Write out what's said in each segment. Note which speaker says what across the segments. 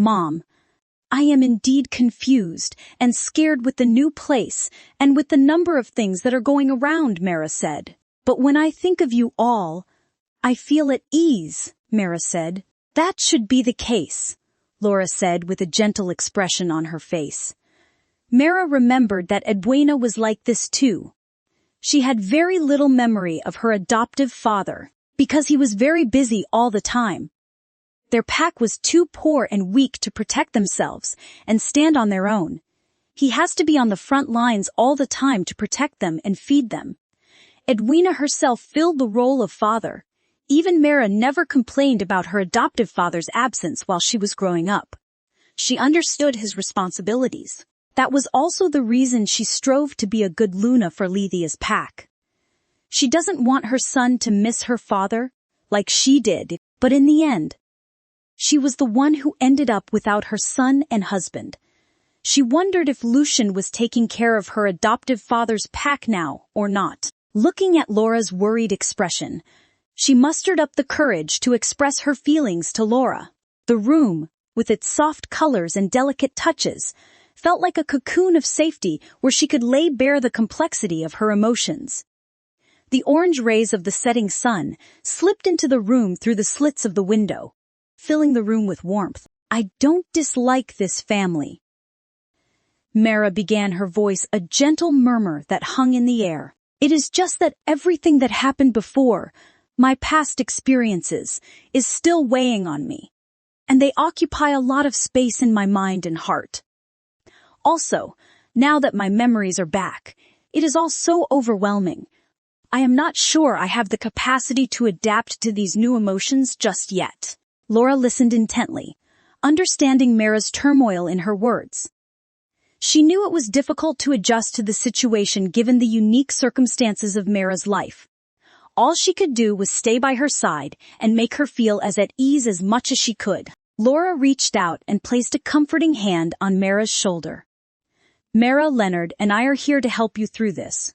Speaker 1: Mom, I am indeed confused and scared with the new place and with the number of things that are going around, Mara said. But when I think of you all, I feel at ease, Mara said. That should be the case, Laura said with a gentle expression on her face. Mara remembered that Edwina was like this too. She had very little memory of her adoptive father, because he was very busy all the time. Their pack was too poor and weak to protect themselves and stand on their own. He has to be on the front lines all the time to protect them and feed them. Edwina herself filled the role of father. Even Mara never complained about her adoptive father's absence while she was growing up. She understood his responsibilities. That was also the reason she strove to be a good Luna for Lethia's pack. She doesn't want her son to miss her father, like she did, but in the end, she was the one who ended up without her son and husband. She wondered if Lucian was taking care of her adoptive father's pack now or not. Looking at Laura's worried expression, she mustered up the courage to express her feelings to Laura. The room, with its soft colors and delicate touches, felt like a cocoon of safety where she could lay bare the complexity of her emotions. The orange rays of the setting sun slipped into the room through the slits of the window, filling the room with warmth. I don't dislike this family. Mara began, her voice a gentle murmur that hung in the air. It is just that everything that happened before, my past experiences, is still weighing on me, and they occupy a lot of space in my mind and heart. Also, now that my memories are back, it is all so overwhelming. I am not sure I have the capacity to adapt to these new emotions just yet. Laura listened intently, understanding Mara's turmoil in her words. She knew it was difficult to adjust to the situation given the unique circumstances of Mara's life. All she could do was stay by her side and make her feel as at ease as much as she could. Laura reached out and placed a comforting hand on Mara's shoulder. Mara, Leonard, and I are here to help you through this.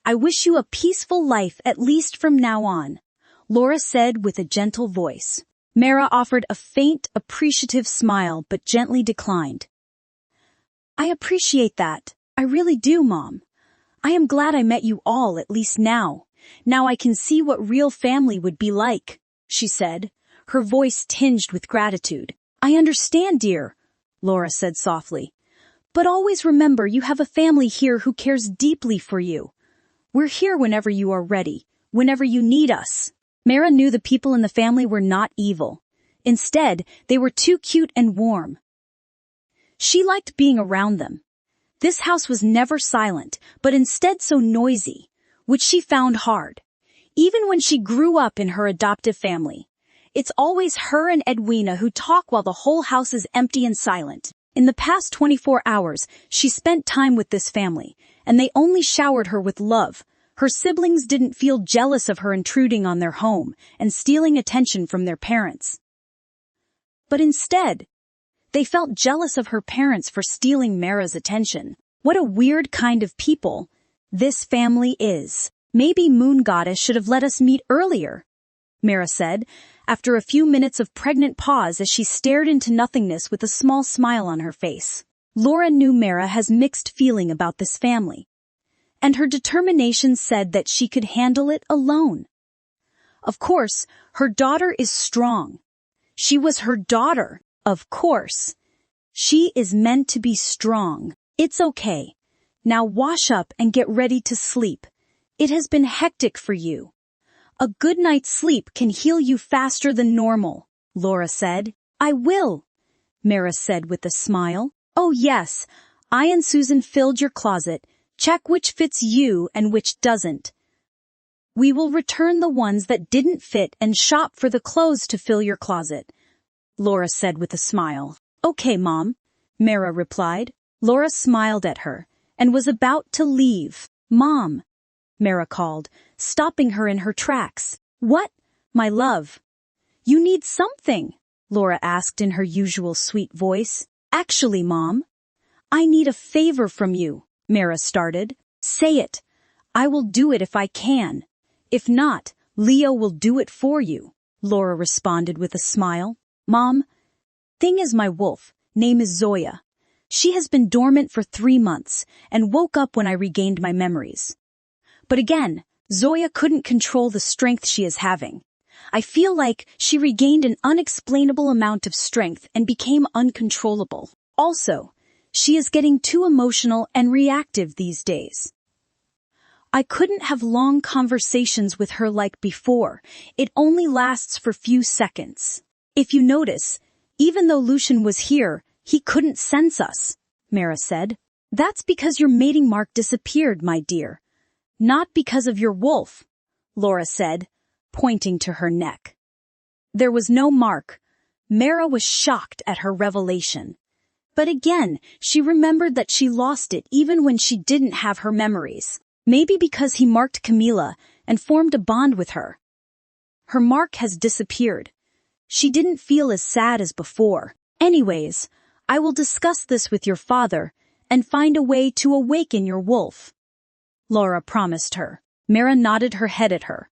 Speaker 1: I wish you a peaceful life at least from now on, Laura said with a gentle voice. Mara offered a faint, appreciative smile but gently declined. I appreciate that. I really do, Mom. I am glad I met you all at least now. Now I can see what real family would be like, she said, her voice tinged with gratitude. I understand, dear, Laura said softly. But always remember you have a family here who cares deeply for you. We're here whenever you are ready, whenever you need us. Mara knew the people in the family were not evil. Instead, they were too cute and warm. She liked being around them. This house was never silent, but instead so noisy, which she found hard. Even when she grew up in her adoptive family, it's always her and Edwina who talk while the whole house is empty and silent. In the past 24 hours, she spent time with this family, and they only showered her with love. Her siblings didn't feel jealous of her intruding on their home and stealing attention from their parents. But instead, they felt jealous of her parents for stealing Mara's attention. What a weird kind of people this family is. Maybe Moon Goddess should have let us meet earlier, Mara said, after a few minutes of pregnant pause as she stared into nothingness with a small smile on her face. Laura knew Mara has mixed feeling about this family, and her determination said that she could handle it alone. Of course, her daughter is strong. She was her daughter, of course. She is meant to be strong. It's okay. Now wash up and get ready to sleep. It has been hectic for you. A good night's sleep can heal you faster than normal, Laura said. I will, Mara said with a smile. Oh yes, I and Susan filled your closet. Check which fits you and which doesn't. We will return the ones that didn't fit and shop for the clothes to fill your closet, Laura said with a smile. Okay, Mom, Mara replied. Laura smiled at her and was about to leave. Mom, Mara called, stopping her in her tracks. What, my love? You need something, Laura asked in her usual sweet voice. Actually, Mom, I need a favor from you, Mara started. Say it. I will do it if I can. If not, Leo will do it for you, Laura responded with a smile. Mom, thing is my wolf, name is Zoya. She has been dormant for 3 months and woke up when I regained my memories. But again, Zoya couldn't control the strength she is having. I feel like she regained an unexplainable amount of strength and became uncontrollable. Also, she is getting too emotional and reactive these days. I couldn't have long conversations with her like before. It only lasts for few seconds. If you notice, even though Lucian was here, he couldn't sense us, Mara said. That's because your mating mark disappeared, my dear. Not because of your wolf, Laura said, pointing to her neck. There was no mark. Mara was shocked at her revelation. But again, she remembered that she lost it even when she didn't have her memories. Maybe because he marked Camila and formed a bond with her. Her mark has disappeared. She didn't feel as sad as before. Anyways, I will discuss this with your father and find a way to awaken your wolf, Laura promised her. Mara nodded her head at her.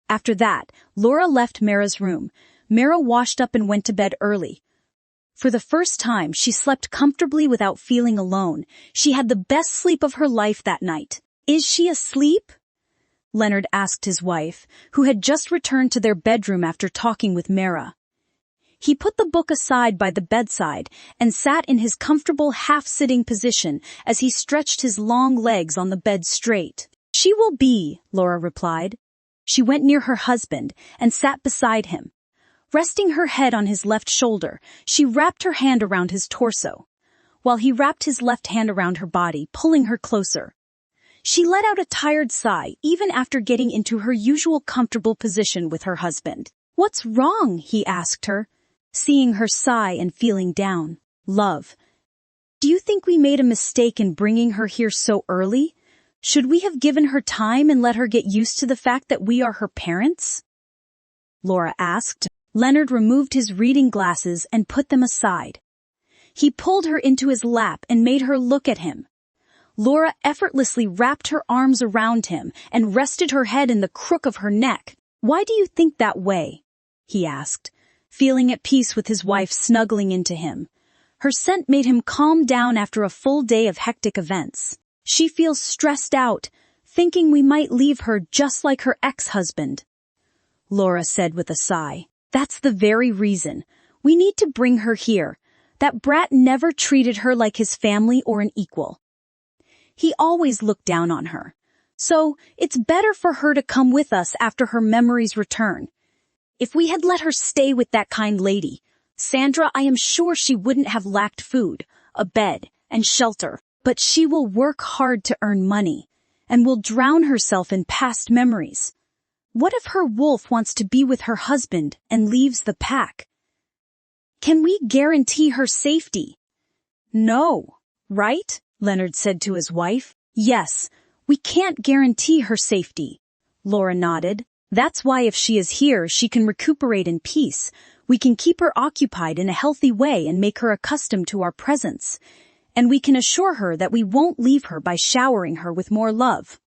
Speaker 1: After that, Laura left Mara's room. Mara washed up and went to bed early. For the first time, she slept comfortably without feeling alone. She had the best sleep of her life that night. Is she asleep? Leonard asked his wife, who had just returned to their bedroom after talking with Mara. He put the book aside by the bedside and sat in his comfortable half-sitting position as he stretched his long legs on the bed straight. She will be, Laura replied. She went near her husband and sat beside him. Resting her head on his left shoulder, she wrapped her hand around his torso, while he wrapped his left hand around her body, pulling her closer. She let out a tired sigh even after getting into her usual comfortable position with her husband. What's wrong? He asked her, seeing her sigh and feeling down. Love, do you think we made a mistake in bringing her here so early? Should we have given her time and let her get used to the fact that we are her parents? Laura asked. Leonard removed his reading glasses and put them aside. He pulled her into his lap and made her look at him. Laura effortlessly wrapped her arms around him and rested her head in the crook of her neck. Why do you think that way? He asked, feeling at peace with his wife snuggling into him. Her scent made him calm down after a full day of hectic events. She feels stressed out, thinking we might leave her just like her ex-husband, Laura said with a sigh. That's the very reason. We need to bring her here. That brat never treated her like his family or an equal. He always looked down on her. So, it's better for her to come with us after her memories return. If we had let her stay with that kind lady, Sandra, I am sure she wouldn't have lacked food, a bed, and shelter. But she will work hard to earn money, and will drown herself in past memories. What if her wolf wants to be with her husband and leaves the pack? Can we guarantee her safety? No, right? Leonard said to his wife. Yes, we can't guarantee her safety, Laura nodded. That's why if she is here, she can recuperate in peace. We can keep her occupied in a healthy way and make her accustomed to our presence. And we can assure her that we won't leave her by showering her with more love.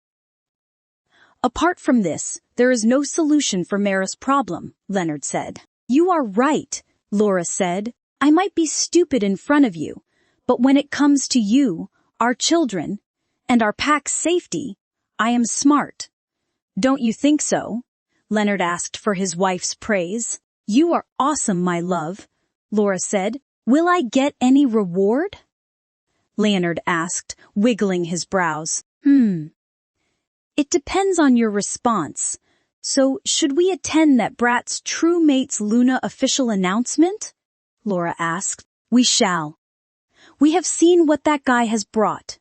Speaker 1: Apart from this, there is no solution for Mara's problem, Leonard said. You are right, Laura said. I might be stupid in front of you, but when it comes to you, our children, and our pack's safety, I am smart. Don't you think so? Leonard asked for his wife's praise. You are awesome, my love, Laura said. Will I get any reward? Leonard asked, wiggling his brows. It depends on your response. So, should we attend that brat's true mate's Luna official announcement? Laura asked. We shall. We have seen what that guy has brought.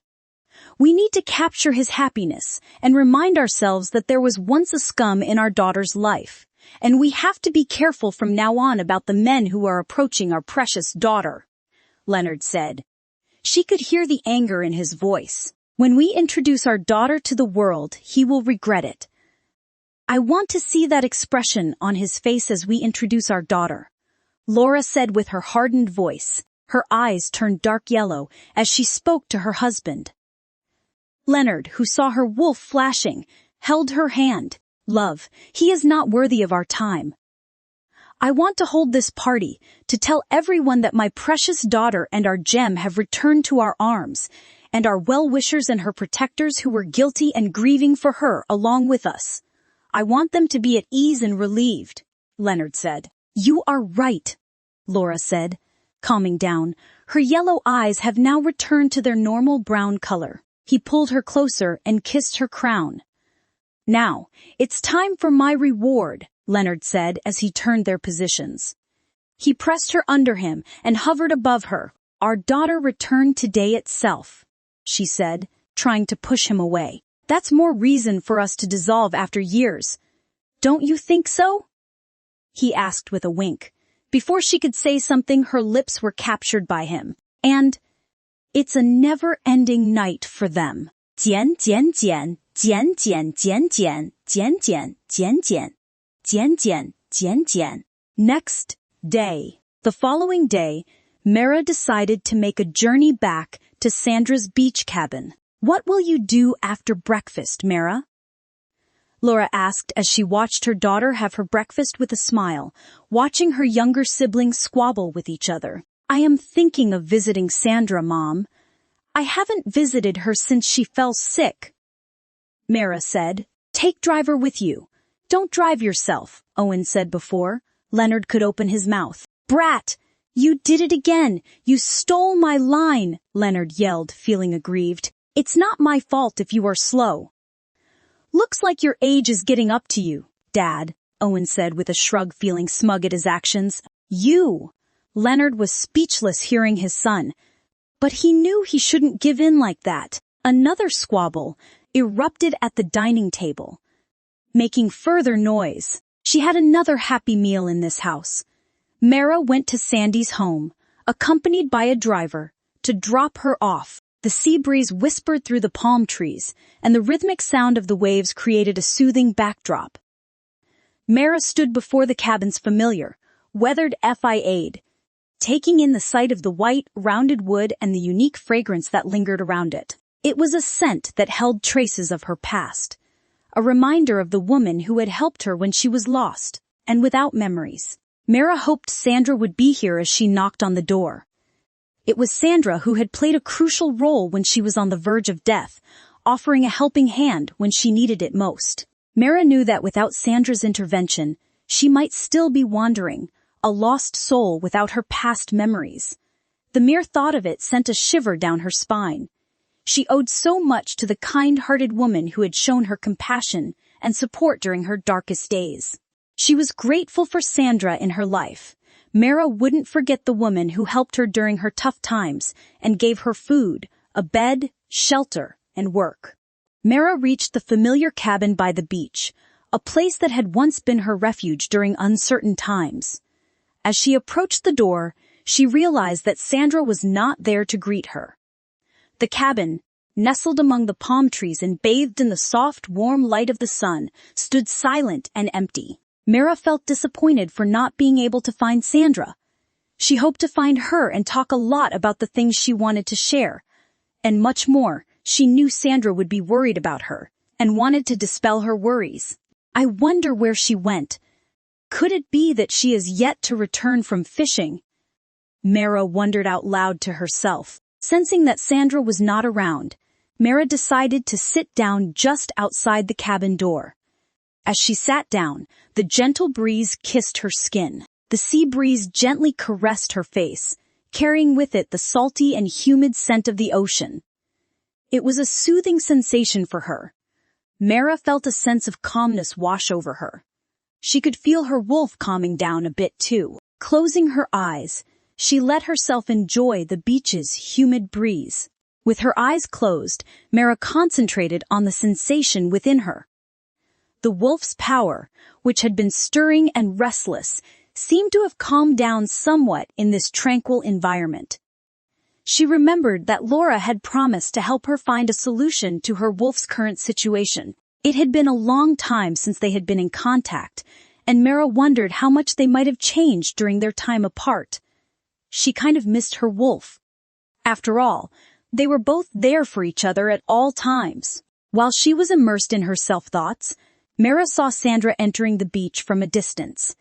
Speaker 1: We need to capture his happiness and remind ourselves that there was once a scum in our daughter's life, and we have to be careful from now on about the men who are approaching our precious daughter, Leonard said. She could hear the anger in his voice. When we introduce our daughter to the world, he will regret it. I want to see that expression on his face as we introduce our daughter, Laura said with her hardened voice. Her eyes turned dark yellow as she spoke to her husband. Leonard, who saw her wolf flashing, held her hand. Love, he is not worthy of our time. I want to hold this party to tell everyone that my precious daughter and our gem have returned to our arms, and our well-wishers and her protectors who were guilty and grieving for her along with us. I want them to be at ease and relieved, Leonard said. You are right, Laura said, calming down. Her yellow eyes have now returned to their normal brown color. He pulled her closer and kissed her crown. Now, it's time for my reward, Leonard said as he turned their positions. He pressed her under him and hovered above her. Our daughter returned today itself, she said, trying to push him away. That's more reason for us to dissolve after years. Don't you think so? He asked with a wink. Before she could say something, her lips were captured by him. And it's a never-ending night for them. 剪剪剪剪剪剪剪剪剪剪剪剪剪剪剪. Next day. The following day, Mara decided to make a journey back to Sandra's beach cabin. What will you do after breakfast, Mara? Laura asked as she watched her daughter have her breakfast with a smile, watching her younger siblings squabble with each other. I am thinking of visiting Sandra, Mom. I haven't visited her since she fell sick. Mara said, Take driver with you. Don't drive yourself, Owen said before. Leonard could open his mouth. Brat! You did it again! You stole my line! Leonard yelled, feeling aggrieved. It's not my fault if you are slow. Looks like your age is getting up to you, Dad, Owen said with a shrug, feeling smug at his actions. You! Leonard was speechless hearing his son. But he knew he shouldn't give in like that. Another squabble erupted at the dining table, making further noise. She had another happy meal in this house. Mara went to Sandy's home, accompanied by a driver, to drop her off. The sea breeze whispered through the palm trees, and the rhythmic sound of the waves created a soothing backdrop. Mara stood before the cabin's familiar, weathered FIA'd, taking in the sight of the white, rounded wood and the unique fragrance that lingered around it. It was a scent that held traces of her past, a reminder of the woman who had helped her when she was lost and without memories. Mara hoped Sandra would be here as she knocked on the door. It was Sandra who had played a crucial role when she was on the verge of death, offering a helping hand when she needed it most. Mara knew that without Sandra's intervention, she might still be wandering, a lost soul without her past memories. The mere thought of it sent a shiver down her spine. She owed so much to the kind-hearted woman who had shown her compassion and support during her darkest days. She was grateful for Sandra in her life. Mara wouldn't forget the woman who helped her during her tough times and gave her food, a bed, shelter, and work. Mara reached the familiar cabin by the beach, a place that had once been her refuge during uncertain times. As she approached the door, she realized that Sandra was not there to greet her. The cabin, nestled among the palm trees and bathed in the soft, warm light of the sun, stood silent and empty. Mara felt disappointed for not being able to find Sandra. She hoped to find her and talk a lot about the things she wanted to share. And much more, she knew Sandra would be worried about her and wanted to dispel her worries. I wonder where she went. Could it be that she is yet to return from fishing? Mara wondered out loud to herself. Sensing that Sandra was not around, Mara decided to sit down just outside the cabin door. As she sat down, the gentle breeze kissed her skin. The sea breeze gently caressed her face, carrying with it the salty and humid scent of the ocean. It was a soothing sensation for her. Mara felt a sense of calmness wash over her. She could feel her wolf calming down a bit too. Closing her eyes, she let herself enjoy the beach's humid breeze. With her eyes closed, Mara concentrated on the sensation within her. The wolf's power, which had been stirring and restless, seemed to have calmed down somewhat in this tranquil environment. She remembered that Laura had promised to help her find a solution to her wolf's current situation. It had been a long time since they had been in contact, and Mara wondered how much they might have changed during their time apart. She kind of missed her wolf. After all, they were both there for each other at all times. While she was immersed in her self-thoughts, Mara saw Sandra entering the beach from a distance.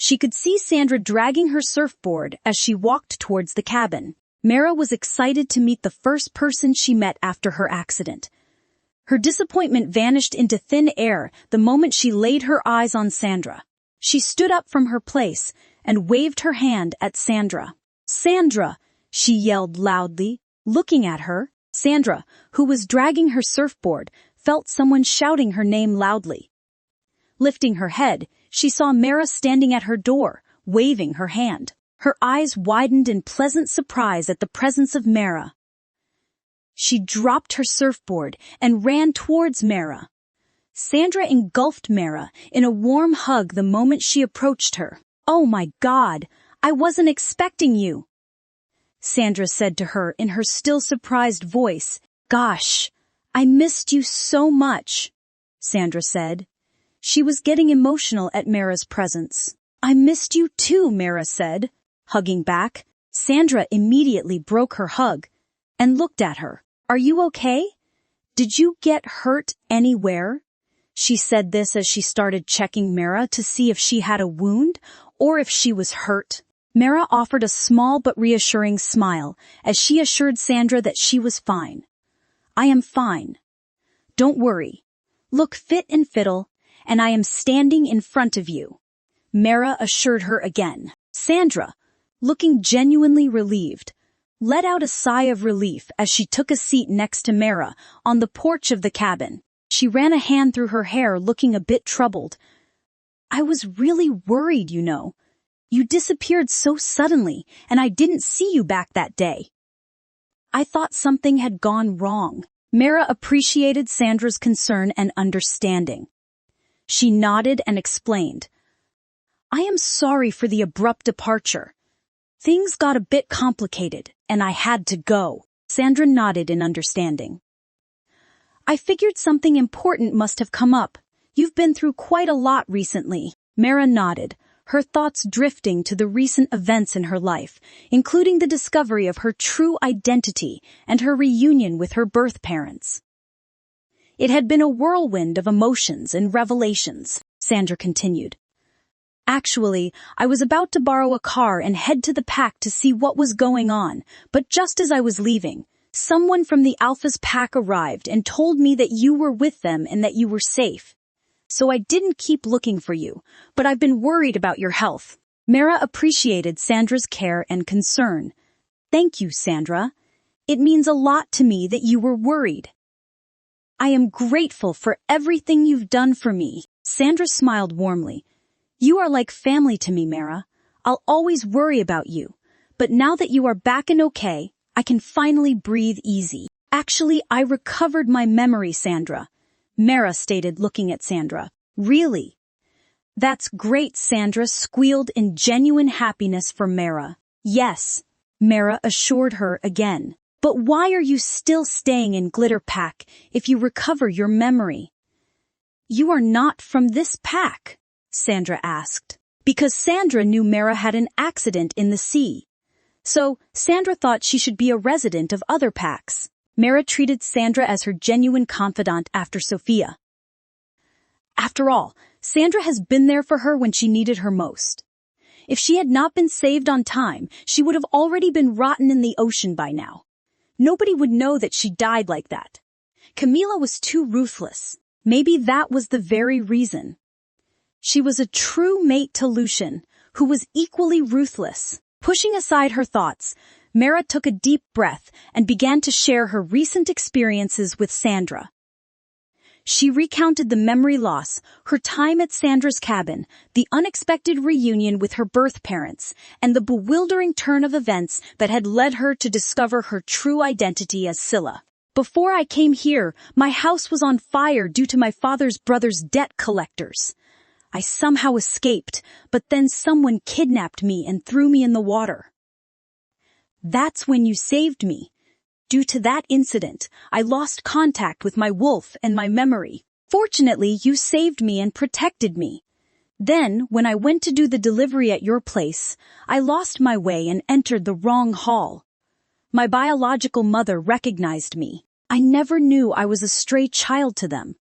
Speaker 1: She could see Sandra dragging her surfboard as she walked towards the cabin. Mara was excited to meet the first person she met after her accident. Her disappointment vanished into thin air the moment she laid her eyes on Sandra. She stood up from her place and waved her hand at Sandra. "Sandra!" she yelled loudly, looking at her. Sandra, who was dragging her surfboard, felt someone shouting her name loudly. Lifting her head, she saw Mara standing at her door, waving her hand. Her eyes widened in pleasant surprise at the presence of Mara. She dropped her surfboard and ran towards Mara. Sandra engulfed Mara in a warm hug the moment she approached her. "Oh my God, I wasn't expecting you," Sandra said to her in her still surprised voice. "Gosh, I missed you so much," Sandra said. She was getting emotional at Mara's presence. "I missed you too," Mara said, hugging back. Sandra immediately broke her hug and looked at her. "Are you okay? Did you get hurt anywhere?" She said this as she started checking Mara to see if she had a wound or if she was hurt. Mara offered a small but reassuring smile as she assured Sandra that she was fine. "I am fine. Don't worry. Look fit and fiddle, and I am standing in front of you," Mara assured her again. Sandra, looking genuinely relieved, let out a sigh of relief as she took a seat next to Mara on the porch of the cabin. She ran a hand through her hair, looking a bit troubled. "I was really worried, you know. You disappeared so suddenly, and I didn't see you back that day. I thought something had gone wrong." Mara appreciated Sandra's concern and understanding. She nodded and explained, "I am sorry for the abrupt departure. Things got a bit complicated, and I had to go." Sandra nodded in understanding. "I figured something important must have come up. You've been through quite a lot recently." Mara nodded, her thoughts drifting to the recent events in her life, including the discovery of her true identity and her reunion with her birth parents. "It had been a whirlwind of emotions and revelations," Sandra continued. "Actually, I was about to borrow a car and head to the pack to see what was going on, but just as I was leaving, someone from the Alpha's pack arrived and told me that you were with them and that you were safe. So I didn't keep looking for you, but I've been worried about your health." Mara appreciated Sandra's care and concern. "Thank you, Sandra. It means a lot to me that you were worried." "I am grateful for everything you've done for me." Sandra smiled warmly. "You are like family to me, Mara. I'll always worry about you, but now that you are back and okay, I can finally breathe easy." "Actually, I recovered my memory, Sandra," Mara stated, looking at Sandra. "Really?" "That's great," Sandra squealed in genuine happiness for Mara. "Yes," Mara assured her again. "But why are you still staying in Glitter Pack if you recover your memory?" "You are not from this pack?" Sandra asked. Because Sandra knew Mara had an accident in the sea. So Sandra thought she should be a resident of other packs. Mara treated Sandra as her genuine confidant after Sophia. After all, Sandra has been there for her when she needed her most. If she had not been saved on time, she would have already been rotten in the ocean by now. Nobody would know that she died like that. Camila was too ruthless. Maybe that was the very reason. She was a true mate to Lucian, who was equally ruthless. Pushing aside her thoughts, Mara took a deep breath and began to share her recent experiences with Sandra. She recounted the memory loss, her time at Sandra's cabin, the unexpected reunion with her birth parents, and the bewildering turn of events that had led her to discover her true identity as Scylla. "Before I came here, my house was on fire due to my father's brother's debt collectors. I somehow escaped, but then someone kidnapped me and threw me in the water. That's when you saved me. Due to that incident, I lost contact with my wolf and my memory. Fortunately, you saved me and protected me. Then, when I went to do the delivery at your place, I lost my way and entered the wrong hall. My biological mother recognized me. I never knew I was a stray child to them.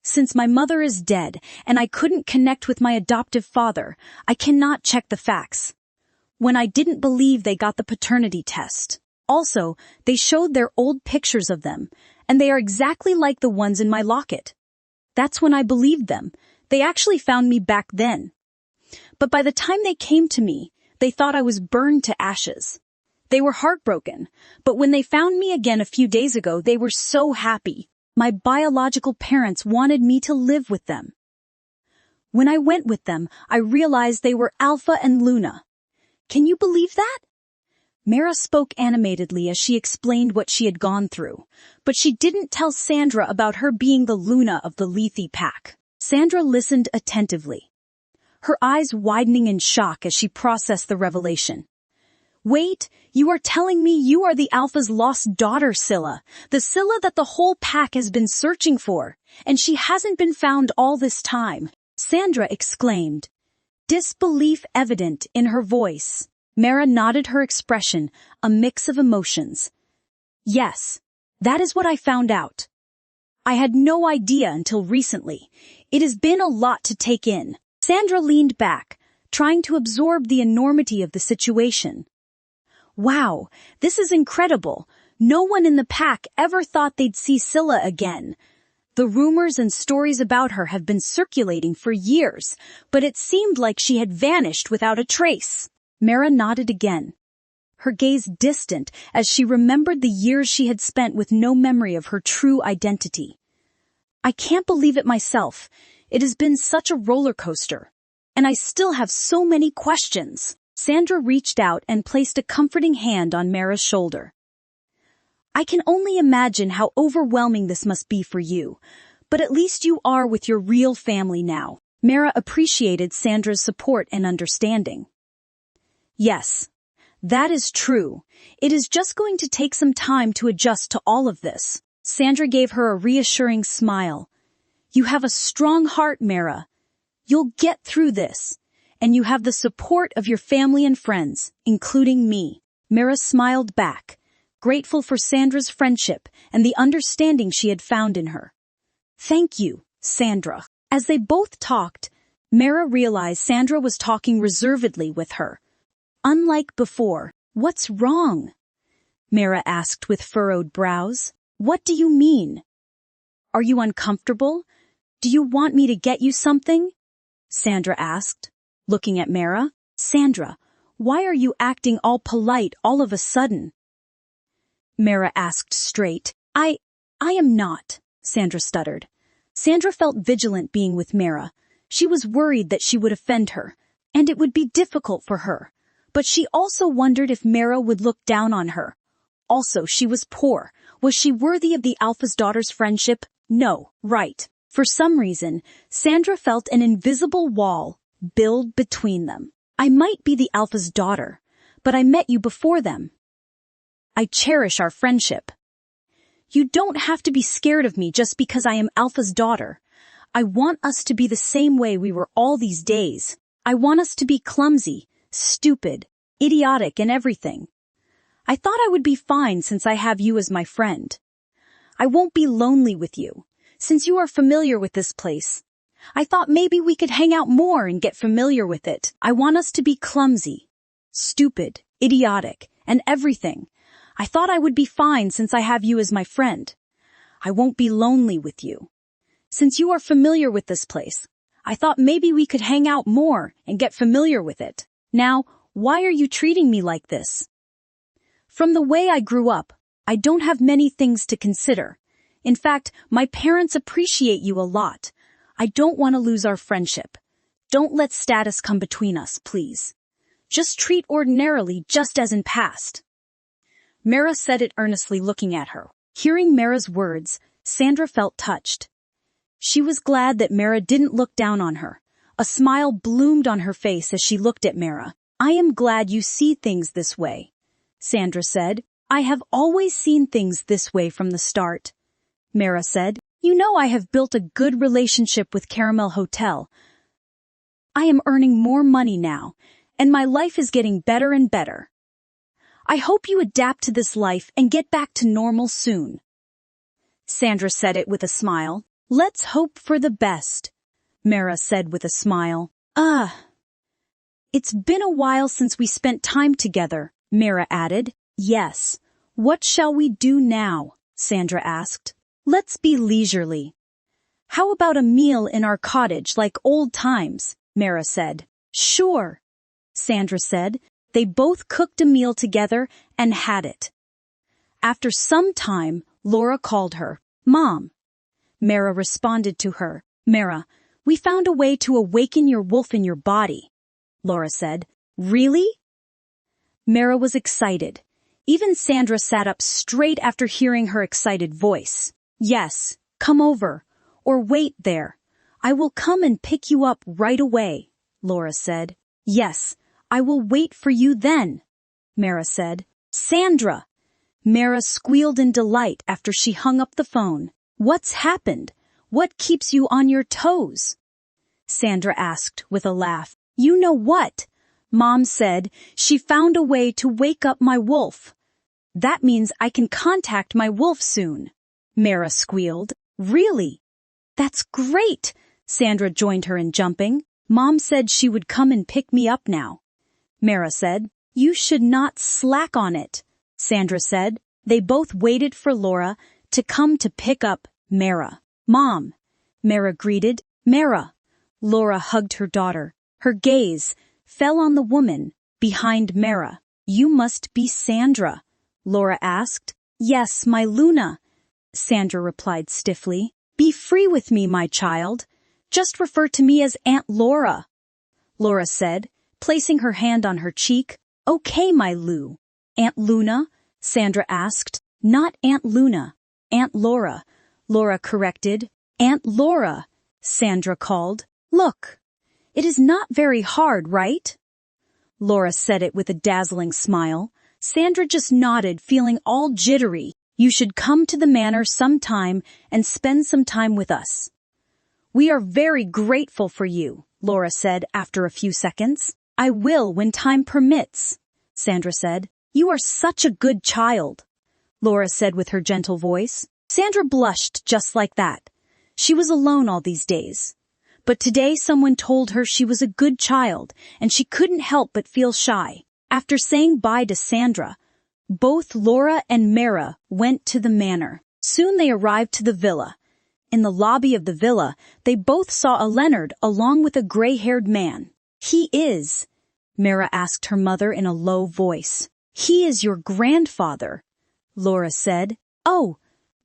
Speaker 1: Since my mother is dead and I couldn't connect with my adoptive father, I cannot check the facts. When I didn't believe they got the paternity test. Also, they showed their old pictures of them, and they are exactly like the ones in my locket. That's when I believed them. They actually found me back then. But by the time they came to me, they thought I was burned to ashes. They were heartbroken, but when they found me again a few days ago, they were so happy. My biological parents wanted me to live with them. When I went with them, I realized they were Alpha and Luna. Can you believe that? Mara spoke animatedly as she explained what she had gone through, but she didn't tell Sandra about her being the Luna of the Lethe pack. Sandra listened attentively, her eyes widening in shock as she processed the revelation. Wait, you are telling me you are the Alpha's lost daughter, Scylla, the Scylla that the whole pack has been searching for, and she hasn't been found all this time, Sandra exclaimed, disbelief evident in her voice. Mara nodded, her expression a mix of emotions. Yes, that is what I found out. I had no idea until recently. It has been a lot to take in. Sandra leaned back, trying to absorb the enormity of the situation. Wow, this is incredible. No one in the pack ever thought they'd see Scylla again. The rumors and stories about her have been circulating for years, but it seemed like she had vanished without a trace. Mara nodded again, her gaze distant as she remembered the years she had spent with no memory of her true identity. I can't believe it myself. It has been such a roller coaster, and I still have so many questions. Sandra reached out and placed a comforting hand on Mara's shoulder. I can only imagine how overwhelming this must be for you, but at least you are with your real family now. Mara appreciated Sandra's support and understanding. Yes, that is true. It is just going to take some time to adjust to all of this. Sandra gave her a reassuring smile. You have a strong heart, Mara. You'll get through this, and you have the support of your family and friends, including me. Mara smiled back, grateful for Sandra's friendship and the understanding she had found in her. Thank you, Sandra. As they both talked, Mara realized Sandra was talking reservedly with her. Unlike before. What's wrong? Mara asked with furrowed brows. What do you mean? Are you uncomfortable? Do you want me to get you something? Sandra asked, looking at Mara. Sandra, why are you acting all polite all of a sudden? Mara asked straight. I am not, Sandra stuttered. Sandra felt vigilant being with Mara. She was worried that she would offend her, and it would be difficult for her. But she also wondered if Mara would look down on her. Also, she was poor. Was she worthy of the Alpha's daughter's friendship? No, right. For some reason, Sandra felt an invisible wall build between them. I might be the Alpha's daughter, but I met you before them. I cherish our friendship. You don't have to be scared of me just because I am Alpha's daughter. I want us to be the same way we were all these days. I want us to be clumsy, stupid, idiotic, and everything. I thought I would be fine since I have you as my friend. I won't be lonely with you, since you are familiar with this place. I thought maybe we could hang out more and get familiar with it. I want us to be clumsy, stupid, idiotic, and everything. I thought I would be fine since I have you as my friend. I won't be lonely with you. Since you are familiar with this place, I thought maybe we could hang out more and get familiar with it. Now, why are you treating me like this? From the way I grew up, I don't have many things to consider. In fact, my parents appreciate you a lot. I don't want to lose our friendship. Don't let status come between us, please. Just treat ordinarily just as in past. Mara said it earnestly, looking at her. Hearing Mara's words, Sandra felt touched. She was glad that Mara didn't look down on her. A smile bloomed on her face as she looked at Mara. I am glad you see things this way, Sandra said. I have always seen things this way from the start, Mara said. You know I have built a good relationship with Caramel Hotel. I am earning more money now, and my life is getting better and better. I hope you adapt to this life and get back to normal soon. Sandra said it with a smile. Let's hope for the best, Mara said with a smile. It's been a while since we spent time together, Mara added. Yes. What shall we do now? Sandra asked. Let's be leisurely. How about a meal in our cottage like old times? Mara said. Sure, Sandra said. They both cooked a meal together and had it. After some time, Laura called her. Mom. Mara responded to her. Mara, we found a way to awaken your wolf in your body. Laura said. Really? Mara was excited. Even Sandra sat up straight after hearing her excited voice. Yes, come over. Or wait there. I will come and pick you up right away, Laura said. Yes, I will wait for you then, Mara said. Sandra! Mara squealed in delight after she hung up the phone. What's happened? What keeps you on your toes? Sandra asked with a laugh. You know what? Mom said she found a way to wake up my wolf. That means I can contact my wolf soon. Mara squealed. Really? That's great! Sandra joined her in jumping. Mom said she would come and pick me up now. Mara said. You should not slack on it, Sandra said. They both waited for Laura to come to pick up Mara. Mom, Mara greeted. Mara. Laura hugged her daughter. Her gaze fell on the woman behind Mara. You must be Sandra, Laura asked. Yes, my Luna, Sandra replied stiffly. Be free with me, my child. Just refer to me as Aunt Laura, Laura said, placing her hand on her cheek. Okay, my Lou. Aunt Luna? Sandra asked. Not Aunt Luna. Aunt Laura, Laura corrected. Aunt Laura, Sandra called. Look, it is not very hard, right? Laura said it with a dazzling smile. Sandra just nodded, feeling all jittery. You should come to the manor sometime and spend some time with us. We are very grateful for you, Laura said after a few seconds. I will when time permits, Sandra said. You are such a good child, Laura said with her gentle voice. Sandra blushed just like that. She was alone all these days. But today someone told her she was a good child, and she couldn't help but feel shy. After saying bye to Sandra, both Laura and Mara went to the manor. Soon they arrived to the villa. In the lobby of the villa, they both saw a Leonard along with a gray-haired man. He is, Mara asked her mother in a low voice. He is your grandfather, Laura said. Oh,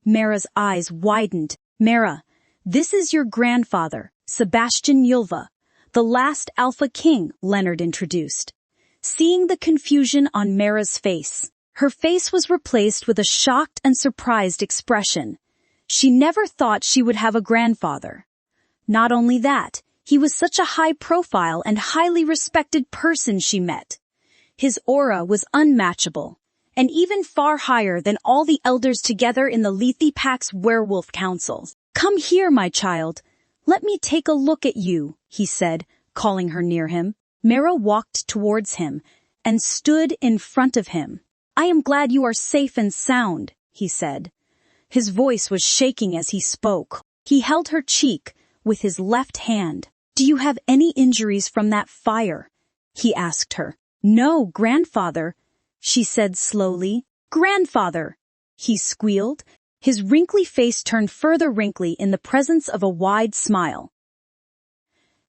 Speaker 1: Mara's eyes widened. Mara, this is your grandfather, Sebastian Yulva, the last Alpha King, Leonard introduced. Seeing the confusion on Mara's face, her face was replaced with a shocked and surprised expression. She never thought she would have a grandfather. Not only that, he was such a high-profile and highly respected person she met. His aura was unmatchable, and even far higher than all the elders together in the Lethe Pack's werewolf council. Come here, my child. Let me take a look at you, he said, calling her near him. Mara walked towards him and stood in front of him. I am glad you are safe and sound, he said. His voice was shaking as he spoke. He held her cheek with his left hand. Do you have any injuries from that fire? He asked her. No, grandfather, she said slowly. Grandfather, he squealed. His wrinkly face turned further wrinkly in the presence of a wide smile.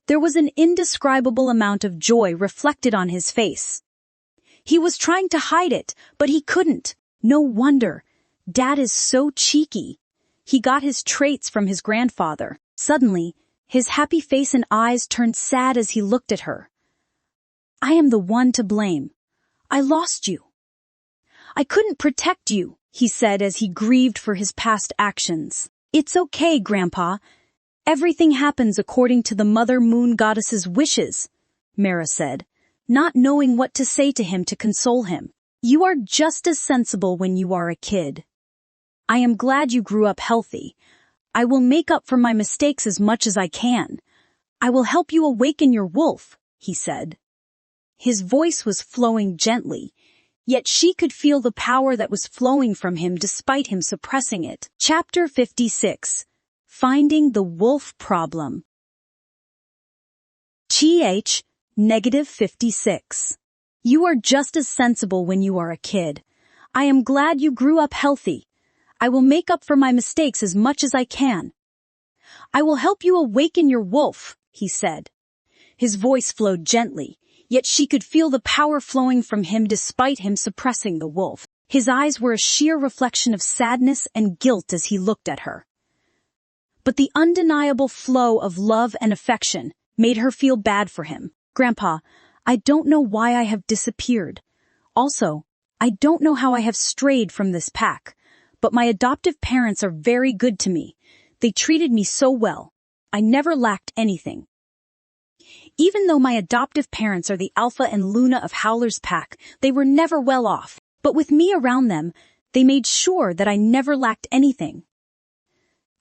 Speaker 1: There was an indescribable amount of joy reflected on his face. He was trying to hide it, but he couldn't. No wonder. Dad is so cheeky. He got his traits from his grandfather. Suddenly, his happy face and eyes turned sad as he looked at her. I am the one to blame. I lost you. I couldn't protect you, he said as he grieved for his past actions. It's okay, Grandpa. Everything happens according to the Mother Moon Goddess's wishes, Mara said, not knowing what to say to him to console him. You are just as sensible when you are a kid. I am glad you grew up healthy. I will make up for my mistakes as much as I can. I will help you awaken your wolf, he said. His voice was flowing gently, yet she could feel the power that was flowing from him despite him suppressing it. Chapter 56. Finding the wolf problem. -56. You are just as sensible when you are a kid. I am glad you grew up healthy. I will make up for my mistakes as much as I can. I will help you awaken your wolf, he said. His voice flowed gently, yet she could feel the power flowing from him despite him suppressing the wolf. His eyes were a sheer reflection of sadness and guilt as he looked at her. But the undeniable flow of love and affection made her feel bad for him. Grandpa, I don't know why I have disappeared. Also, I don't know how I have strayed from this pack, but my adoptive parents are very good to me. They treated me so well. I never lacked anything. Even though my adoptive parents are the Alpha and Luna of Howler's pack, they were never well off. But with me around them, they made sure that I never lacked anything.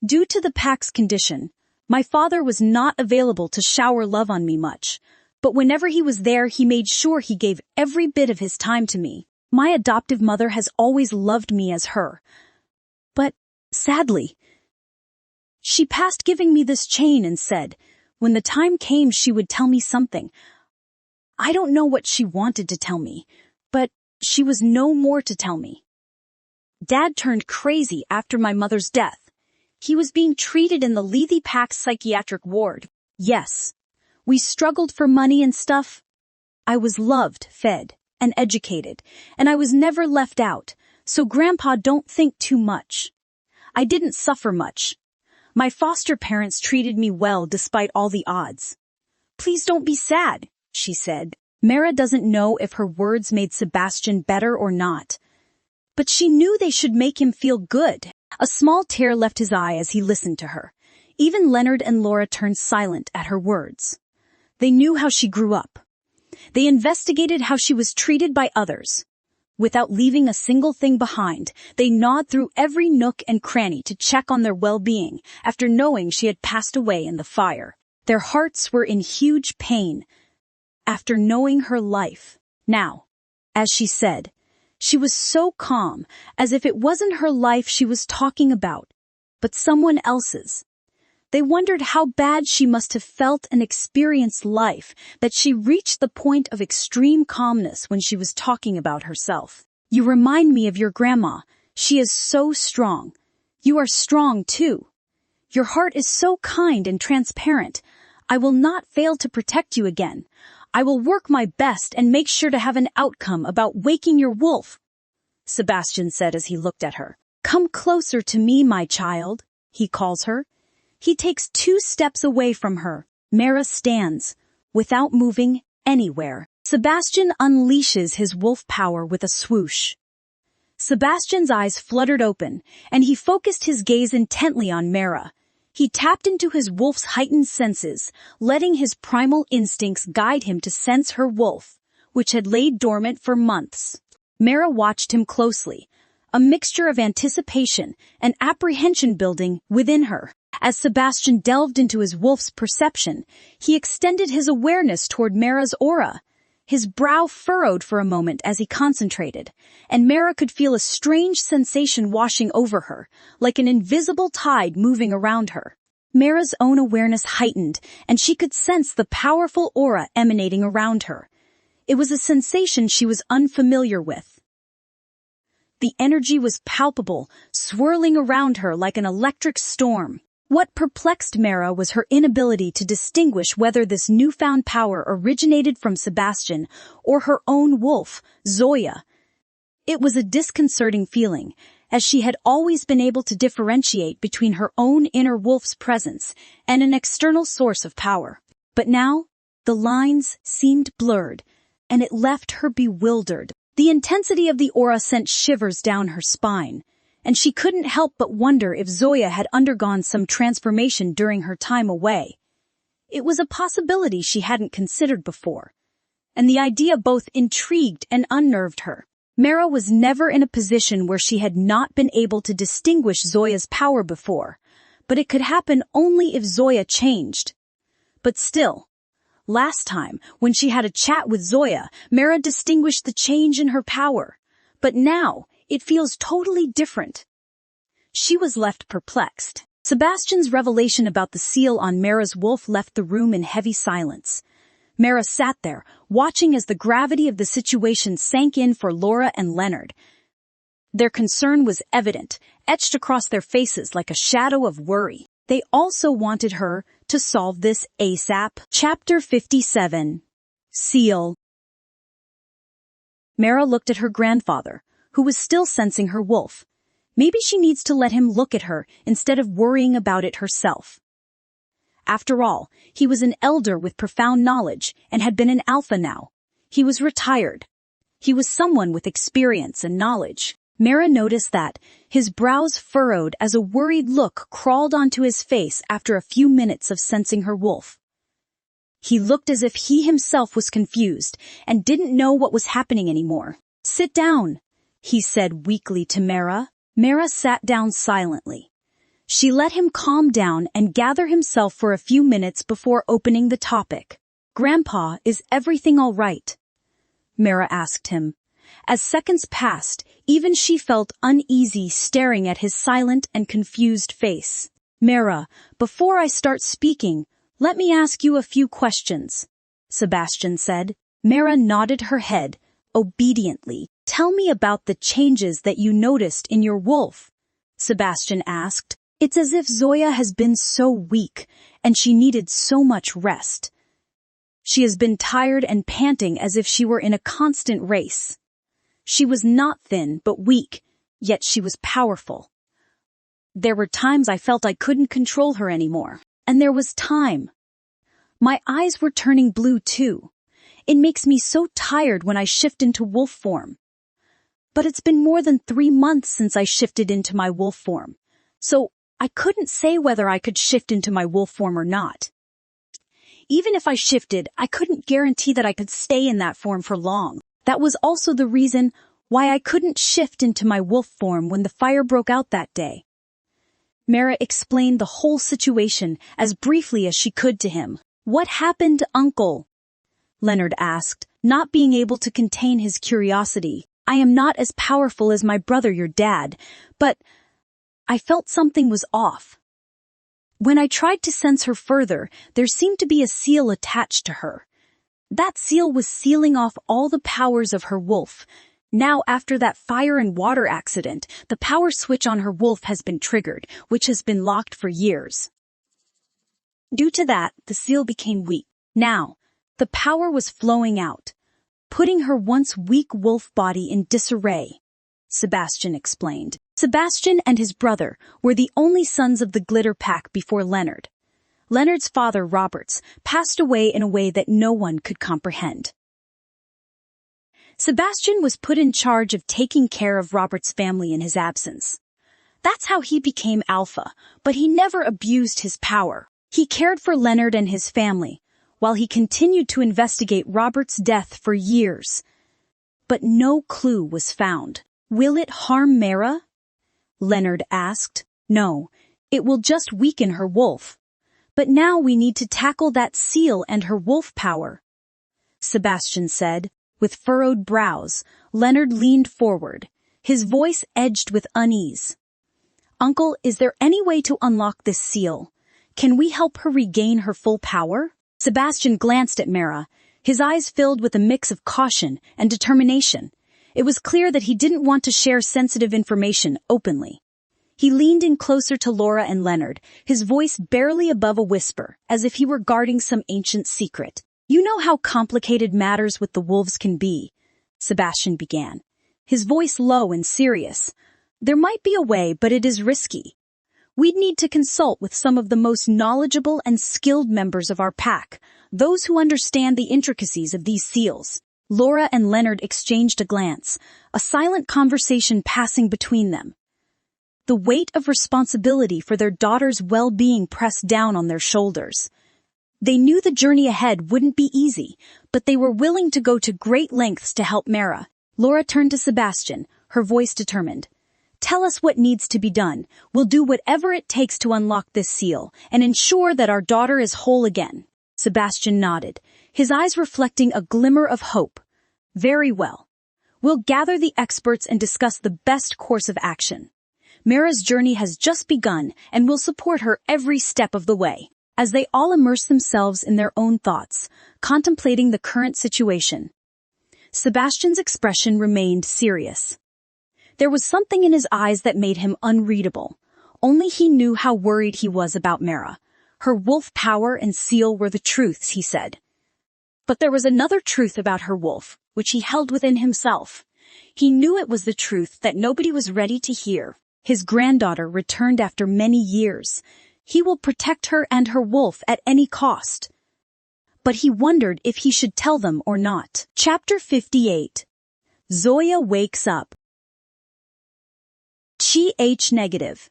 Speaker 1: Due to the pack's condition, my father was not available to shower love on me much, but whenever he was there, he made sure he gave every bit of his time to me. My adoptive mother has always loved me as her. But, sadly, she passed giving me this chain and said, when the time came she would tell me something. I don't know what she wanted to tell me, but she was no more to tell me. Dad turned crazy after my mother's death. He was being treated in the Lethe Pack's psychiatric ward. Yes, we struggled for money and stuff. I was loved, fed, and educated, and I was never left out, so Grandpa, don't think too much. I didn't suffer much. My foster parents treated me well despite all the odds. Please don't be sad, she said. Mara doesn't know if her words made Sebastian better or not, but she knew they should make him feel good. A small tear left his eye as he listened to her. Even Leonard and Laura turned silent at her words. They knew how she grew up. They investigated how she was treated by others. Without leaving a single thing behind, they gnawed through every nook and cranny to check on their well-being after knowing she had passed away in the fire. Their hearts were in huge pain after knowing her life. Now, as she said, she was so calm, as if it wasn't her life she was talking about, but someone else's. They wondered how bad she must have felt and experienced life that she reached the point of extreme calmness when she was talking about herself. You remind me of your grandma. She is so strong. You are strong too. Your heart is so kind and transparent. I will not fail to protect you again. I will work my best and make sure to have an outcome about waking your wolf, Sebastian said as he looked at her. Come closer to me, my child, he calls her. He takes 2 steps away from her. Mara stands, without moving anywhere. Sebastian unleashes his wolf power with a swoosh. Sebastian's eyes fluttered open, and he focused his gaze intently on Mara. He tapped into his wolf's heightened senses, letting his primal instincts guide him to sense her wolf, which had laid dormant for months. Mara watched him closely, a mixture of anticipation and apprehension building within her. As Sebastian delved into his wolf's perception, he extended his awareness toward Mara's aura. His brow furrowed for a moment as he concentrated, and Mara could feel a strange sensation washing over her, like an invisible tide moving around her. Mara's own awareness heightened, and she could sense the powerful aura emanating around her. It was a sensation she was unfamiliar with. The energy was palpable, swirling around her like an electric storm. What perplexed Mara was her inability to distinguish whether this newfound power originated from Sebastian or her own wolf, Zoya. It was a disconcerting feeling, as she had always been able to differentiate between her own inner wolf's presence and an external source of power. But now, the lines seemed blurred, and it left her bewildered. The intensity of the aura sent shivers down her spine, and she couldn't help but wonder if Zoya had undergone some transformation during her time away. It was a possibility she hadn't considered before, and the idea both intrigued and unnerved her. Mara was never in a position where she had not been able to distinguish Zoya's power before, but it could happen only if Zoya changed. But still, last time, when she had a chat with Zoya, Mara distinguished the change in her power. But now, it feels totally different. She was left perplexed. Sebastian's revelation about the seal on Mara's wolf left the room in heavy silence. Mara sat there, watching as the gravity of the situation sank in for Laura and Leonard. Their concern was evident, etched across their faces like a shadow of worry. They also wanted her to solve this ASAP. Chapter 57. Seal. Mara looked at her grandfather, who was still sensing her wolf. Maybe she needs to let him look at her instead of worrying about it herself. After all, he was an elder with profound knowledge and had been an alpha now. He was retired. He was someone with experience and knowledge. Mara noticed that, his brows furrowed as a worried look crawled onto his face after a few minutes of sensing her wolf. He looked as if he himself was confused and didn't know what was happening anymore. "Sit down," he said weakly to Mara. Mara sat down silently. She let him calm down and gather himself for a few minutes before opening the topic. "Grandpa, is everything all right?" Mara asked him. As seconds passed, even she felt uneasy staring at his silent and confused face. "Mara, before I start speaking, let me ask you a few questions," Sebastian said. Mara nodded her head, obediently. "Tell me about the changes that you noticed in your wolf," Sebastian asked. "It's as if Zoya has been so weak, and she needed so much rest. She has been tired and panting as if she were in a constant race. She was not thin, but weak, yet she was powerful. There were times I felt I couldn't control her anymore. And there was time. My eyes were turning blue too. It makes me so tired when I shift into wolf form. But it's been more than 3 months since I shifted into my wolf form, so I couldn't say whether I could shift into my wolf form or not. Even if I shifted, I couldn't guarantee that I could stay in that form for long. That was also the reason why I couldn't shift into my wolf form when the fire broke out that day." Mara explained the whole situation as briefly as she could to him. "What happened, Uncle?" Leonard asked, not being able to contain his curiosity. "I am not as powerful as my brother, your dad, but I felt something was off. When I tried to sense her further, there seemed to be a seal attached to her. That seal was sealing off all the powers of her wolf. Now, after that fire and water accident, the power switch on her wolf has been triggered, which has been locked for years. Due to that, the seal became weak. Now, the power was flowing out, putting her once weak wolf body in disarray," Sebastian explained. Sebastian and his brother were the only sons of the Glitter Pack before Leonard. Leonard's father, Roberts, passed away in a way that no one could comprehend. Sebastian was put in charge of taking care of Robert's family in his absence. That's how he became alpha, but he never abused his power. He cared for Leonard and his family, while he continued to investigate Robert's death for years. But no clue was found. "Will it harm Mara?" Leonard asked. "No, it will just weaken her wolf. But now we need to tackle that seal and her wolf power," Sebastian said. With furrowed brows, Leonard leaned forward, his voice edged with unease. "Uncle, is there any way to unlock this seal? Can we help her regain her full power?" Sebastian glanced at Mara, his eyes filled with a mix of caution and determination. It was clear that he didn't want to share sensitive information openly. He leaned in closer to Laura and Leonard, his voice barely above a whisper, as if he were guarding some ancient secret. "You know how complicated matters with the wolves can be," Sebastian began, his voice low and serious. "There might be a way, but it is risky. We'd need to consult with some of the most knowledgeable and skilled members of our pack, those who understand the intricacies of these seals." Laura and Leonard exchanged a glance, a silent conversation passing between them. The weight of responsibility for their daughter's well-being pressed down on their shoulders. They knew the journey ahead wouldn't be easy, but they were willing to go to great lengths to help Mara. Laura turned to Sebastian, her voice determined. "Tell us what needs to be done. We'll do whatever it takes to unlock this seal and ensure that our daughter is whole again." Sebastian nodded, his eyes reflecting a glimmer of hope. "Very well. We'll gather the experts and discuss the best course of action. Mara's journey has just begun and will support her every step of the way. As they all immerse themselves in their own thoughts, contemplating the current situation, Sebastian's expression remained serious. There was something in his eyes that made him unreadable. Only he knew how worried he was about Mara. Her wolf power and seal were the truths, he said. But there was another truth about her wolf, which he held within himself. He knew it was the truth that nobody was ready to hear. His granddaughter returned after many years. He will protect her and her wolf at any cost. But he wondered if he should tell them or not. Chapter 58. Zoya wakes up. -.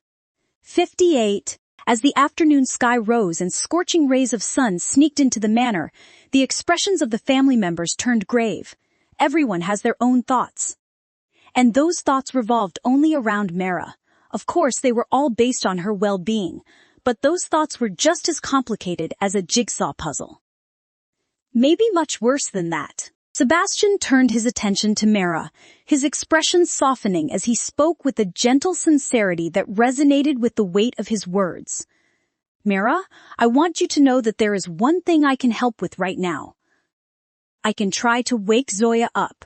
Speaker 1: 58. As the afternoon sky rose and scorching rays of sun sneaked into the manor, the expressions of the family members turned grave. Everyone has their own thoughts. And those thoughts revolved only around Mara. Of course, they were all based on her well-being, but those thoughts were just as complicated as a jigsaw puzzle. Maybe much worse than that. Sebastian turned his attention to Mara, his expression softening as he spoke with a gentle sincerity that resonated with the weight of his words. Mara, I want you to know that there is one thing I can help with right now. I can try to wake Zoya up,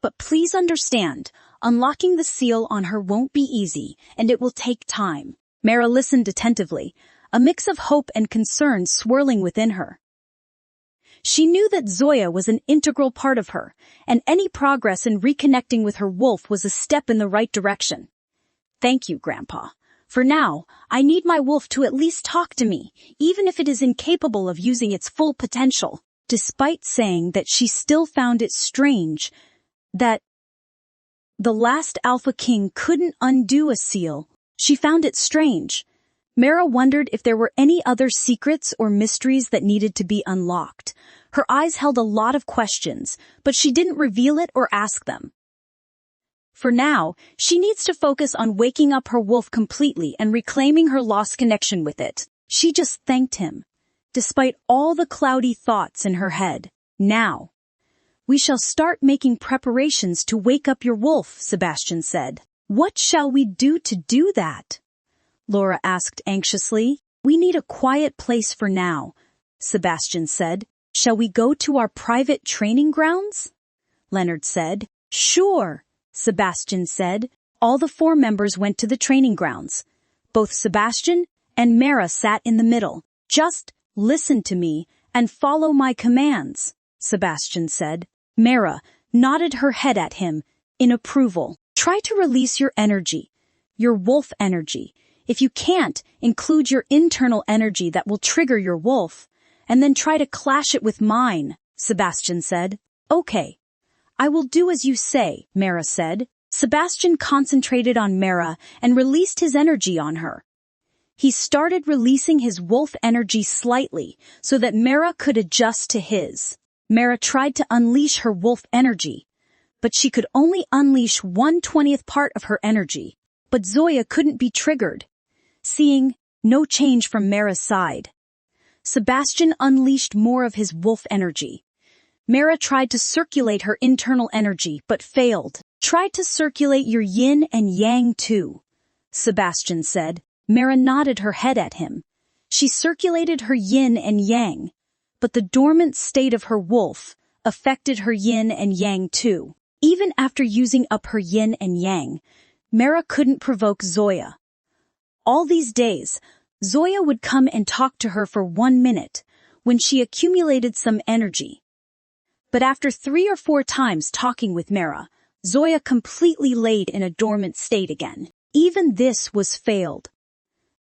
Speaker 1: but please understand, unlocking the seal on her won't be easy, and it will take time. Mara listened attentively, a mix of hope and concern swirling within her. She knew that Zoya was an integral part of her, and any progress in reconnecting with her wolf was a step in the right direction. Thank you, Grandpa. For now, I need my wolf to at least talk to me, even if it is incapable of using its full potential. Despite saying that she still found it strange that the last Alpha King couldn't undo a seal, she found it strange. Mara wondered if there were any other secrets or mysteries that needed to be unlocked. Her eyes held a lot of questions, but she didn't reveal it or ask them. For now, she needs to focus on waking up her wolf completely and reclaiming her lost connection with it. She just thanked him, despite all the cloudy thoughts in her head. Now, we shall start making preparations to wake up your wolf, Sebastian said. What shall we do to do that? Laura asked anxiously. We need a quiet place for now, Sebastian said. Shall we go to our private training grounds? Leonard said. Sure, Sebastian said. All the 4 members went to the training grounds. Both Sebastian and Mara sat in the middle. Just listen to me and follow my commands, Sebastian said. Mara nodded her head at him in approval. Try to release your energy, your wolf energy. If you can't, include your internal energy that will trigger your wolf, and then try to clash it with mine, Sebastian said. Okay. I will do as you say, Mara said. Sebastian concentrated on Mara and released his energy on her. He started releasing his wolf energy slightly so that Mara could adjust to his. Mara tried to unleash her wolf energy, but she could only unleash 1/20th part of her energy. But Zoya couldn't be triggered. Seeing no change from Mara's side, Sebastian unleashed more of his wolf energy. Mara tried to circulate her internal energy, but failed. Try to circulate your yin and yang too, Sebastian said. Mara nodded her head at him. She circulated her yin and yang, but the dormant state of her wolf affected her yin and yang too. Even after using up her yin and yang, Mara couldn't provoke Zoya. All these days, Zoya would come and talk to her for 1 minute, when she accumulated some energy. But after 3 or 4 times talking with Mara, Zoya completely laid in a dormant state again. Even this was failed.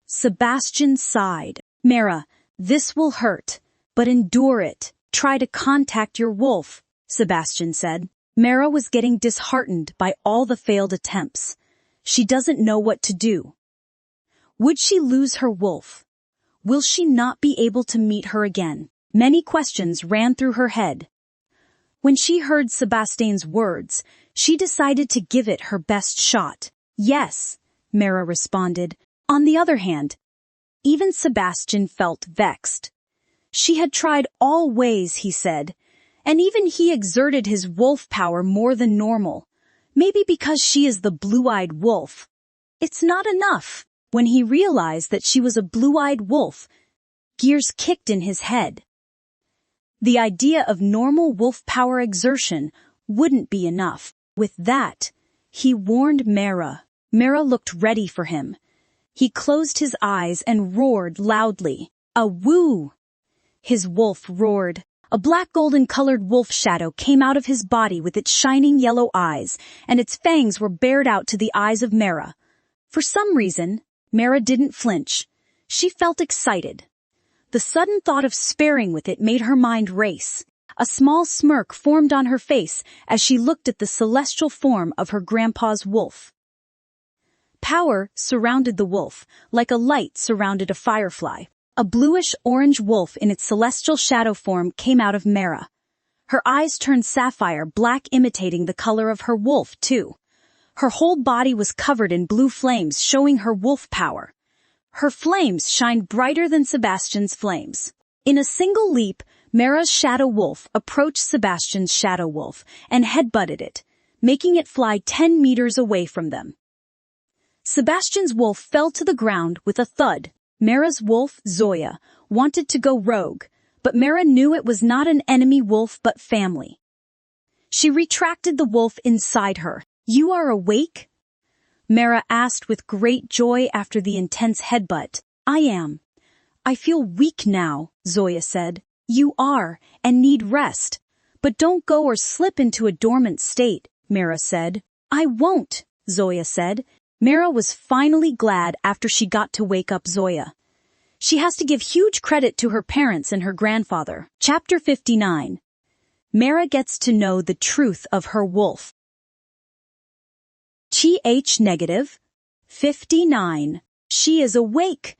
Speaker 1: Sebastian sighed. Mara, this will hurt, but endure it. Try to contact your wolf, Sebastian said. Mara was getting disheartened by all the failed attempts. She doesn't know what to do. Would she lose her wolf? Will she not be able to meet her again? Many questions ran through her head. When she heard Sebastian's words, she decided to give it her best shot. Yes, Mara responded. On the other hand, even Sebastian felt vexed. She had tried all ways, he said, and even he exerted his wolf power more than normal. Maybe because she is the blue-eyed wolf. It's not enough. When he realized that she was a blue-eyed wolf, gears kicked in his head. The idea of normal wolf power exertion wouldn't be enough. With that, he warned Mara. Mara looked ready for him. He closed his eyes and roared loudly. A woo! His wolf roared. A black golden-colored wolf shadow came out of his body with its shining yellow eyes, and its fangs were bared out to the eyes of Mara. For some reason, Mara didn't flinch. She felt excited. The sudden thought of sparring with it made her mind race. A small smirk formed on her face as she looked at the celestial form of her grandpa's wolf. Power surrounded the wolf, like a light surrounded a firefly. A bluish-orange wolf in its celestial shadow form came out of Mara. Her eyes turned sapphire black, imitating the color of her wolf, too. Her whole body was covered in blue flames, showing her wolf power. Her flames shined brighter than Sebastian's flames. In a single leap, Mara's shadow wolf approached Sebastian's shadow wolf and headbutted it, making it fly 10 meters away from them. Sebastian's wolf fell to the ground with a thud. Mara's wolf, Zoya, wanted to go rogue, but Mara knew it was not an enemy wolf but family. She retracted the wolf inside her. "You are awake?" Mara asked with great joy after the intense headbutt. "I am. I feel weak now," Zoya said. "You are, and need rest. But don't go or slip into a dormant state," Mara said. "I won't," Zoya said. Mara was finally glad after she got to wake up Zoya. She has to give huge credit to her parents and her grandfather. Chapter 59. Mara gets to know the truth of her wolf. -59. She is awake.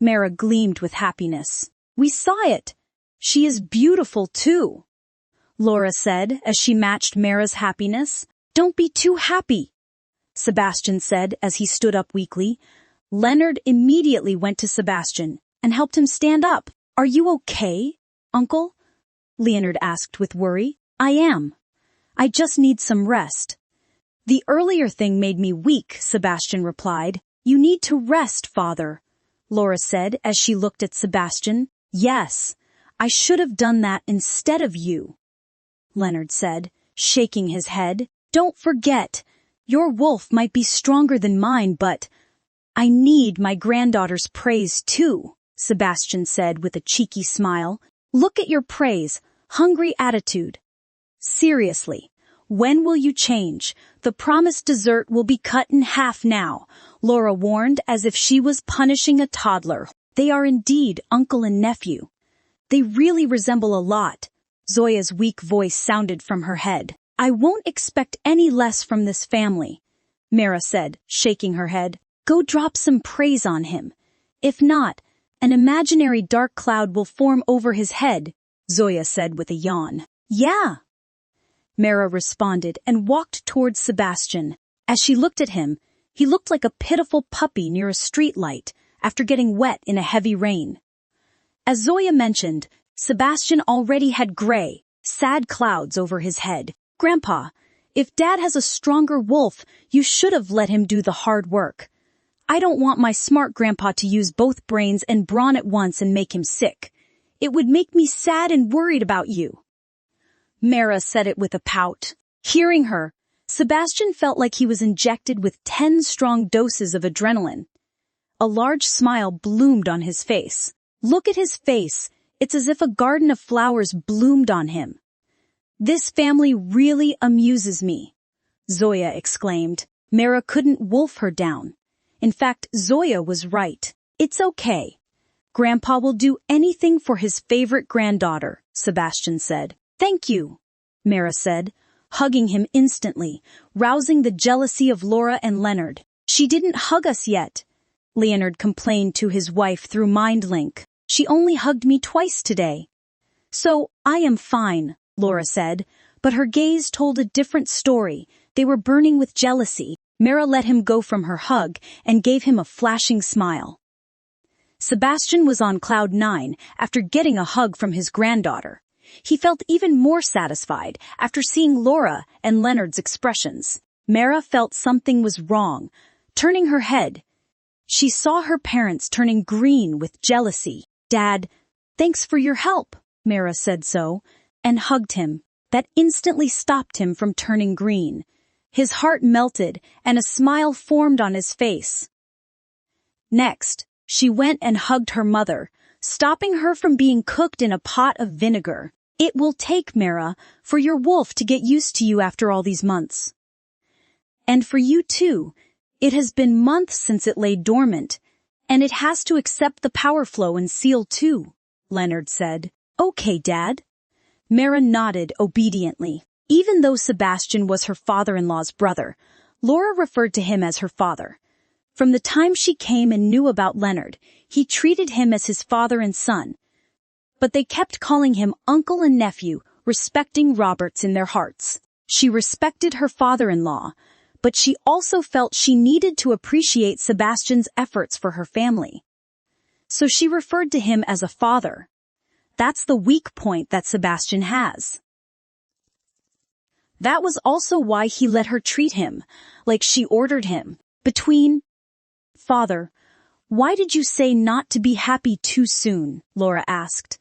Speaker 1: Mara gleamed with happiness. "We saw it. She is beautiful too," Laura said as she matched Mara's happiness. "Don't be too happy," Sebastian said as he stood up weakly. Leonard immediately went to Sebastian and helped him stand up. "Are you okay, Uncle?" Leonard asked with worry. "I am. I just need some rest." "The earlier thing made me weak," Sebastian replied. "You need to rest, Father," Laura said as she looked at Sebastian. "Yes, I should have done that instead of you," Leonard said, shaking his head. "Don't forget, your wolf might be stronger than mine, but I need my granddaughter's praise too," Sebastian said with a cheeky smile. "Look at your praise, hungry attitude. Seriously, when will you change? The promised dessert will be cut in half now," Laura warned as if she was punishing a toddler. "They are indeed uncle and nephew. They really resemble a lot," Zoya's weak voice sounded from her head. "I won't expect any less from this family," Mara said, shaking her head. "Go drop some praise on him. If not, an imaginary dark cloud will form over his head," Zoya said with a yawn. "Yeah," Mara responded and walked towards Sebastian. As she looked at him, he looked like a pitiful puppy near a streetlight after getting wet in a heavy rain. As Zoya mentioned, Sebastian already had gray, sad clouds over his head. "Grandpa, if Dad has a stronger wolf, you should have let him do the hard work. I don't want my smart grandpa to use both brains and brawn at once and make him sick. It would make me sad and worried about you." Mara said it with a pout. Hearing her, Sebastian felt like he was injected with 10 strong doses of adrenaline. A large smile bloomed on his face. "Look at his face. It's as if a garden of flowers bloomed on him." "This family really amuses me," Zoya exclaimed. Mara couldn't wolf her down. In fact, Zoya was right. "It's okay. Grandpa will do anything for his favorite granddaughter," Sebastian said. "Thank you," Mara said, hugging him instantly, rousing the jealousy of Laura and Leonard. "She didn't hug us yet," Leonard complained to his wife through MindLink. "She only hugged me twice today." "So, I am fine," Laura said, but her gaze told a different story. They were burning with jealousy. Mara let him go from her hug and gave him a flashing smile. Sebastian was on cloud 9 after getting a hug from his granddaughter. He felt even more satisfied after seeing Laura and Leonard's expressions. Mara felt something was wrong, Turning her head, she saw her parents turning green with jealousy. "Dad, thanks for your help," Mara said so, and hugged him. That instantly stopped him from turning green. His heart melted, and a smile formed on his face. Next, she went and hugged her mother, stopping her from being cooked in a pot of vinegar. "It will take, Mara, for your wolf to get used to you after all these months. And for you too. It has been months since it lay dormant, and it has to accept the power flow and seal too," Leonard said. "Okay, Dad." Mara nodded obediently. Even though Sebastian was her father-in-law's brother, Laura referred to him as her father. From the time she came and knew about Leonard, he treated him as his father and son. But they kept calling him uncle and nephew, respecting Roberts in their hearts. She respected her father-in-law, but she also felt she needed to appreciate Sebastian's efforts for her family. So she referred to him as a father. That's the weak point that Sebastian has. That was also why he let her treat him, like she ordered him. "Father, why did you say not to be happy too soon?" Laura asked,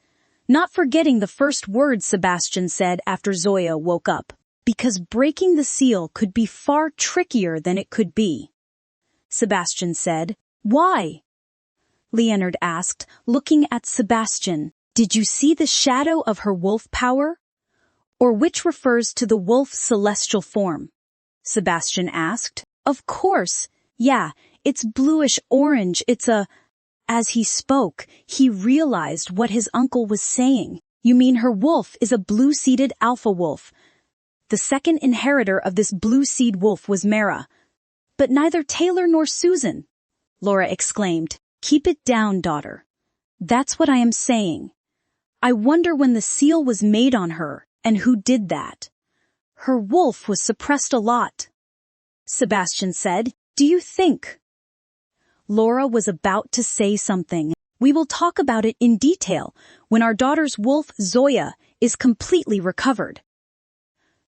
Speaker 1: not forgetting the first words Sebastian said after Zoya woke up. "Because breaking the seal could be far trickier than it could be," Sebastian said. "Why?" Leonard asked, looking at Sebastian. "Did you see the shadow of her wolf power? Or which refers to the wolf's celestial form?" Sebastian asked. "Of course, yeah, it's bluish-orange, it's a—" As he spoke, he realized what his uncle was saying. "You mean her wolf is a blue-seeded alpha wolf. The second inheritor of this blue-seed wolf was Mara. But neither Taylor nor Susan," Laura exclaimed. "Keep it down, daughter. That's what I am saying. I wonder when the seal was made on her, and who did that. Her wolf was suppressed a lot," Sebastian said. "Do you think?" Laura was about to say something. "We will talk about it in detail when our daughter's wolf, Zoya, is completely recovered.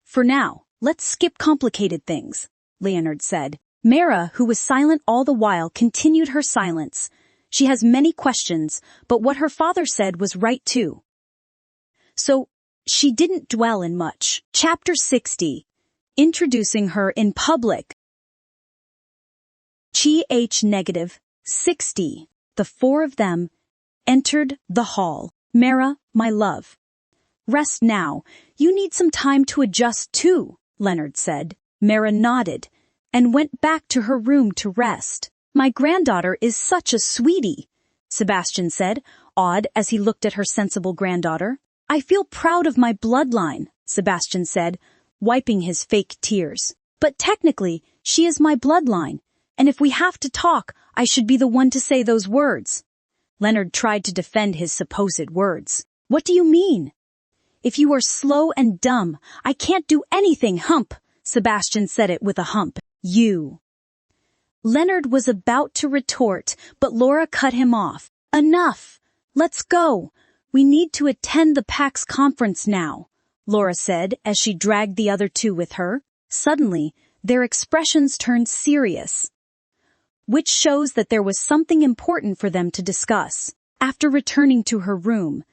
Speaker 1: For now, let's skip complicated things," Leonard said. Mara, who was silent all the while, continued her silence. She has many questions, but what her father said was right too. So, she didn't dwell in much. Chapter 60. Introducing her in public. -60. The four of them entered the hall. "Mara, my love. Rest now. You need some time to adjust too," Leonard said. Mara nodded and went back to her room to rest. "My granddaughter is such a sweetie," Sebastian said, awed as he looked at her sensible granddaughter. "I feel proud of my bloodline," Sebastian said, wiping his fake tears. "But technically, she is my bloodline, and if we have to talk, I should be the one to say those words." Leonard tried to defend his supposed words. "What do you mean?" "If you are slow and dumb, I can't do anything, hump." Sebastian said it with a hump. "You." Leonard was about to retort, but Laura cut him off. "Enough. Let's go. We need to attend the PAX conference now," Laura said as she dragged the other two with her. Suddenly, their expressions turned serious, which shows that there was something important for them to discuss. After returning to her room,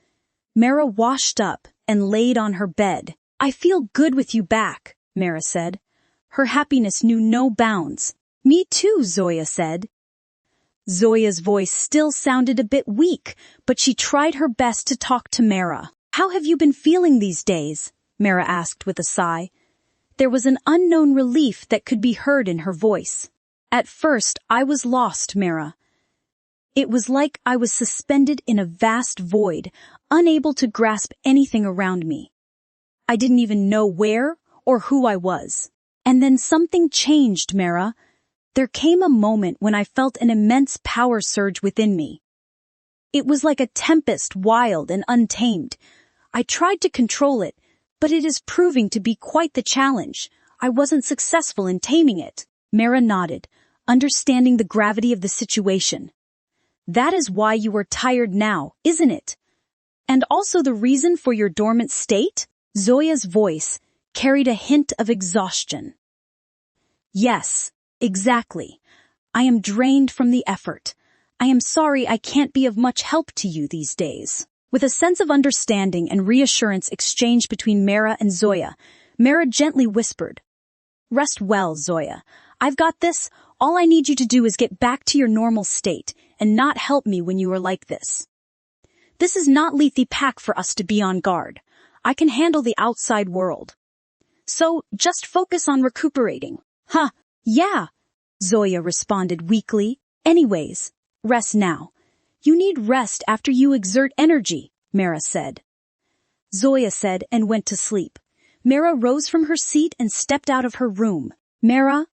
Speaker 1: Mara washed up and laid on her bed. "I feel good with you back," Mara said. Her happiness knew no bounds. "Me too," Zoya said. Zoya's voice still sounded a bit weak, but she tried her best to talk to Mara. "How have you been feeling these days?" Mara asked with a sigh. There was an unknown relief that could be heard in her voice. "At first, I was lost, Mara. It was like I was suspended in a vast void, unable to grasp anything around me. I didn't even know where or who I was. And then something changed, Mara. There came a moment when I felt an immense power surge within me. It was like a tempest, wild and untamed. I tried to control it, but it is proving to be quite the challenge. I wasn't successful in taming it." Mara nodded, understanding the gravity of the situation. "That is why you are tired now, isn't it? And also the reason for your dormant state?" Zoya's voice carried a hint of exhaustion. "Yes, exactly. I am drained from the effort. I am sorry I can't be of much help to you these days. With a sense of understanding and reassurance exchanged between Mara and Zoya, Mara gently whispered, "Rest well, Zoya. I've got this. All I need you to do is get back to your normal state and not help me when you are like this. This is not Lethe Pack for us to be on guard. I can handle the outside world. So just focus on recuperating." "Huh, yeah," Zoya responded weakly. "Anyways, rest now. You need rest after you exert energy," Mara said. Zoya said and went to sleep. Mara rose from her seat and stepped out of her room. "Mara,"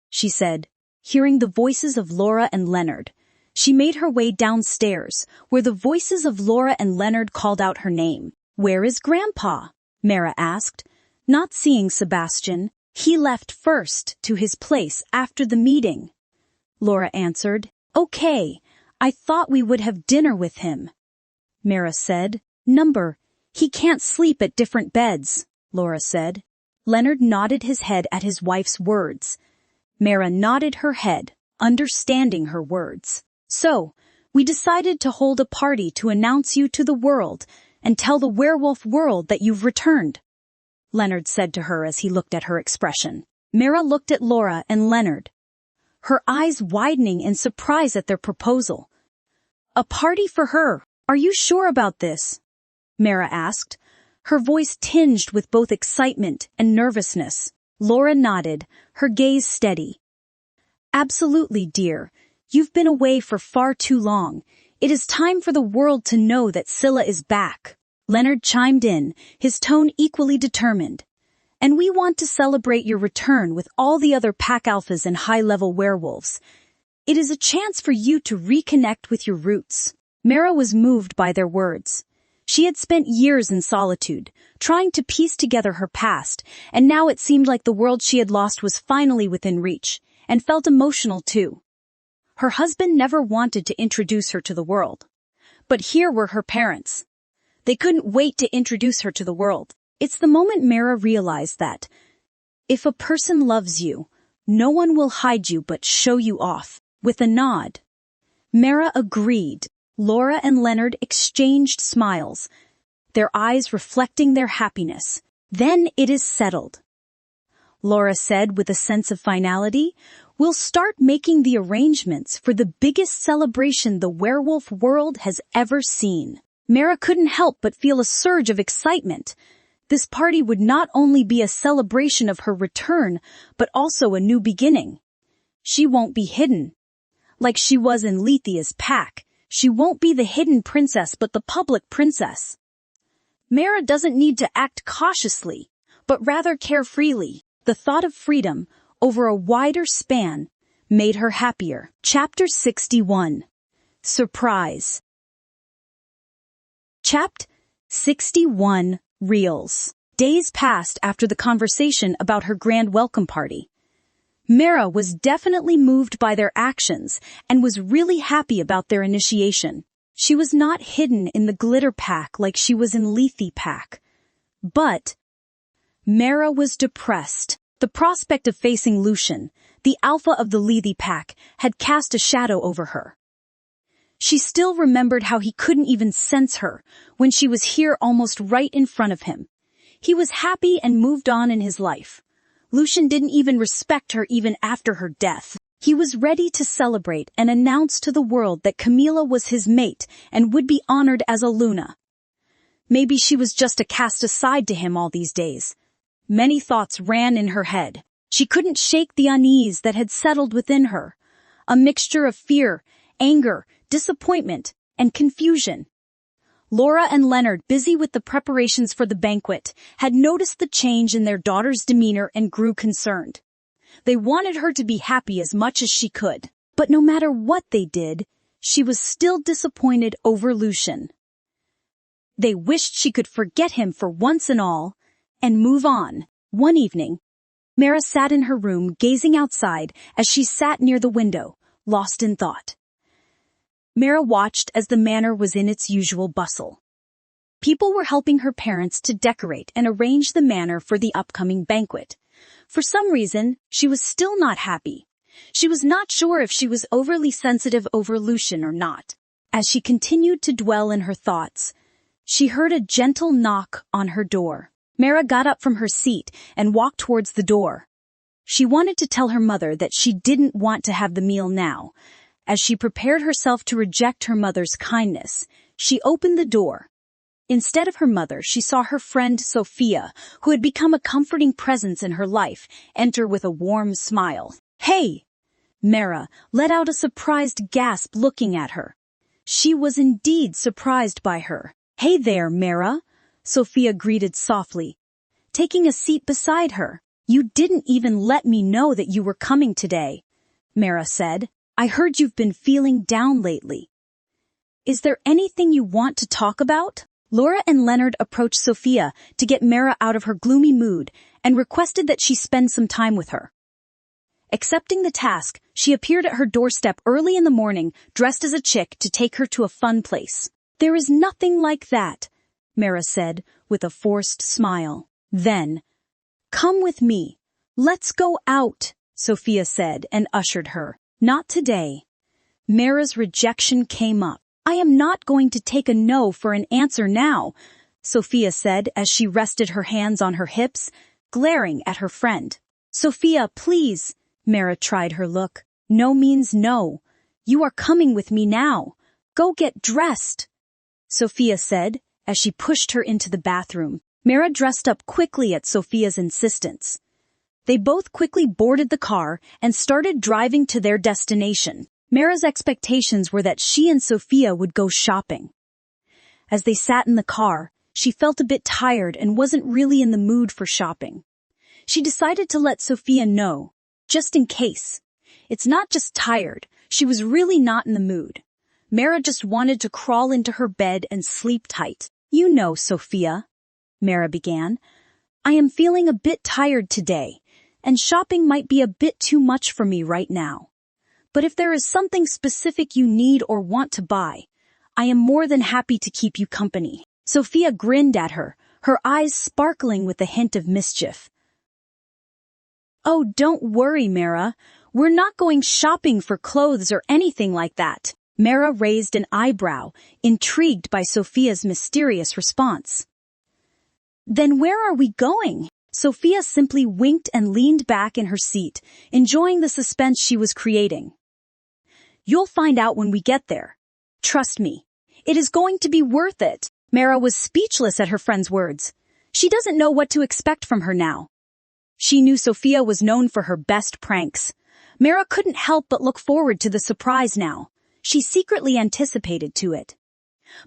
Speaker 1: she said, hearing the voices of Laura and Leonard. She made her way downstairs, where the voices of Laura and Leonard called out her name. "Where is Grandpa?" Mara asked. Not seeing Sebastian, "He left first to his place after the meeting," Laura answered. "Okay, I thought we would have dinner with him," Mara said. He can't sleep at different beds," Laura said. Leonard nodded his head at his wife's words. Mara nodded her head, understanding her words. "So, we decided to hold a party to announce you to the world and tell the werewolf world that you've returned," Leonard said to her as he looked at her expression. Mara looked at Laura and Leonard, her eyes widening in surprise at their proposal. "A party for her? Are you sure about this?" Mara asked, her voice tinged with both excitement and nervousness. Laura nodded, her gaze steady. "Absolutely, dear. You've been away for far too long. It is time for the world to know that Scylla is back." Leonard chimed in, his tone equally determined. "And we want to celebrate your return with all the other pack alphas and high-level werewolves. It is a chance for you to reconnect with your roots." Mara was moved by their words. She had spent years in solitude, trying to piece together her past, and now it seemed like the world she had lost was finally within reach, and felt emotional too. Her husband never wanted to introduce her to the world. But here were her parents. They couldn't wait to introduce her to the world. It's the moment Mara realized that, if a person loves you, no one will hide you but show you off. With a nod, Mara agreed. Laura and Leonard exchanged smiles, their eyes reflecting their happiness. "Then it is settled," Laura said with a sense of finality. "We'll start making the arrangements for the biggest celebration the werewolf world has ever seen." Mara couldn't help but feel a surge of excitement. This party would not only be a celebration of her return, but also a new beginning. She won't be hidden. Like she was in Lethea's pack, she won't be the hidden princess but the public princess. Mara doesn't need to act cautiously, but rather carefreely. The thought of freedom, over a wider span, made her happier. Chapter 61. Surprise. Chapter 61. Reels. Days passed after the conversation about her grand welcome party. Mara was definitely moved by their actions and was really happy about their initiation. She was not hidden in the glitter pack like she was in Lethe pack. But Mara was depressed. The prospect of facing Lucian, the alpha of the Lethe pack, had cast a shadow over her. She still remembered how he couldn't even sense her when she was here almost right in front of him. He was happy and moved on in his life. Lucian didn't even respect her even after her death. He was ready to celebrate and announce to the world that Camila was his mate and would be honored as a Luna. Maybe she was just a cast aside to him all these days. Many thoughts ran in her head. She couldn't shake the unease that had settled within her. A mixture of fear, anger, disappointment, and confusion. Laura and Leonard, busy with the preparations for the banquet, had noticed the change in their daughter's demeanor and grew concerned. They wanted her to be happy as much as she could, but no matter what they did, she was still disappointed over Lucian. They wished she could forget him for once and all, and move on. One evening, Mara sat in her room gazing outside as she sat near the window, lost in thought. Mara watched as the manor was in its usual bustle. People were helping her parents to decorate and arrange the manor for the upcoming banquet. For some reason, she was still not happy. She was not sure if she was overly sensitive over Lucian or not. As she continued to dwell in her thoughts, she heard a gentle knock on her door. Mara got up from her seat and walked towards the door. She wanted to tell her mother that she didn't want to have the meal now. As she prepared herself to reject her mother's kindness, she opened the door. Instead of her mother, she saw her friend Sophia, who had become a comforting presence in her life, enter with a warm smile. "Hey!" Mara let out a surprised gasp looking at her. She was indeed surprised by her. "Hey there, Mara," Sophia greeted softly, taking a seat beside her. "You didn't even let me know that you were coming today," Mara said. "I heard you've been feeling down lately. Is there anything you want to talk about?" Laura and Leonard approached Sophia to get Mara out of her gloomy mood and requested that she spend some time with her. Accepting the task, she appeared at her doorstep early in the morning, dressed as a chick to take her to a fun place. "There is nothing like that," Mara said with a forced smile. Then, "Come with me. Let's go out," Sophia said and ushered her. "Not today." Mara's rejection came up. "I am not going to take a no for an answer now," Sophia said as she rested her hands on her hips, glaring at her friend. "Sophia, please," Mara tried her look. "No means no. You are coming with me now. Go get dressed," Sophia said as she pushed her into the bathroom. Mara dressed up quickly at Sophia's insistence. They both quickly boarded the car and started driving to their destination. Mara's expectations were that she and Sophia would go shopping. As they sat in the car, she felt a bit tired and wasn't really in the mood for shopping. She decided to let Sophia know, just in case. It's not just tired, she was really not in the mood. Mara just wanted to crawl into her bed and sleep tight. "You know, Sophia," Mara began, "I am feeling a bit tired today, and shopping might be a bit too much for me right now. But if there is something specific you need or want to buy, I am more than happy to keep you company." Sophia grinned at her, her eyes sparkling with a hint of mischief. "Oh, don't worry, Mara. We're not going shopping for clothes or anything like that." Mara raised an eyebrow, intrigued by Sophia's mysterious response. "Then where are we going?" Sophia simply winked and leaned back in her seat, enjoying the suspense she was creating. "You'll find out when we get there. Trust me. It is going to be worth it." Mara was speechless at her friend's words. She doesn't know what to expect from her now. She knew Sophia was known for her best pranks. Mara couldn't help but look forward to the surprise now. She secretly anticipated to it.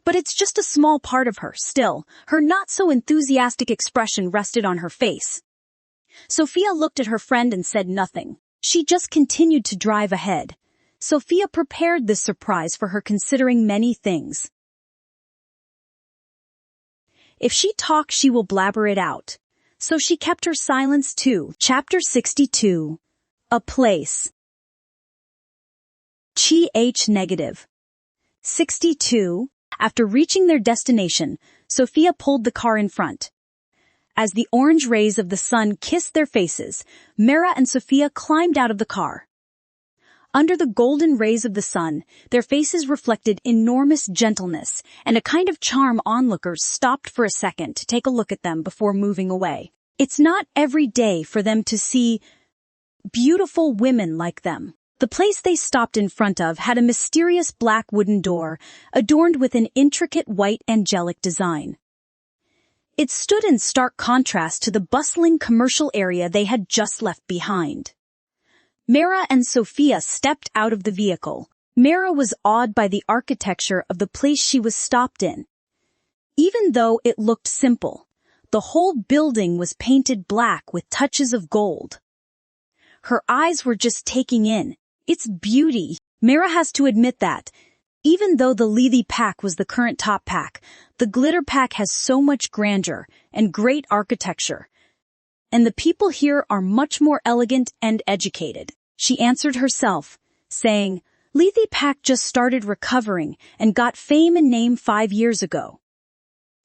Speaker 1: But it's just a small part of her, still. Her not-so-enthusiastic expression rested on her face. Sophia looked at her friend and said nothing. She just continued to drive ahead. Sophia prepared this surprise for her, considering many things. If she talks, she will blabber it out. So she kept her silence too. Chapter 62. A Place. -. 62. After reaching their destination, Sophia pulled the car in front. As the orange rays of the sun kissed their faces, Mara and Sophia climbed out of the car. Under the golden rays of the sun, their faces reflected enormous gentleness, and a kind of charm. Onlookers stopped for a second to take a look at them before moving away. It's not every day for them to see beautiful women like them. The place they stopped in front of had a mysterious black wooden door, adorned with an intricate white angelic design. It stood in stark contrast to the bustling commercial area they had just left behind. Mara and Sophia stepped out of the vehicle. Mara was awed by the architecture of the place she was stopped in. Even though it looked simple, the whole building was painted black with touches of gold. Her eyes were just taking in its beauty. Mara has to admit that, even though the Lily pack was the current top pack, the glitter pack has so much grandeur and great architecture. And the people here are much more elegant and educated. She answered herself, saying, "Lethe Pack just started recovering and got fame and name 5 years ago.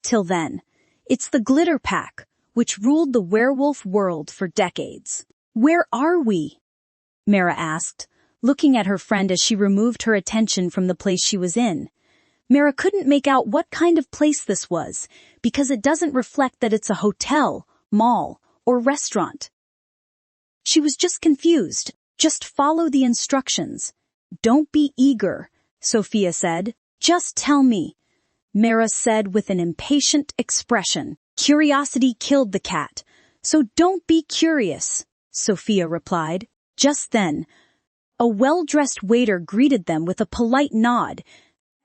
Speaker 1: Till then, it's the Glitter Pack, which ruled the werewolf world for decades." "Where are we?" Mara asked, looking at her friend as she removed her attention from the place she was in. Mara couldn't make out what kind of place this was, because it doesn't reflect that it's a hotel, mall, or restaurant. She was just confused. Just follow the instructions. Don't be eager, Sophia said. Just tell me, Mara said with an impatient expression. Curiosity killed the cat, so don't be curious, Sophia replied. Just then, a well-dressed waiter greeted them with a polite nod,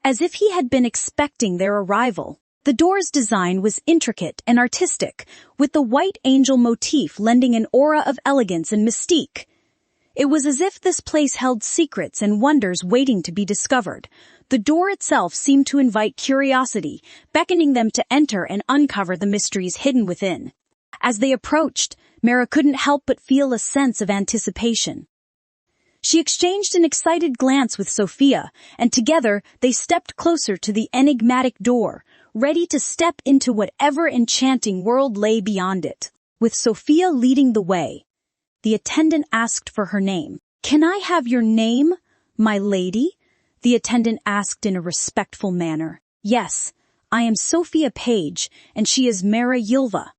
Speaker 1: as if he had been expecting their arrival. The door's design was intricate and artistic, with the white angel motif lending an aura of elegance and mystique. It was as if this place held secrets and wonders waiting to be discovered. The door itself seemed to invite curiosity, beckoning them to enter and uncover the mysteries hidden within. As they approached, Mara couldn't help but feel a sense of anticipation. She exchanged an excited glance with Sophia, and together they stepped closer to the enigmatic door, ready to step into whatever enchanting world lay beyond it. With Sophia leading the way, the attendant asked for her name. "Can I have your name, my lady?" the attendant asked in a respectful manner. "Yes, I am Sophia Page, and she is Mara Yilva,"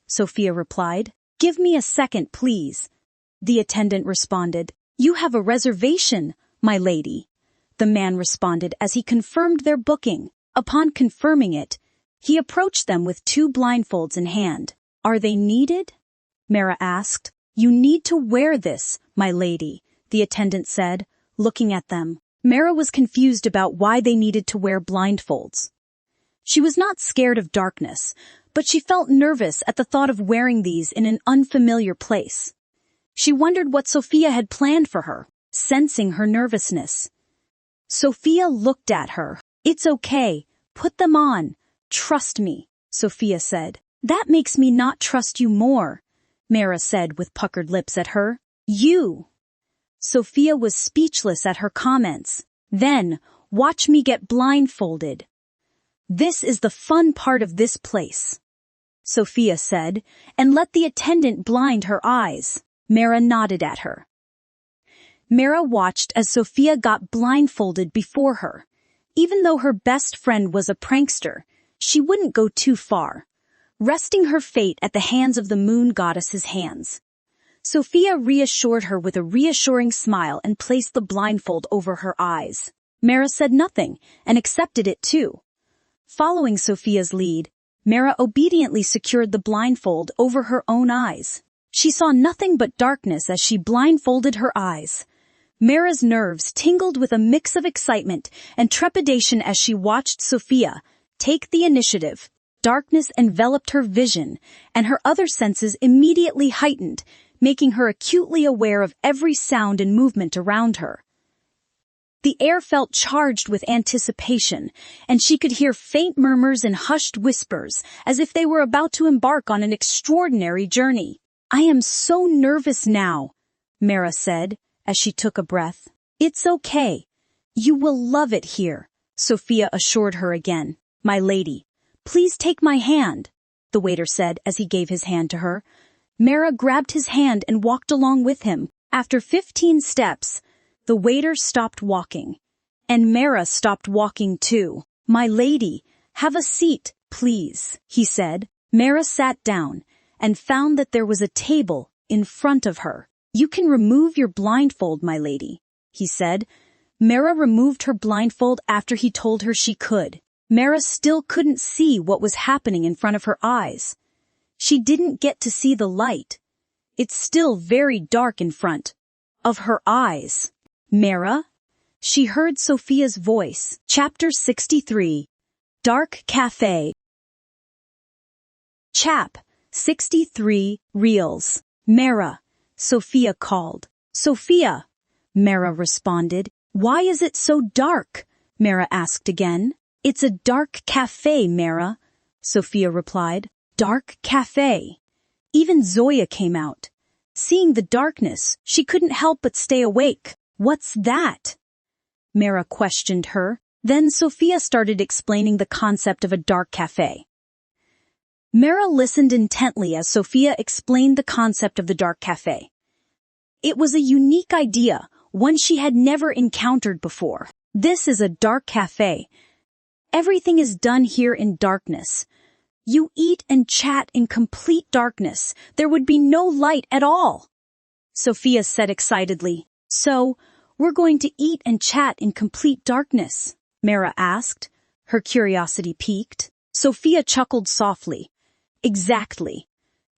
Speaker 1: Sophia replied. "Give me a second, please," the attendant responded. "You have a reservation, my lady," the man responded as he confirmed their booking. Upon confirming it, he approached them with 2 blindfolds in hand. "Are they needed?" Mara asked. "You need to wear this, my lady," the attendant said, looking at them. Mara was confused about why they needed to wear blindfolds. She was not scared of darkness, but she felt nervous at the thought of wearing these in an unfamiliar place. She wondered what Sophia had planned for her, sensing her nervousness. Sophia looked at her. "It's okay. Put them on. Trust me," Sophia said. "That makes me not trust you more," Mara said with puckered lips at her. "You." Sophia was speechless at her comments. "Then, watch me get blindfolded. This is the fun part of this place," Sophia said, and let the attendant blind her eyes. Mara nodded at her. Mara watched as Sophia got blindfolded before her. Even though her best friend was a prankster, she wouldn't go too far, resting her fate at the hands of the moon goddess's hands. Sophia reassured her with a reassuring smile and placed the blindfold over her eyes. Mara said nothing and accepted it too. Following Sophia's lead, Mara obediently secured the blindfold over her own eyes. She saw nothing but darkness as she blindfolded her eyes. Mara's nerves tingled with a mix of excitement and trepidation as she watched Sophia take the initiative. Darkness enveloped her vision, and her other senses immediately heightened, making her acutely aware of every sound and movement around her. The air felt charged with anticipation, and she could hear faint murmurs and hushed whispers, as if they were about to embark on an extraordinary journey. "I am so nervous now," Mara said, as she took a breath. "It's okay. You will love it here," Sophia assured her again. "My lady, please take my hand," the waiter said as he gave his hand to her. Mara grabbed his hand and walked along with him. After 15 steps, the waiter stopped walking, and Mara stopped walking too. "My lady, have a seat, please," he said. Mara sat down and found that there was a table in front of her. "You can remove your blindfold, my lady," he said. Mara removed her blindfold after he told her she could. Mara still couldn't see what was happening in front of her eyes. She didn't get to see the light. It's still very dark in front of her eyes. "Mara?" She heard Sophia's voice. Chapter 63. Dark Cafe. Chap 63 Reels. "Mara," Sophia called. "Sophia," Mara responded. "Why is it so dark?" Mara asked again. "It's a dark cafe, Mara," Sophia replied. "Dark cafe." Even Zoya came out. Seeing the darkness, she couldn't help but stay awake. "What's that?" Mara questioned her. Then Sophia started explaining the concept of a dark cafe. Mara listened intently as Sophia explained the concept of the dark cafe. It was a unique idea, one she had never encountered before. This is a dark cafe. Everything is done here in darkness. You eat and chat in complete darkness. There would be no light at all. Sophia said excitedly. So, we're going to eat and chat in complete darkness? Mara asked, her curiosity piqued. Sophia chuckled softly. Exactly.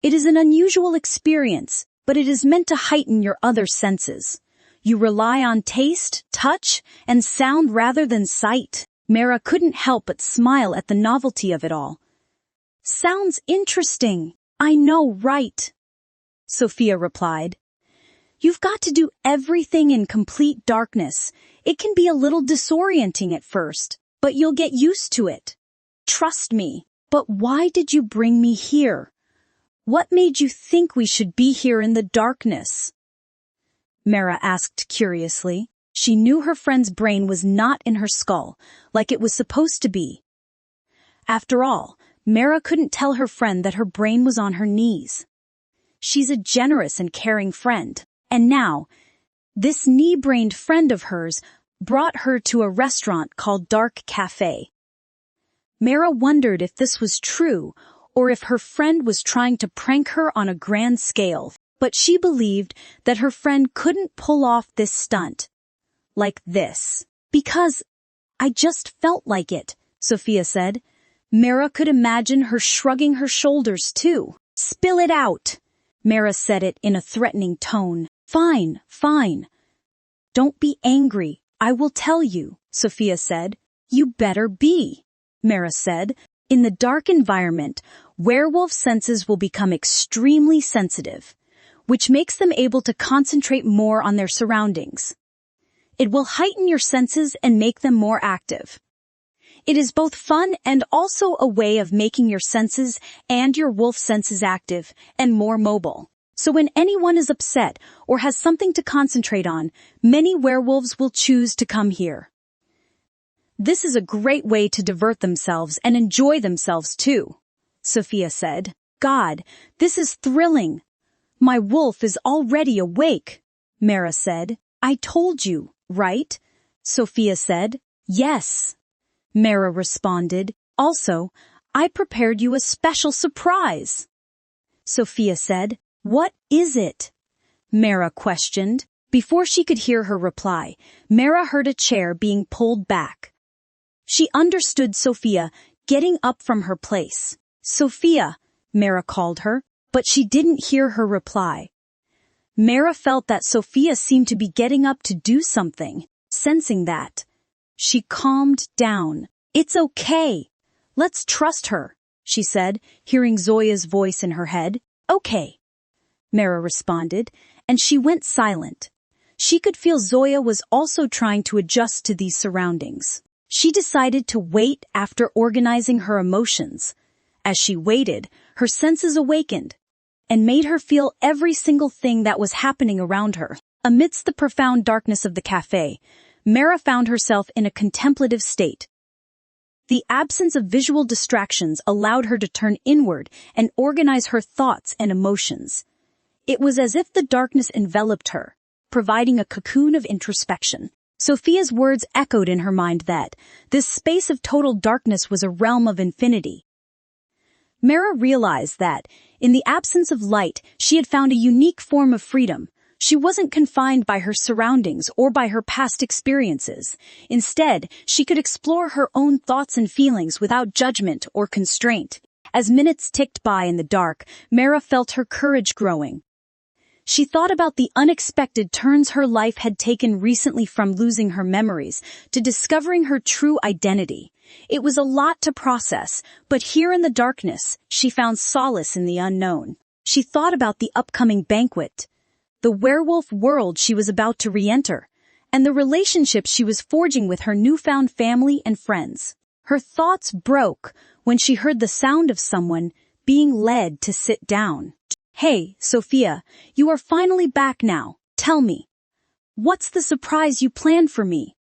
Speaker 1: It is an unusual experience, but it is meant to heighten your other senses. You rely on taste, touch, and sound rather than sight. Mara couldn't help but smile at the novelty of it all. Sounds interesting. I know, right? Sophia replied. You've got to do everything in complete darkness. It can be a little disorienting at first, but you'll get used to it. Trust me. But why did you bring me here? What made you think we should be here in the darkness? Mara asked curiously. She knew her friend's brain was not in her skull, like it was supposed to be. After all, Mara couldn't tell her friend that her brain was on her knees. She's a generous and caring friend, and now, this knee-brained friend of hers brought her to a restaurant called Dark Cafe. Mara wondered if this was true, or if her friend was trying to prank her on a grand scale, but she believed that her friend couldn't pull off this stunt. Like this. Because I just felt like it, Sophia said. Mara could imagine her shrugging her shoulders too. Spill it out. Mara said it in a threatening tone. Fine, fine. Don't be angry. I will tell you, Sophia said. You better be, Mara said. In the dark environment, werewolf senses will become extremely sensitive, which makes them able to concentrate more on their surroundings. It will heighten your senses and make them more active. It is both fun and also a way of making your senses and your wolf senses active and more mobile. So when anyone is upset or has something to concentrate on, many werewolves will choose to come here. This is a great way to divert themselves and enjoy themselves too, Sophia said. God, this is thrilling. My wolf is already awake, Mara said. I told you, right? Sophia said. Yes, Mara responded. Also, I prepared you a special surprise. Sophia said. What is it? Mara questioned. Before she could hear her reply, Mara heard a chair being pulled back. She understood Sophia getting up from her place. Sophia, Mara called her, but she didn't hear her reply. Mara felt that Sophia seemed to be getting up to do something. Sensing that, she calmed down. It's okay. Let's trust her, she said, hearing Zoya's voice in her head. Okay, Mara responded, and she went silent. She could feel Zoya was also trying to adjust to these surroundings. She decided to wait after organizing her emotions. As she waited, her senses awakened and made her feel every single thing that was happening around her. Amidst the profound darkness of the cafe, Mara found herself in a contemplative state. The absence of visual distractions allowed her to turn inward and organize her thoughts and emotions. It was as if the darkness enveloped her, providing a cocoon of introspection. Sophia's words echoed in her mind that this space of total darkness was a realm of infinity. Mara realized that, in the absence of light, she had found a unique form of freedom. She wasn't confined by her surroundings or by her past experiences. Instead, she could explore her own thoughts and feelings without judgment or constraint. As minutes ticked by in the dark, Mara felt her courage growing. She thought about the unexpected turns her life had taken recently, from losing her memories to discovering her true identity. It was a lot to process, but here in the darkness, she found solace in the unknown. She thought about the upcoming banquet, the werewolf world she was about to re-enter, and the relationships she was forging with her newfound family and friends. Her thoughts broke when she heard the sound of someone being led to sit down. Hey, Sophia, you are finally back now. Tell me, what's the surprise you planned for me?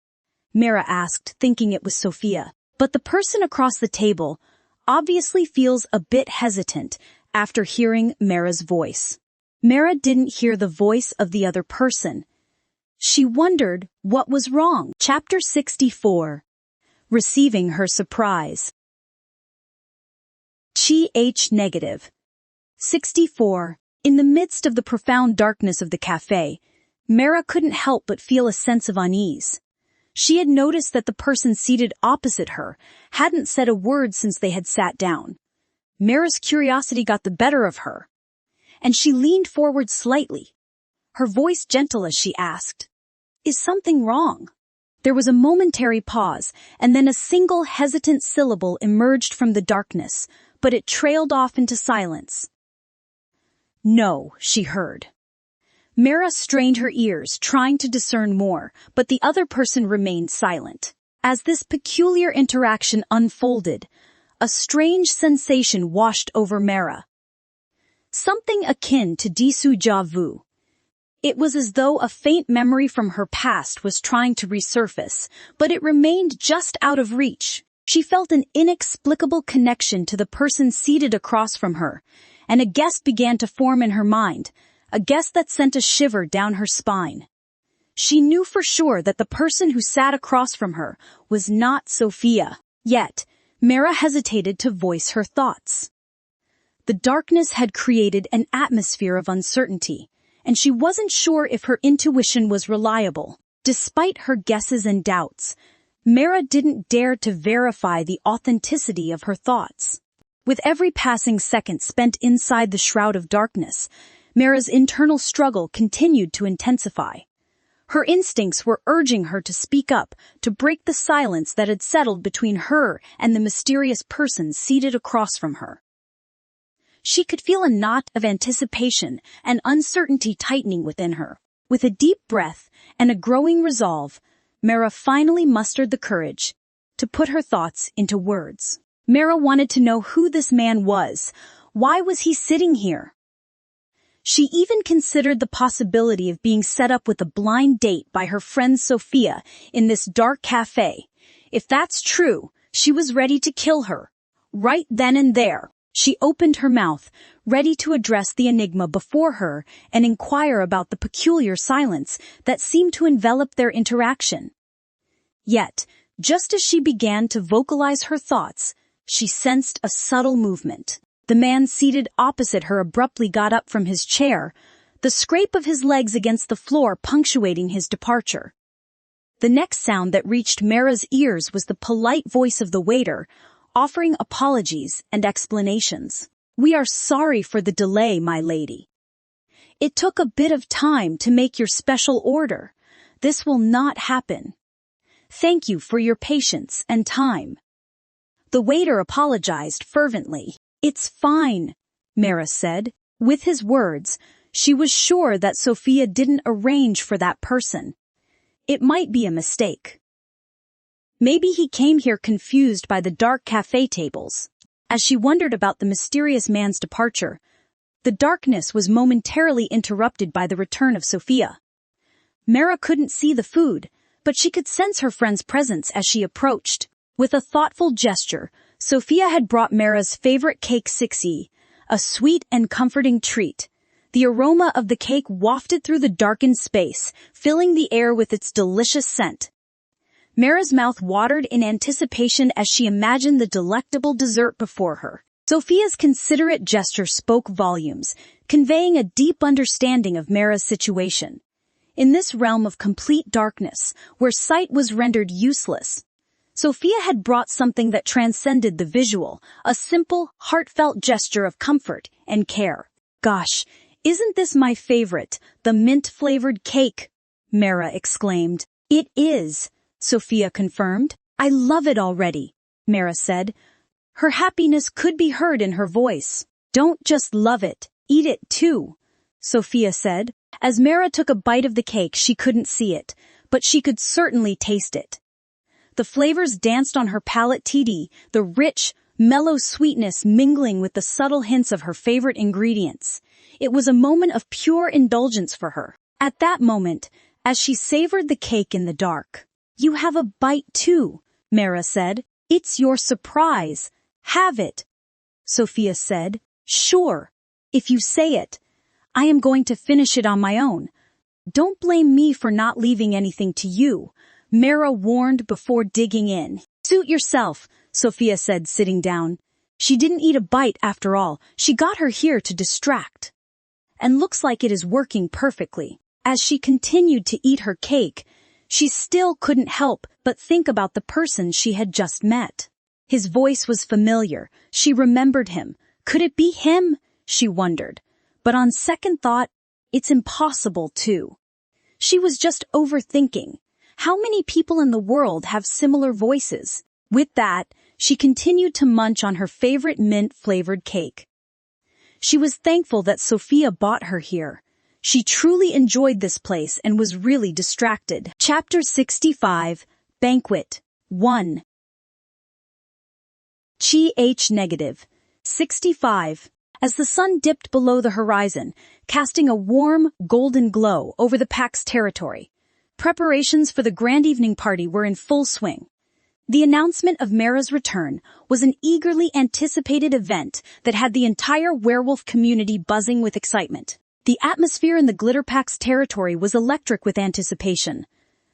Speaker 1: Mara asked, thinking it was Sophia. But the person across the table obviously feels a bit hesitant after hearing Mara's voice. Mara didn't hear the voice of the other person. She wondered what was wrong. Chapter 64. Receiving her surprise. Negative. 64. In the midst of the profound darkness of the cafe, Mara couldn't help but feel a sense of unease. She had noticed that the person seated opposite her hadn't said a word since they had sat down. Mara's curiosity got the better of her, and she leaned forward slightly, her voice gentle as she asked, "Is something wrong?" There was a momentary pause, and then a single hesitant syllable emerged from the darkness, but it trailed off into silence. "No," she heard. Mara strained her ears, trying to discern more, but the other person remained silent. As this peculiar interaction unfolded, a strange sensation washed over Mara. Something akin to déjà vu. It was as though a faint memory from her past was trying to resurface, but it remained just out of reach. She felt an inexplicable connection to the person seated across from her, and a guess began to form in her mind, a guess that sent a shiver down her spine. She knew for sure that the person who sat across from her was not Sophia. Yet, Mara hesitated to voice her thoughts. The darkness had created an atmosphere of uncertainty, and she wasn't sure if her intuition was reliable. Despite her guesses and doubts, Mara didn't dare to verify the authenticity of her thoughts. With every passing second spent inside the shroud of darkness, Mara's internal struggle continued to intensify. Her instincts were urging her to speak up, to break the silence that had settled between her and the mysterious person seated across from her. She could feel a knot of anticipation and uncertainty tightening within her. With a deep breath and a growing resolve, Mara finally mustered the courage to put her thoughts into words. Mara wanted to know who this man was. Why was he sitting here? She even considered the possibility of being set up with a blind date by her friend Sophia in this dark cafe. If that's true, she was ready to kill her. Right then and there, she opened her mouth, ready to address the enigma before her and inquire about the peculiar silence that seemed to envelop their interaction. Yet, just as she began to vocalize her thoughts, she sensed a subtle movement. The man seated opposite her abruptly got up from his chair, the scrape of his legs against the floor punctuating his departure. The next sound that reached Mara's ears was the polite voice of the waiter, offering apologies and explanations. "We are sorry for the delay, my lady. It took a bit of time to make your special order. This will not happen. Thank you for your patience and time." The waiter apologized fervently. "It's fine," Mara said. With his words, she was sure that Sophia didn't arrange for that person. It might be a mistake. Maybe he came here confused by the dark cafe tables. As she wondered about the mysterious man's departure, the darkness was momentarily interrupted by the return of Sophia. Mara couldn't see the food, but she could sense her friend's presence as she approached. With a thoughtful gesture, Sophia had brought Mara's favorite cake 6E, a sweet and comforting treat. The aroma of the cake wafted through the darkened space, filling the air with its delicious scent. Mara's mouth watered in anticipation as she imagined the delectable dessert before her. Sophia's considerate gesture spoke volumes, conveying a deep understanding of Mara's situation. In this realm of complete darkness, where sight was rendered useless, Sophia had brought something that transcended the visual, a simple, heartfelt gesture of comfort and care. "Gosh, isn't this my favorite, the mint-flavored cake?" Mara exclaimed. "It is," Sophia confirmed. "I love it already," Mara said. Her happiness could be heard in her voice. "Don't just love it, eat it too," Sophia said. As Mara took a bite of the cake, she couldn't see it, but she could certainly taste it. The flavors danced on her palate, the rich, mellow sweetness mingling with the subtle hints of her favorite ingredients. It was a moment of pure indulgence for her. At that moment, as she savored the cake in the dark, "You have a bite too," Mara said. "It's your surprise. Have it," Sophia said. "Sure, if you say it. I am going to finish it on my own. Don't blame me for not leaving anything to you, Mara warned before digging in. Suit yourself, Sophia said, sitting down. She didn't eat a bite after all. She got her here to distract. And looks like it is working perfectly. As she continued to eat her cake, she still couldn't help but think about the person she had just met. His voice was familiar. She remembered him. Could it be him? She wondered. But on second thought, it's impossible too. She was just overthinking. How many people in the world have similar voices? With that, she continued to munch on her favorite mint-flavored cake. She was thankful that Sophia bought her here. She truly enjoyed this place and was really distracted. Chapter 65, Banquet 1. Ch -65. As the sun dipped below the horizon, casting a warm, golden glow over the pack's territory, preparations for the grand evening party were in full swing. The announcement of Mara's return was an eagerly anticipated event that had the entire werewolf community buzzing with excitement. The atmosphere in the Glitterpack's territory was electric with anticipation.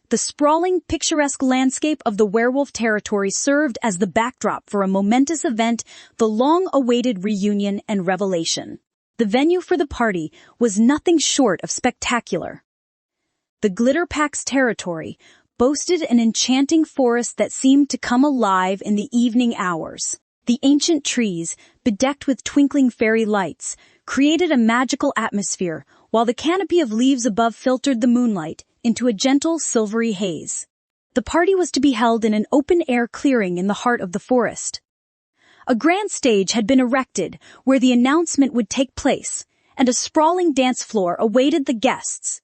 Speaker 1: The sprawling, picturesque landscape of the werewolf territory served as the backdrop for a momentous event, the long-awaited reunion and revelation. The venue for the party was nothing short of spectacular. The Glitterpack's territory boasted an enchanting forest that seemed to come alive in the evening hours. The ancient trees, bedecked with twinkling fairy lights, created a magical atmosphere, while the canopy of leaves above filtered the moonlight into a gentle silvery haze. The party was to be held in an open-air clearing in the heart of the forest. A grand stage had been erected where the announcement would take place, and a sprawling dance floor awaited the guests.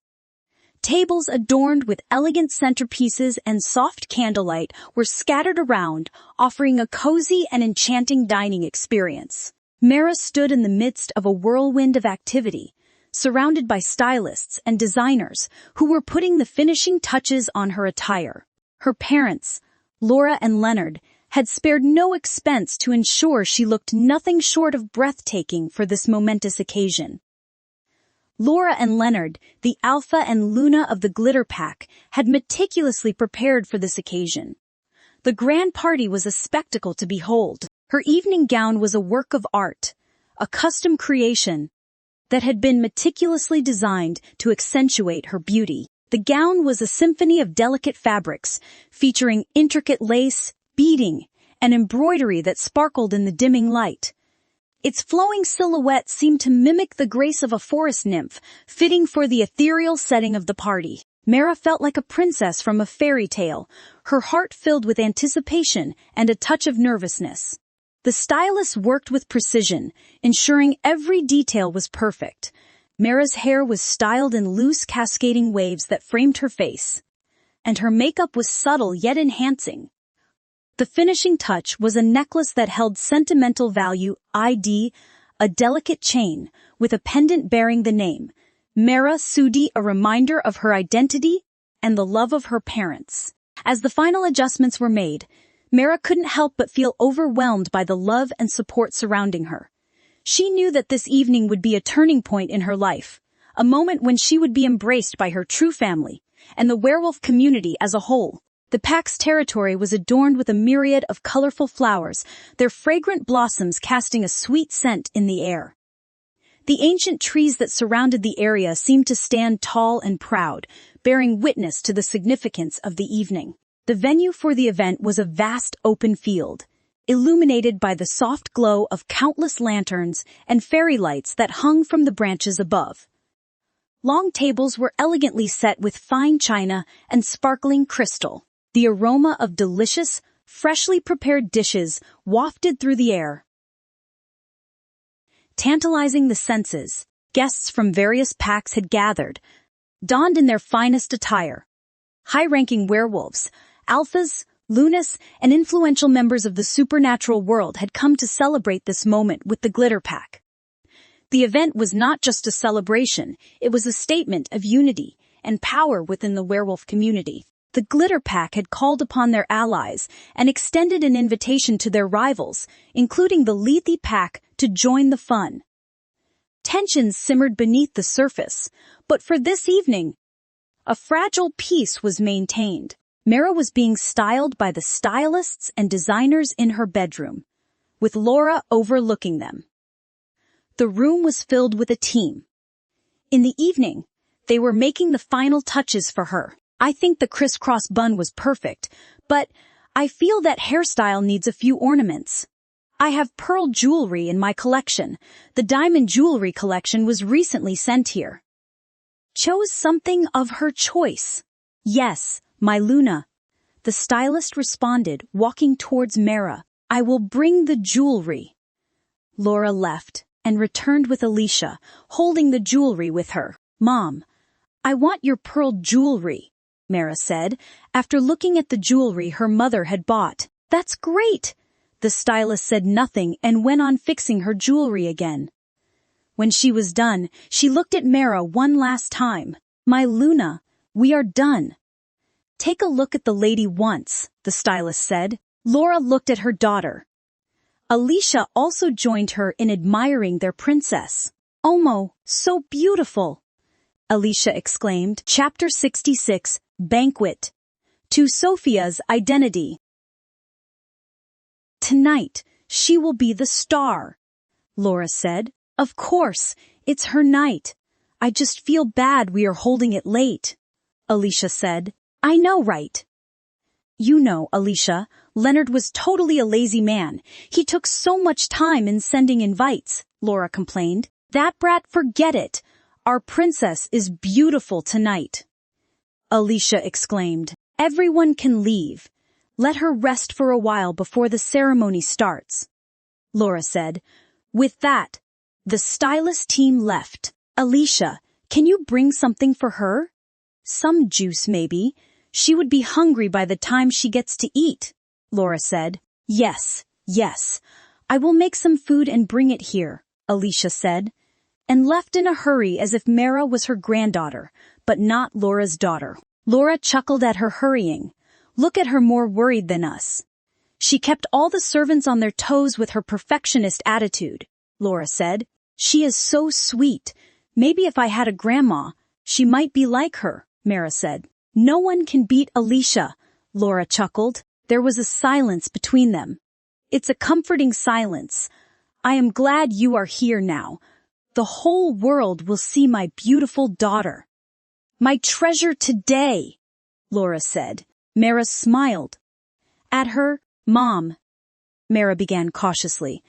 Speaker 1: Tables adorned with elegant centerpieces and soft candlelight were scattered around, offering a cozy and enchanting dining experience. Mara stood in the midst of a whirlwind of activity, surrounded by stylists and designers who were putting the finishing touches on her attire. Her parents, Laura and Leonard, had spared no expense to ensure she looked nothing short of breathtaking for this momentous occasion. Laura and Leonard, the Alpha and Luna of the Glitter Pack, had meticulously prepared for this occasion. The grand party was a spectacle to behold. Her evening gown was a work of art, a custom creation that had been meticulously designed to accentuate her beauty. The gown was a symphony of delicate fabrics, featuring intricate lace, beading, and embroidery that sparkled in the dimming light. Its flowing silhouette seemed to mimic the grace of a forest nymph, fitting for the ethereal setting of the party. Mara felt like a princess from a fairy tale, her heart filled with anticipation and a touch of nervousness. The stylist worked with precision, ensuring every detail was perfect. Mara's hair was styled in loose cascading waves that framed her face, and her makeup was subtle yet enhancing. The finishing touch was a necklace that held sentimental value ID, a delicate chain with a pendant bearing the name Mara Sudi, a reminder of her identity and the love of her parents. As the final adjustments were made, Mara couldn't help but feel overwhelmed by the love and support surrounding her. She knew that this evening would be a turning point in her life, a moment when she would be embraced by her true family and the werewolf community as a whole. The pack's territory was adorned with a myriad of colorful flowers, their fragrant blossoms casting a sweet scent in the air. The ancient trees that surrounded the area seemed to stand tall and proud, bearing witness to the significance of the evening. The venue for the event was a vast open field, illuminated by the soft glow of countless lanterns and fairy lights that hung from the branches above. Long tables were elegantly set with fine china and sparkling crystal. The aroma of delicious, freshly prepared dishes wafted through the air, tantalizing the senses. Guests from various packs had gathered, donned in their finest attire. High-ranking werewolves, alphas, lunas, and influential members of the supernatural world had come to celebrate this moment with the Glitter Pack. The event was not just a celebration, it was a statement of unity and power within the werewolf community. The Glitter Pack had called upon their allies and extended an invitation to their rivals, including the Lethe Pack, to join the fun. Tensions simmered beneath the surface, but for this evening, a fragile peace was maintained. Mara was being styled by the stylists and designers in her bedroom, with Laura overlooking them. The room was filled with a team. In the evening, they were making the final touches for her. I think the crisscross bun was perfect, but I feel that hairstyle needs a few ornaments. I have pearl jewelry in my collection. The diamond jewelry collection was recently sent here. Chose something of her choice. Yes, my Luna. The stylist responded, walking towards Mara. I will bring the jewelry. Laura left and returned with Alicia, holding the jewelry with her. Mom, I want your pearl jewelry, Mara said, after looking at the jewelry her mother had bought. That's great. The stylist said nothing and went on fixing her jewelry again. When she was done, she looked at Mara one last time. My Luna, we are done. Take a look at the lady once, the stylist said. Laura looked at her daughter. Alicia also joined her in admiring their princess. Omo, so beautiful, Alicia exclaimed. Chapter 66, Banquet. To Sophia's identity. Tonight, she will be the star, Laura said. Of course, it's her night. I just feel bad we are holding it late, Alicia said. I know, right? You know, Alicia, Leonard was totally a lazy man. He took so much time in sending invites, Laura complained. That brat, forget it. Our princess is beautiful tonight, Alicia exclaimed. Everyone can leave. Let her rest for a while before the ceremony starts, Laura said. With that, the stylist team left. Alicia, can you bring something for her? Some juice, maybe. She would be hungry by the time she gets to eat, Laura said. Yes. I will make some food and bring it here, Alicia said, and left in a hurry as if Mara was her granddaughter, but not Laura's daughter. Laura chuckled at her hurrying. Look at her, more worried than us. She kept all the servants on their toes with her perfectionist attitude, Laura said. She is so sweet. Maybe if I had a grandma, she might be like her, Mara said. No one can beat Alicia, Laura chuckled. There was a silence between them. It's a comforting silence. I am glad you are here now. The whole world will see my beautiful daughter. My treasure today, Laura said. Mara smiled. At her, Mom, Mara began cautiously.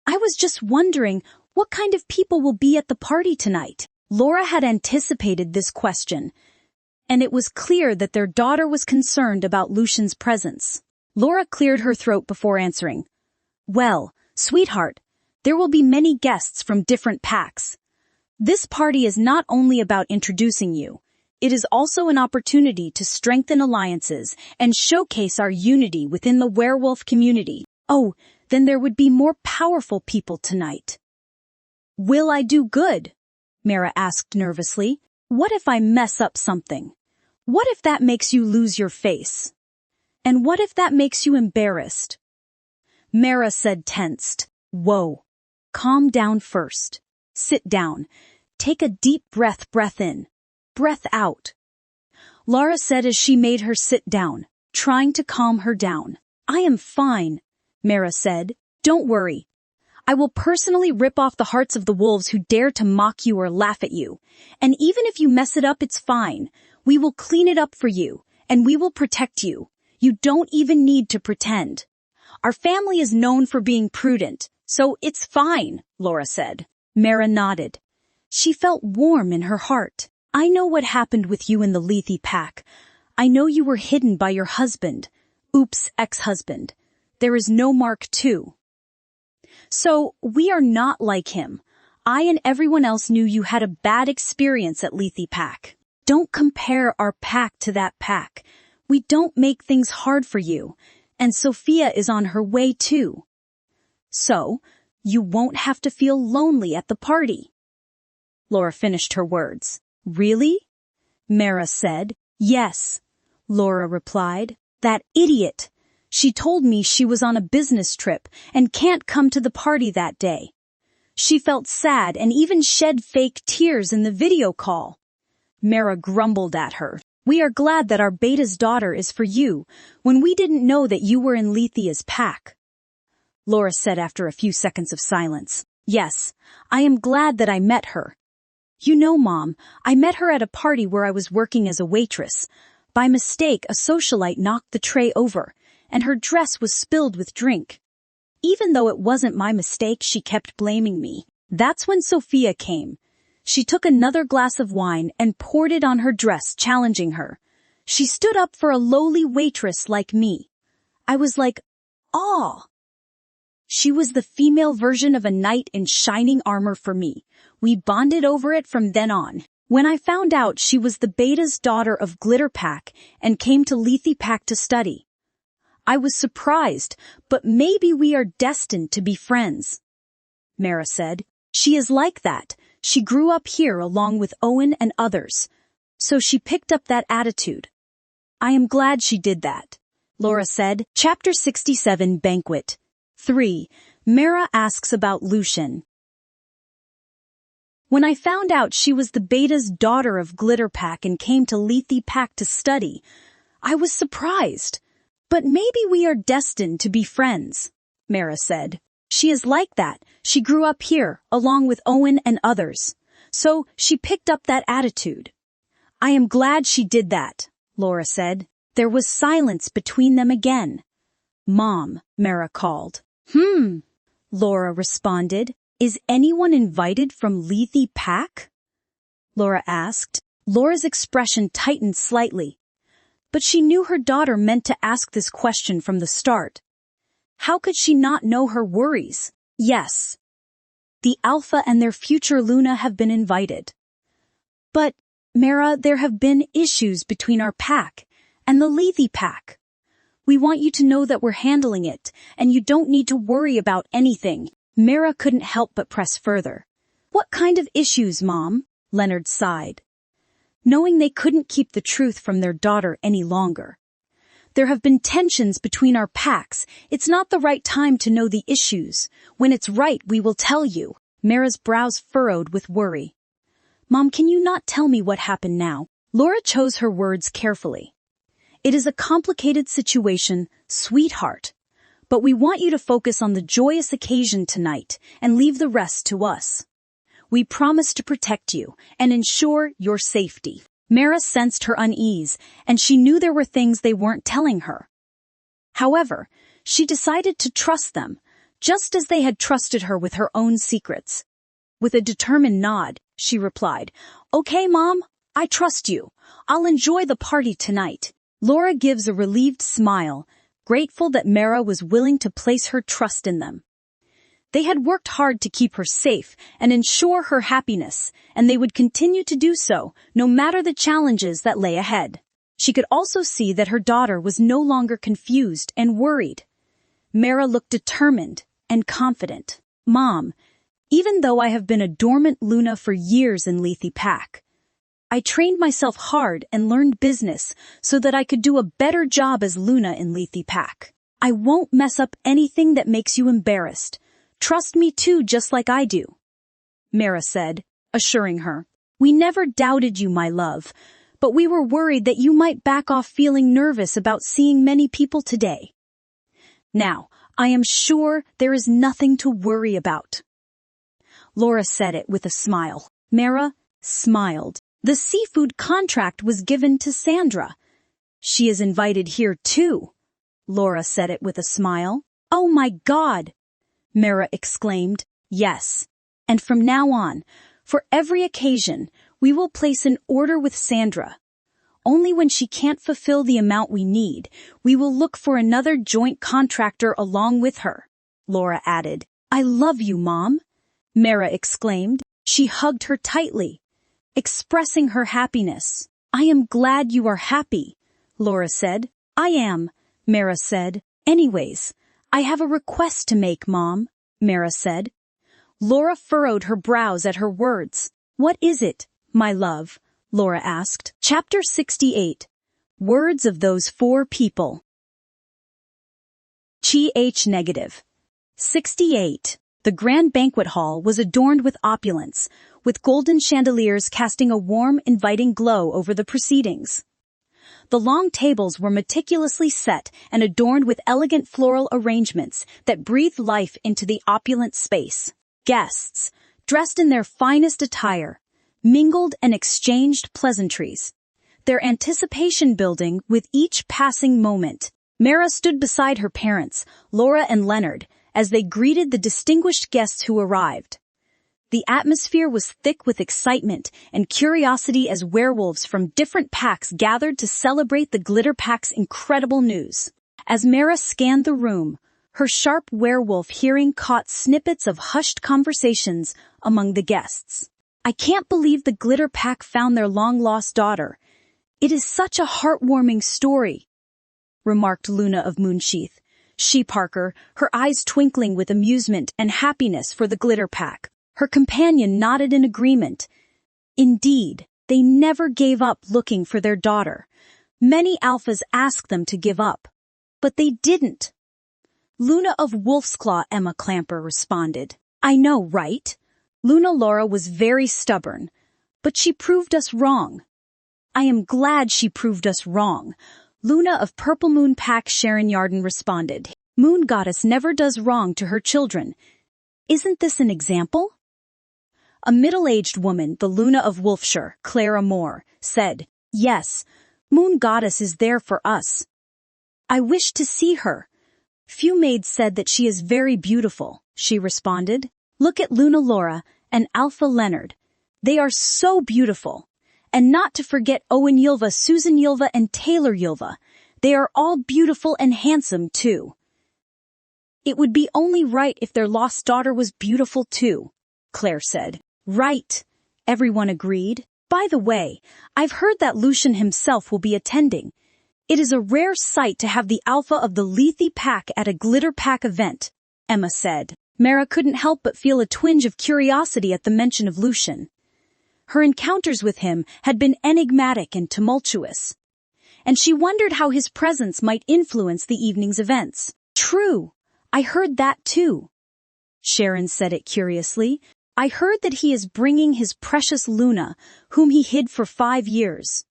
Speaker 1: I was just wondering what kind of people will be at the party tonight. Laura had anticipated this question, and it was clear that their daughter was concerned about Lucian's presence. Laura cleared her throat before answering. Well, sweetheart, there will be many guests from different packs. This party is not only about introducing you, it is also an opportunity to strengthen alliances and showcase our unity within the werewolf community. Oh, then there would be more powerful people tonight. Will I do good? Mara asked nervously. What if I mess up something? What if that makes you lose your face? And what if that makes you embarrassed? Mara said, tensed. Whoa. Calm down first. Sit down. Take a deep breath in. Breath out. Laura said as she made her sit down, trying to calm her down. I am fine, Mara said. Don't worry. I will personally rip off the hearts of the wolves who dare to mock you or laugh at you. And even if you mess it up, it's fine. We will clean it up for you, and we will protect you. You don't even need to pretend. Our family is known for being prudent, so it's fine, Laura said. Mara nodded. She felt warm in her heart. I know what happened with you in the Lethe pack. I know you were hidden by your husband. Oops, ex-husband. There is no Mark II. So, we are not like him. I and everyone else knew you had a bad experience at Lethe pack. Don't compare our pack to that pack. We don't make things hard for you, and Sophia is on her way too. So, you won't have to feel lonely at the party. Laura finished her words. Really? Mara said. Yes, Laura replied. That idiot. She told me she was on a business trip and can't come to the party that day. She felt sad and even shed fake tears in the video call. Mara grumbled at her. We are glad that our beta's daughter is for you, when we didn't know that you were in Lethia's pack. Laura said after a few seconds of silence. Yes, I am glad that I met her. You know, Mom, I met her at a party where I was working as a waitress. By mistake, a socialite knocked the tray over, and her dress was spilled with drink. Even though it wasn't my mistake, she kept blaming me. That's when Sophia came. She took another glass of wine and poured it on her dress, challenging her. She stood up for a lowly waitress like me. I was like, aw. She was the female version of a knight in shining armor for me. We bonded over it from then on. When I found out she was the beta's daughter of Glitter Pack and came to Lethe Pack to study, I was surprised, but maybe we are destined to be friends. Mara said, she is like that. She grew up here along with Owen and others, so she picked up that attitude. I am glad she did that. Laura said. Chapter 67 Banquet 3. Mara asks about Lucian. When I found out she was the beta's daughter of Glitter Pack and came to Lethe Pack to study, I was surprised. But maybe we are destined to be friends, Mara said. She is like that. She grew up here, along with Owen and others, so she picked up that attitude. I am glad she did that, Laura said. There was silence between them again. Mom, Mara called. Laura responded. Is anyone invited from Lethe Pack? Laura asked. Laura's expression tightened slightly, but she knew her daughter meant to ask this question from the start. How could she not know her worries? Yes. The Alpha and their future Luna have been invited. But, Mara, there have been issues between our pack and the Lethe Pack. We want you to know that we're handling it, and you don't need to worry about anything. Mara couldn't help but press further. What kind of issues, Mom? Leonard sighed, knowing they couldn't keep the truth from their daughter any longer. There have been tensions between our packs. It's not the right time to know the issues. When it's right, we will tell you. Mara's brows furrowed with worry. Mom, can you not tell me what happened now? Laura chose her words carefully. It is a complicated situation, sweetheart. But we want you to focus on the joyous occasion tonight and leave the rest to us. We promise to protect you and ensure your safety. Mara sensed her unease, and she knew there were things they weren't telling her. However, she decided to trust them, just as they had trusted her with her own secrets. With a determined nod, she replied, Okay, Mom, I trust you. I'll enjoy the party tonight. Laura gives a relieved smile, grateful that Mara was willing to place her trust in them. They had worked hard to keep her safe and ensure her happiness, and they would continue to do so, no matter the challenges that lay ahead. She could also see that her daughter was no longer confused and worried. Mara looked determined and confident. Mom, even though I have been a dormant Luna for years in Lethe Pack, I trained myself hard and learned business so that I could do a better job as Luna in Lethe Pack. I won't mess up anything that makes you embarrassed. Trust me too, just like I do, Mara said, assuring her. We never doubted you, my love, but we were worried that you might back off feeling nervous about seeing many people today. Now, I am sure there is nothing to worry about. Laura said it with a smile. Mara smiled. The seafood contract was given to Sandra. She is invited here too. Laura said it with a smile. Oh my God! Mara exclaimed. Yes, and from now on, for every occasion, we will place an order with Sandra. Only when she can't fulfill the amount we need, we will look for another joint contractor along with her, Laura added. I love you, Mom, Mara exclaimed. She hugged her tightly, expressing her happiness. I am glad you are happy, Laura said. I am, Mara said. Anyways, I have a request to make, Mom, Mara said. Laura furrowed her brows at her words. What is it, my love? Laura asked. Chapter 68. Words of Those Four People. Chi H negative. 68. The grand banquet hall was adorned with opulence, with golden chandeliers casting a warm, inviting glow over the proceedings. The long tables were meticulously set and adorned with elegant floral arrangements that breathed life into the opulent space. Guests, dressed in their finest attire, mingled and exchanged pleasantries, their anticipation building with each passing moment. Mara stood beside her parents, Laura and Leonard, as they greeted the distinguished guests who arrived. The atmosphere was thick with excitement and curiosity as werewolves from different packs gathered to celebrate the Glitter Pack's incredible news. As Mara scanned the room, her sharp werewolf hearing caught snippets of hushed conversations among the guests. "I can't believe the Glitter Pack found their long-lost daughter. It is such a heartwarming story," remarked Luna of Moonsheath, She-Parker, her eyes twinkling with amusement and happiness for the Glitter Pack. Her companion nodded in agreement. Indeed, they never gave up looking for their daughter. Many alphas asked them to give up, but they didn't. Luna of Wolfsclaw, Emma Clamper responded. "I know, right? Luna Laura was very stubborn, but she proved us wrong." "I am glad she proved us wrong," Luna of Purple Moon Pack Sharon Yarden responded. "Moon Goddess never does wrong to her children. Isn't this an example?" A middle-aged woman, the Luna of Wolfshire, Clara Moore, said, "Yes, Moon Goddess is there for us. I wish to see her." "Few maids said that she is very beautiful," she responded. "Look at Luna Laura and Alpha Leonard. They are so beautiful. And not to forget Owen Ylva, Susan Ylva, and Taylor Ylva. They are all beautiful and handsome, too. It would be only right if their lost daughter was beautiful, too," Claire said. "Right," everyone agreed. "By the way, I've heard that Lucian himself will be attending. It is a rare sight to have the alpha of the Lethe Pack at a Glitter Pack event," Emma said. Mara couldn't help but feel a twinge of curiosity at the mention of Lucian. Her encounters with him had been enigmatic and tumultuous, and she wondered how his presence might influence the evening's events. "True, I heard that too." Sharon said it curiously. "I heard that he is bringing his precious Luna, whom he hid for 5 years.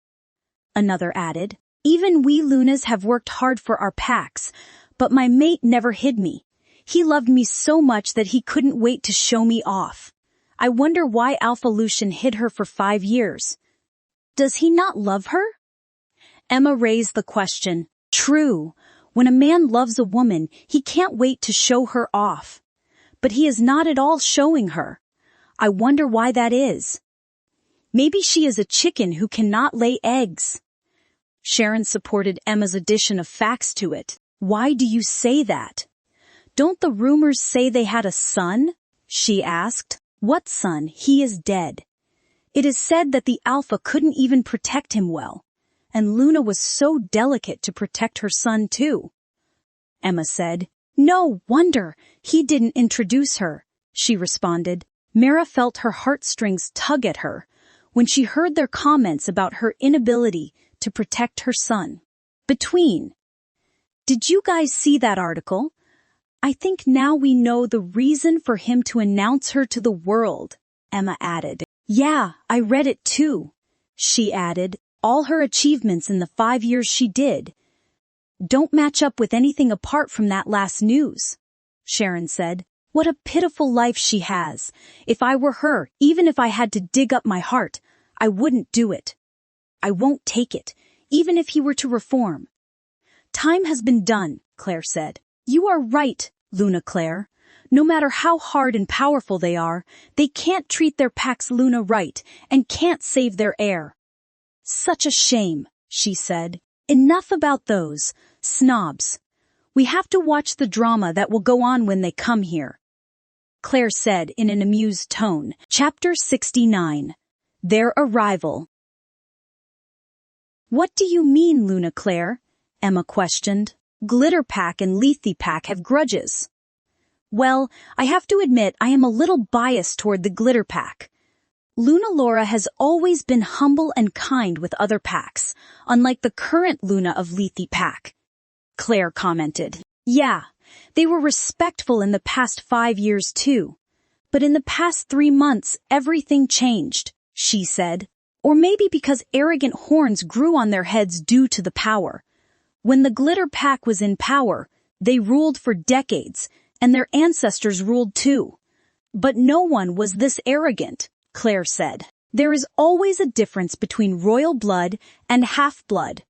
Speaker 1: Another added, "Even we Lunas have worked hard for our packs, but my mate never hid me. He loved me so much that he couldn't wait to show me off. I wonder why Alpha Lucian hid her for 5 years. Does he not love her?" Emma raised the question. "True, when a man loves a woman, he can't wait to show her off. But he is not at all showing her. I wonder why that is. Maybe she is a chicken who cannot lay eggs." Sharon supported Emma's addition of facts to it. "Why do you say that? Don't the rumors say they had a son?" she asked. "What son? He is dead. It is said that the Alpha couldn't even protect him well, and Luna was so delicate to protect her son too." Emma said. "No wonder he didn't introduce her," she responded. Mara felt her heartstrings tug at her when she heard their comments about her inability to protect her son. "Did you guys see that article? I think now we know the reason for him to announce her to the world," Emma added. "Yeah, I read it too," she added. "All her achievements in the 5 years she did don't match up with anything apart from that last news," Sharon said. "What a pitiful life she has. If I were her, even if I had to dig up my heart, I wouldn't do it. I won't take it, even if he were to reform." "Time has been done," Claire said. "You are right, Luna Claire. No matter how hard and powerful they are, they can't treat their pack's Luna right and can't save their heir." "Such a shame," she said. "Enough about those snobs. We have to watch the drama that will go on when they come here," Claire said in an amused tone. Chapter 69. Their Arrival. "What do you mean, Luna Claire?" Emma questioned. "Glitter Pack and Lethe Pack have grudges." "Well, I have to admit I am a little biased toward the Glitter Pack. Luna Laura has always been humble and kind with other packs, unlike the current Luna of Lethe Pack," Claire commented. "Yeah, They were respectful in the past 5 years too. But in the past 3 months, everything changed, she said. Or maybe because arrogant horns grew on their heads due to the power. When the Glitter Pack was in power, they ruled for decades, and their ancestors ruled too. But no one was this arrogant, Claire said. There is always a difference between royal blood and half-blood,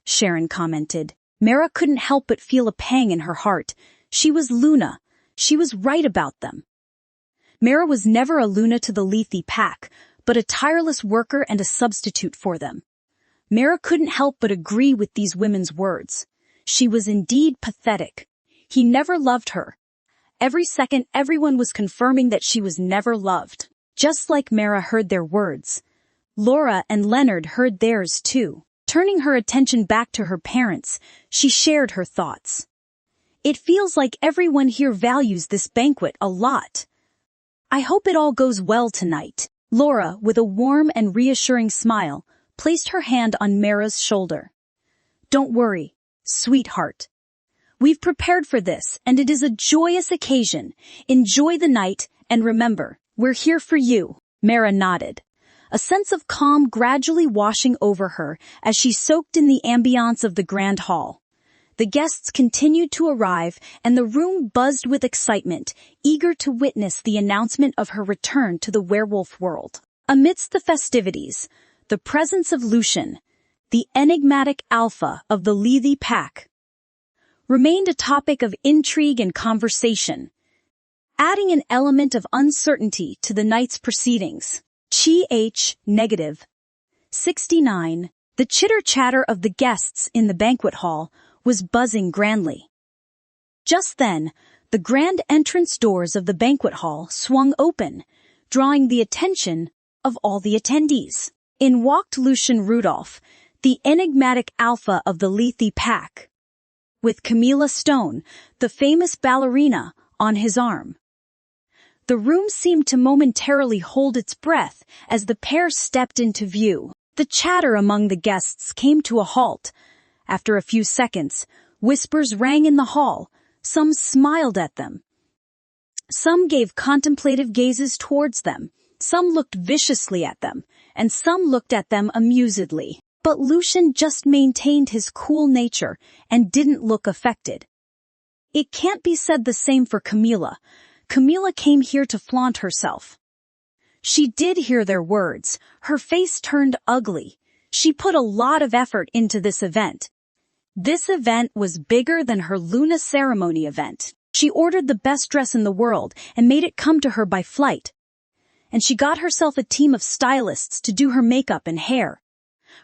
Speaker 1: Sharon commented. Mara couldn't help but feel a pang in her heart. She was Luna. She was right about them. Mara was never a Luna to the Lethe Pack, but a tireless worker and a substitute for them. Mara couldn't help but agree with these women's words. She was indeed pathetic. He never loved her. Every second, everyone was confirming that she was never loved. Just like Mara heard their words, Laura and Leonard heard theirs too. Turning her attention back to her parents, she shared her thoughts. It feels like everyone here values this banquet a lot. I hope it all goes well tonight. Laura, with a warm and reassuring smile, placed her hand on Mara's shoulder. Don't worry, sweetheart. We've prepared for this, and it is a joyous occasion. Enjoy the night, and remember, we're here for you. Mara nodded, a sense of calm gradually washing over her as she soaked in the ambiance of the grand hall. The guests continued to arrive, and the room buzzed with excitement, eager to witness the announcement of her return to the werewolf world. Amidst the festivities, the presence of Lucian, the enigmatic alpha of the Lethe Pack, remained a topic of intrigue and conversation, adding an element of uncertainty to the night's proceedings. -69. The chitter-chatter of the guests in the banquet hall was buzzing grandly. Just then, the grand entrance doors of the banquet hall swung open, drawing the attention of all the attendees. In walked Lucian Rudolph, the enigmatic alpha of the Lethe Pack, with Camilla Stone, the famous ballerina, on his arm. The room seemed to momentarily hold its breath as the pair stepped into view. The chatter among the guests came to a halt. After a few seconds, whispers rang in the hall. Some smiled at them. Some gave contemplative gazes towards them. Some looked viciously at them, and some looked at them amusedly. But Lucian just maintained his cool nature and didn't look affected. It can't be said the same for Camilla. Camilla came here to flaunt herself. She did hear their words. Her face turned ugly. She put a lot of effort into this event. This event was bigger than her Luna ceremony event. She ordered the best dress in the world and made it come to her by flight. And she got herself a team of stylists to do her makeup and hair.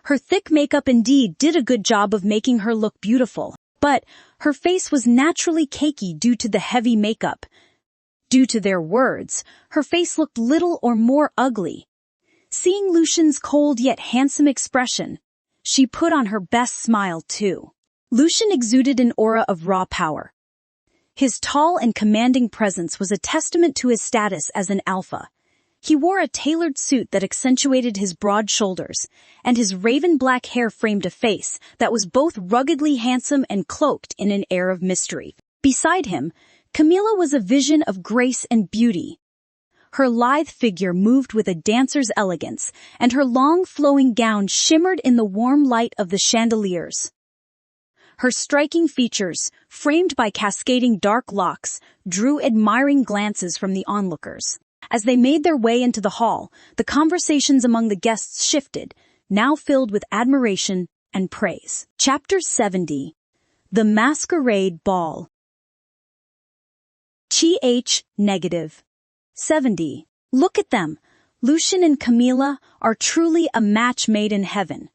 Speaker 1: Her thick makeup indeed did a good job of making her look beautiful, but her face was naturally cakey due to the heavy makeup. Due to their words, her face looked little or more ugly. Seeing Lucian's cold yet handsome expression, she put on her best smile too. Lucian exuded an aura of raw power. His tall and commanding presence was a testament to his status as an alpha. He wore a tailored suit that accentuated his broad shoulders, and his raven-black hair framed a face that was both ruggedly handsome and cloaked in an air of mystery. Beside him, Camilla was a vision of grace and beauty. Her lithe figure moved with a dancer's elegance, and her long flowing gown shimmered in the warm light of the chandeliers. Her striking features, framed by cascading dark locks, drew admiring glances from the onlookers. As they made their way into the hall, the conversations among the guests shifted, now filled with admiration and praise. Chapter 70. The Masquerade Ball. -70. Look at them. Lucian and Camilla are truly a match made in heaven,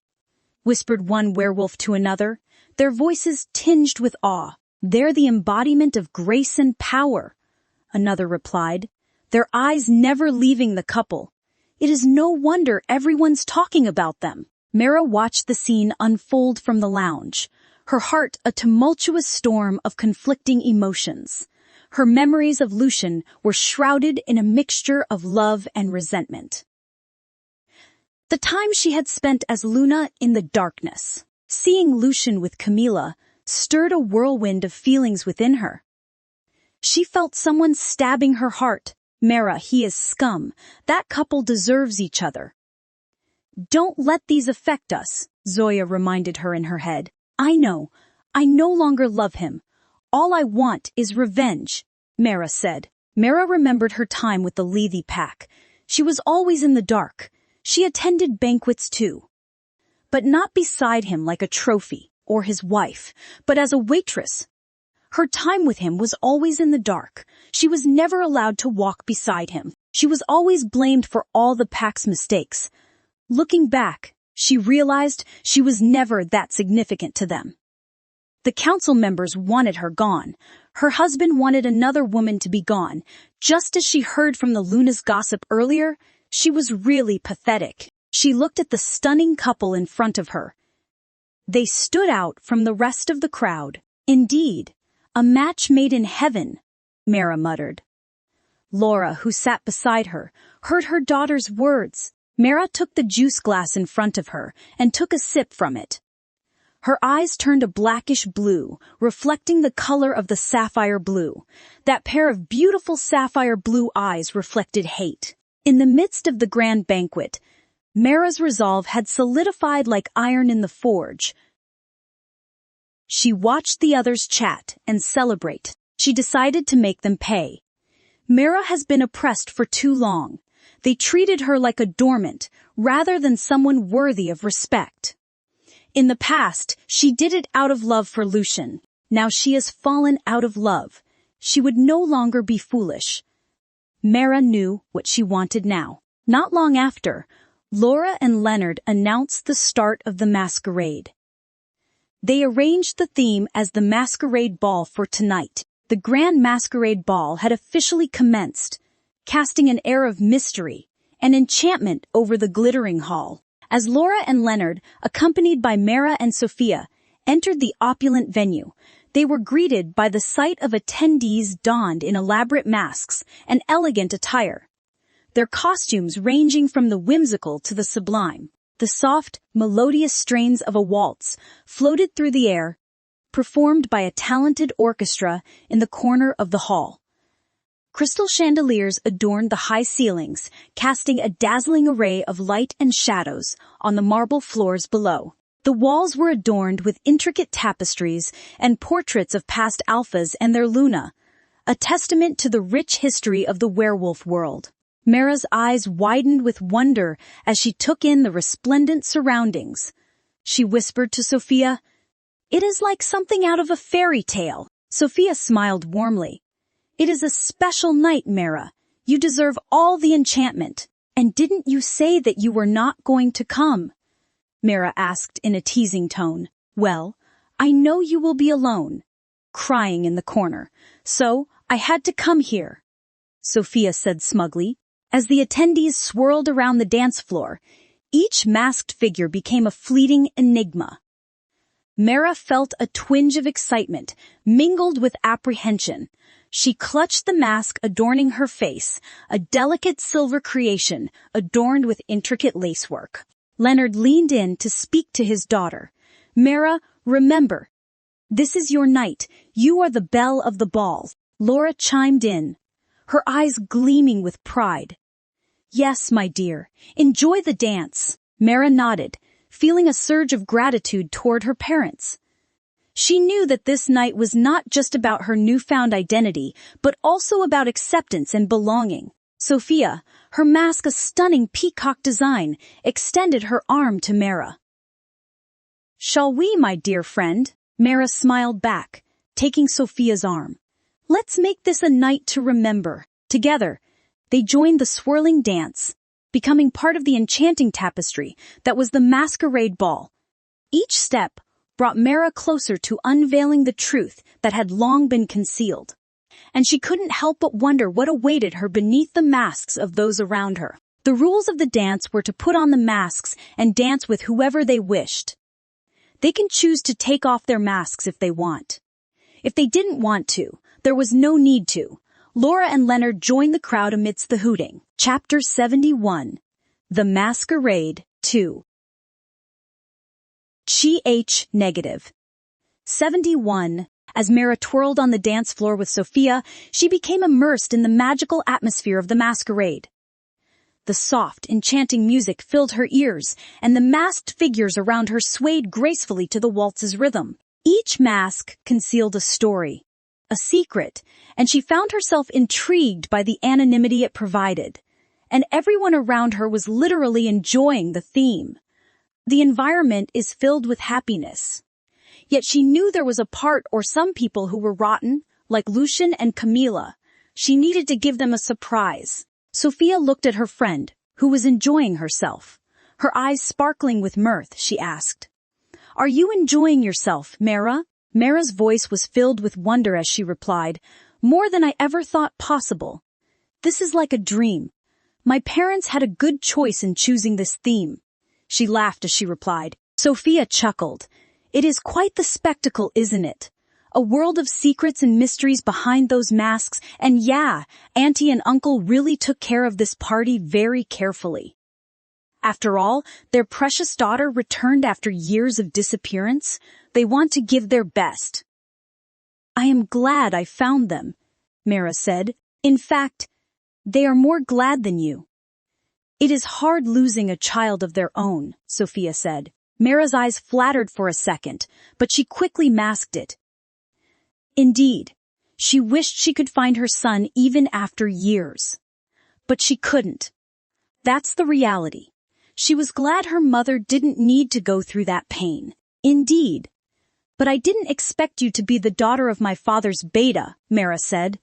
Speaker 1: whispered one werewolf to another, their voices tinged with awe. They're the embodiment of grace and power, another replied, their eyes never leaving the couple. It is no wonder everyone's talking about them. Mara watched the scene unfold from the lounge, her heart a tumultuous storm of conflicting emotions. Her memories of Lucian were shrouded in a mixture of love and resentment. The time she had spent as Luna in the darkness, seeing Lucian with Camilla, stirred a whirlwind of feelings within her. She felt someone stabbing her heart. Mara, he is scum. That couple deserves each other. Don't let these affect us, Zoya reminded her in her head. I know. I no longer love him. All I want is revenge, Mara said. Mara remembered her time with the Lethe pack. She was always in the dark. She attended banquets too. But not beside him like a trophy, or his wife, but as a waitress. Her time with him was always in the dark. She was never allowed to walk beside him. She was always blamed for all the pack's mistakes. Looking back, she realized she was never that significant to them. The council members wanted her gone. Her husband wanted another woman to be gone. Just as she heard from the Luna's gossip earlier, she was really pathetic. She looked at the stunning couple in front of her. They stood out from the rest of the crowd. Indeed, a match made in heaven, Mara muttered. Laura, who sat beside her, heard her daughter's words. Mara took the juice glass in front of her and took a sip from it. Her eyes turned a blackish blue, reflecting the color of the sapphire blue. That pair of beautiful sapphire blue eyes reflected hate. In the midst of the grand banquet, Mara's resolve had solidified like iron in the forge. She watched the others chat and celebrate. She decided to make them pay. Mara has been oppressed for too long. They treated her like a dormant, rather than someone worthy of respect. In the past, she did it out of love for Lucian. Now she has fallen out of love. She would no longer be foolish. Mara knew what she wanted now. Not long after, Laura and Leonard announced the start of the masquerade. They arranged the theme as the masquerade ball for tonight. The grand masquerade ball had officially commenced, casting an air of mystery and enchantment over the glittering hall. As Laura and Leonard, accompanied by Mara and Sophia, entered the opulent venue, they were greeted by the sight of attendees donned in elaborate masks and elegant attire. Their costumes ranging from the whimsical to the sublime. The soft, melodious strains of a waltz floated through the air, performed by a talented orchestra in the corner of the hall. Crystal chandeliers adorned the high ceilings, casting a dazzling array of light and shadows on the marble floors below. The walls were adorned with intricate tapestries and portraits of past alphas and their Luna, a testament to the rich history of the werewolf world. Mara's eyes widened with wonder as she took in the resplendent surroundings. She whispered to Sophia, "It is like something out of a fairy tale." Sophia smiled warmly. "It is a special night, Mara. You deserve all the enchantment. And didn't you say that you were not going to come?" Mara asked in a teasing tone. "Well, I know you will be alone, crying in the corner, so I had to come here," Sophia said smugly. As the attendees swirled around the dance floor, each masked figure became a fleeting enigma. Mara felt a twinge of excitement, mingled with apprehension. She clutched the mask adorning her face, a delicate silver creation adorned with intricate lacework. Leonard leaned in to speak to his daughter. "Mara, remember, this is your night. You are the belle of the ball." Laura chimed in, her eyes gleaming with pride. "Yes, my dear. Enjoy the dance." Mara nodded, feeling a surge of gratitude toward her parents. She knew that this night was not just about her newfound identity, but also about acceptance and belonging. Sophia, her mask a stunning peacock design, extended her arm to Mara. "Shall we, my dear friend?" Mara smiled back, taking Sophia's arm. "Let's make this a night to remember." Together, they joined the swirling dance, becoming part of the enchanting tapestry that was the masquerade ball. Each step brought Mara closer to unveiling the truth that had long been concealed. And she couldn't help but wonder what awaited her beneath the masks of those around her. The rules of the dance were to put on the masks and dance with whoever they wished. They can choose to take off their masks if they want. If they didn't want to, there was no need to. Laura and Leonard joined the crowd amidst the hooting. Chapter 71. The Masquerade 2. Chi-H negative. 71. As Mara twirled on the dance floor with Sophia, she became immersed in the magical atmosphere of the masquerade. The soft, enchanting music filled her ears, and the masked figures around her swayed gracefully to the waltz's rhythm. Each mask concealed a story, a secret, and she found herself intrigued by the anonymity it provided. And everyone around her was literally enjoying the theme. The environment is filled with happiness. Yet she knew there was a part or some people who were rotten, like Lucian and Camila. She needed to give them a surprise. Sophia looked at her friend, who was enjoying herself. Her eyes sparkling with mirth, she asked, "Are you enjoying yourself, Mara?" Mara's voice was filled with wonder as she replied, "More than I ever thought possible. This is like a dream. My parents had a good choice in choosing this theme." She laughed as she replied. Sophia chuckled. "It is quite the spectacle, isn't it? A world of secrets and mysteries behind those masks, and yeah, Auntie and Uncle really took care of this party very carefully. After all, their precious daughter returned after years of disappearance. They want to give their best." "I am glad I found them," Mara said. "In fact, they are more glad than you." "It is hard losing a child of their own," Sophia said. Mara's eyes flattered for a second, but she quickly masked it. Indeed, she wished she could find her son even after years. But she couldn't. That's the reality. She was glad her mother didn't need to go through that pain. "Indeed. But I didn't expect you to be the daughter of my father's beta," Mara said.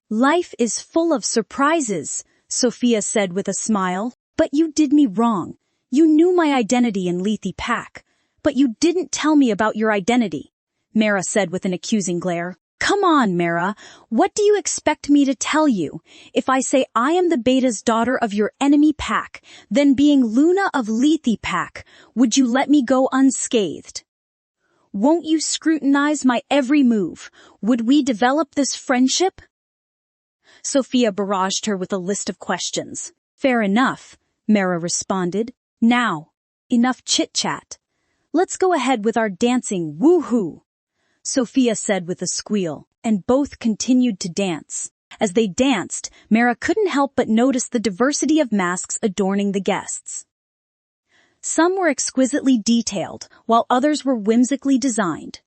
Speaker 1: "Life is full of surprises," Sophia said with a smile. "But you did me wrong. You knew my identity in Lethe Pack, but you didn't tell me about your identity," Mara said with an accusing glare. "Come on, Mara. What do you expect me to tell you? If I say I am the beta's daughter of your enemy pack, then being Luna of Lethe Pack, would you let me go unscathed? Won't you scrutinize my every move? Would we develop this friendship?" Sophia barraged her with a list of questions. "Fair enough," Mara responded. "Now, enough chit-chat. Let's go ahead with our dancing, woohoo!" Sophia said with a squeal, and both continued to dance. As they danced, Mara couldn't help but notice the diversity of masks adorning the guests. Some were exquisitely detailed, while others were whimsically designed.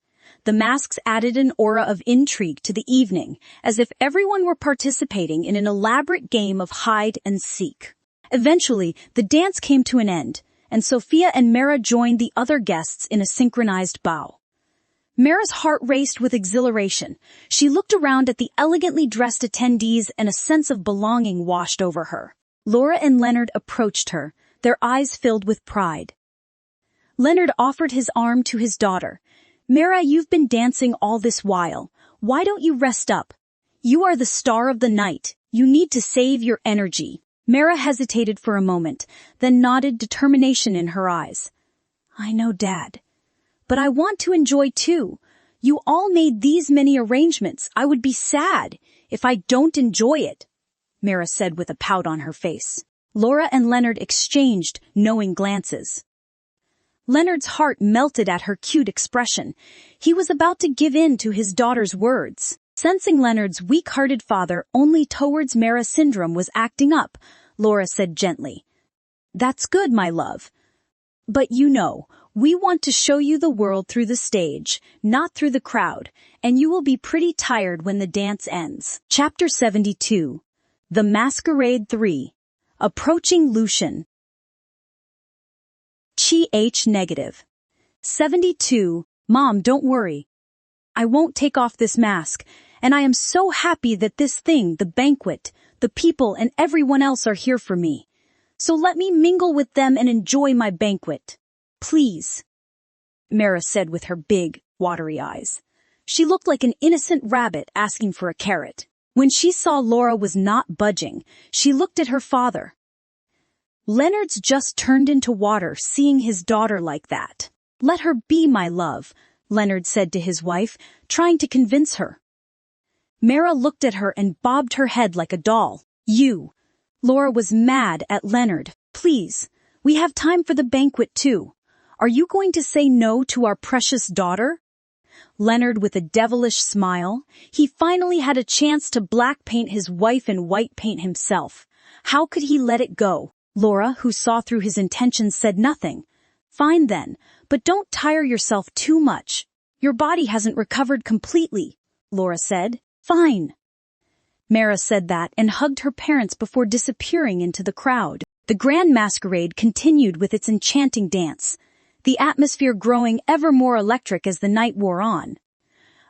Speaker 1: The masks added an aura of intrigue to the evening, as if everyone were participating in an elaborate game of hide and seek. Eventually, the dance came to an end, and Sophia and Mara joined the other guests in a synchronized bow. Mara's heart raced with exhilaration. She looked around at the elegantly dressed attendees, and a sense of belonging washed over her. Laura and Leonard approached her, their eyes filled with pride. Leonard offered his arm to his daughter. "Mara, you've been dancing all this while. Why don't you rest up? You are the star of the night. You need to save your energy." Mara hesitated for a moment, then nodded, determination in her eyes. "I know, Dad. But I want to enjoy too. You all made these many arrangements. I would be sad if I don't enjoy it," Mara said with a pout on her face. Laura and Leonard exchanged knowing glances. Leonard's heart melted at her cute expression. He was about to give in to his daughter's words. Sensing Leonard's weak-hearted father only towards Mara syndrome was acting up, Laura said gently, "That's good, my love. But you know, we want to show you the world through the stage, not through the crowd, and you will be pretty tired when the dance ends." Chapter 72. The Masquerade 3. Approaching Lucian. Ch-negative. 72. Mom, don't worry. I won't take off this mask, and I am so happy that this thing, the banquet, the people, and everyone else are here for me. So let me mingle with them and enjoy my banquet. Please, Mara said with her big, watery eyes. She looked like an innocent rabbit asking for a carrot. When she saw Laura was not budging, she looked at her father. Leonard's just turned into water seeing his daughter like that. "Let her be, my love," Leonard said to his wife, trying to convince her. Mara looked at her and bobbed her head like a doll. "You." Laura was mad at Leonard. "Please, we have time for the banquet too. Are you going to say no to our precious daughter?" Leonard with a devilish smile. He finally had a chance to black paint his wife and white paint himself. How could he let it go? Laura, who saw through his intentions, said nothing. Fine then, but don't tire yourself too much. Your body hasn't recovered completely, Laura said. Fine. Mara said that and hugged her parents before disappearing into the crowd. The grand masquerade continued with its enchanting dance, the atmosphere growing ever more electric as the night wore on.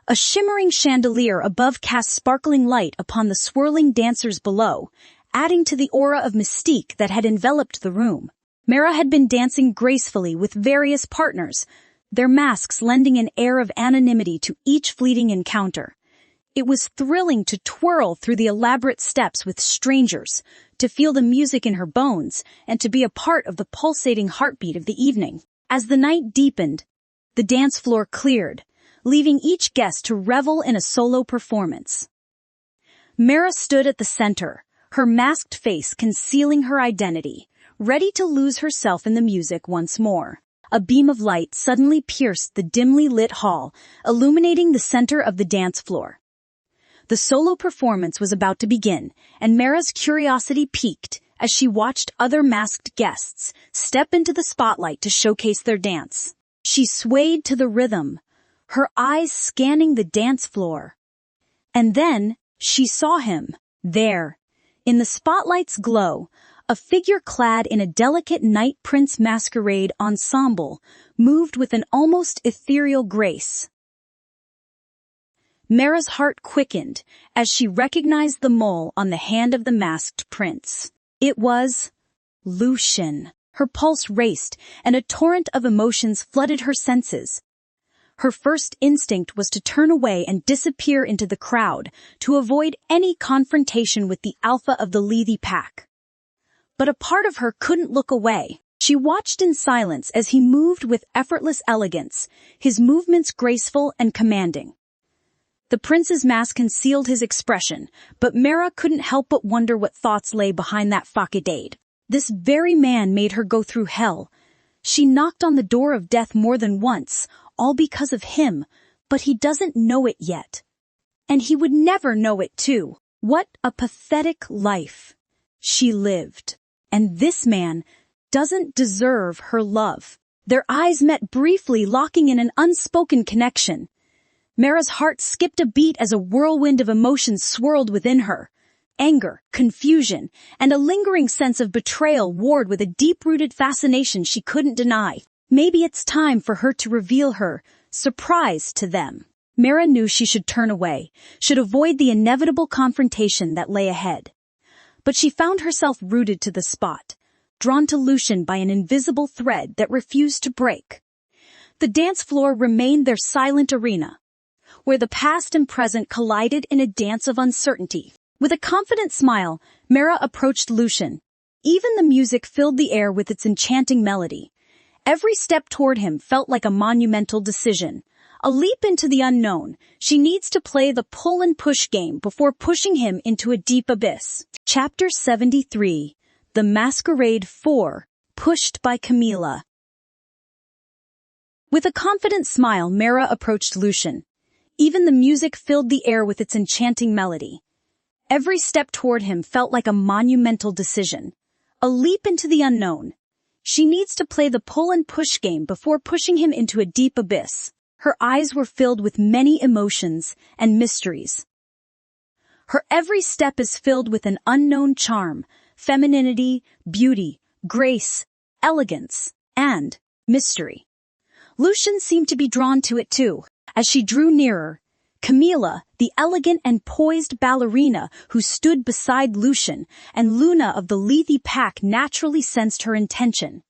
Speaker 1: A shimmering chandelier above cast sparkling light upon the swirling dancers below, adding to the aura of mystique that had enveloped the room. Mara had been dancing gracefully with various partners, their masks lending an air of anonymity to each fleeting encounter. It was thrilling to twirl through the elaborate steps with strangers, to feel the music in her bones, and to be a part of the pulsating heartbeat of the evening. As the night deepened, the dance floor cleared, leaving each guest to revel in a solo performance. Mara stood at the center, her masked face concealing her identity, ready to lose herself in the music once more. A beam of light suddenly pierced the dimly lit hall, illuminating the center of the dance floor. The solo performance was about to begin, and Mara's curiosity piqued as she watched other masked guests step into the spotlight to showcase their dance. She swayed to the rhythm, her eyes scanning the dance floor. And then she saw him, there, in the spotlight's glow, a figure clad in a delicate night prince masquerade ensemble moved with an almost ethereal grace. Mara's heart quickened as she recognized the mole on the hand of the masked prince. It was Lucian. Her pulse raced, and a torrent of emotions flooded her senses. Her first instinct was to turn away and disappear into the crowd, to avoid any confrontation with the alpha of the Lethe pack. But a part of her couldn't look away. She watched in silence as he moved with effortless elegance, his movements graceful and commanding. The prince's mask concealed his expression, but Mara couldn't help but wonder what thoughts lay behind that facade. This very man made her go through hell. She knocked on the door of death more than once, all because of him, but he doesn't know it yet. And he would never know it too. What a pathetic life she lived. And this man doesn't deserve her love. Their eyes met briefly, locking in an unspoken connection. Mara's heart skipped a beat as a whirlwind of emotions swirled within her. Anger, confusion, and a lingering sense of betrayal warred with a deep-rooted fascination she couldn't deny. Maybe it's time for her to reveal her surprise to them. Mara knew she should turn away, should avoid the inevitable confrontation that lay ahead. But she found herself rooted to the spot, drawn to Lucian by an invisible thread that refused to break. The dance floor remained their silent arena, where the past and present collided in a dance of uncertainty. With a confident smile, Mara approached Lucian. Even the music filled the air with its enchanting melody. Every step toward him felt like a monumental decision. A leap into the unknown. She needs to play the pull and push game before pushing him into a deep abyss. Chapter 73. The Masquerade 4. Pushed by Camilla. With a confident smile, Mara approached Lucian. Even the music filled the air with its enchanting melody. Every step toward him felt like a monumental decision. A leap into the unknown. She needs to play the pull and push game before pushing him into a deep abyss. Her eyes were filled with many emotions and mysteries. Her every step is filled with an unknown charm, femininity, beauty, grace, elegance, and mystery. Lucian seemed to be drawn to it too. As she drew nearer, Camilla, the elegant and poised ballerina who stood beside Lucian, and Luna of the Lethe pack naturally sensed her intention.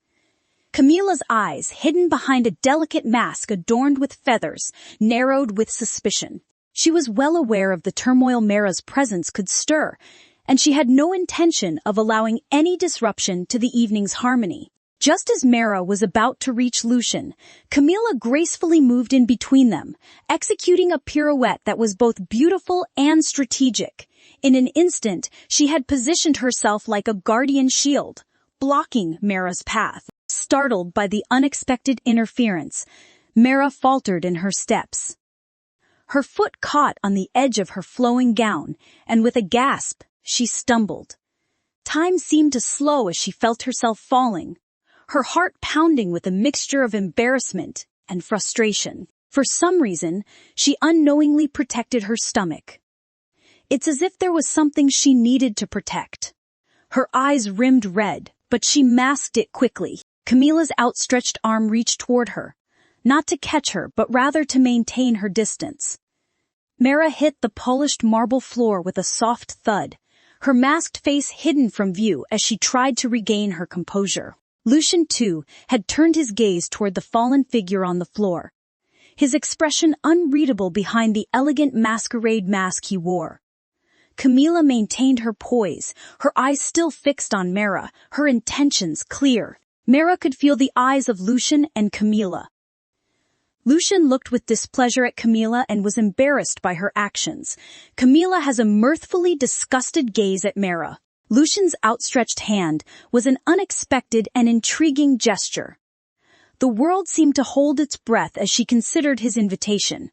Speaker 1: Camilla's eyes, hidden behind a delicate mask adorned with feathers, narrowed with suspicion. She was well aware of the turmoil Mara's presence could stir, and she had no intention of allowing any disruption to the evening's harmony. Just as Mara was about to reach Lucian, Camilla gracefully moved in between them, executing a pirouette that was both beautiful and strategic. In an instant, she had positioned herself like a guardian shield, blocking Mara's path. Startled by the unexpected interference, Mara faltered in her steps. Her foot caught on the edge of her flowing gown, and with a gasp, she stumbled. Time seemed to slow as she felt herself falling, her heart pounding with a mixture of embarrassment and frustration. For some reason, she unknowingly protected her stomach. It's as if there was something she needed to protect. Her eyes rimmed red, but she masked it quickly. Camilla's outstretched arm reached toward her, not to catch her, but rather to maintain her distance. Mara hit the polished marble floor with a soft thud, her masked face hidden from view as she tried to regain her composure. Lucian, too, had turned his gaze toward the fallen figure on the floor, his expression unreadable behind the elegant masquerade mask he wore. Camilla maintained her poise, her eyes still fixed on Mara, her intentions clear. Mara could feel the eyes of Lucian and Camilla. Lucian looked with displeasure at Camilla and was embarrassed by her actions. Camilla has a mirthfully disgusted gaze at Mara. Lucian's outstretched hand was an unexpected and intriguing gesture. The world seemed to hold its breath as she considered his invitation.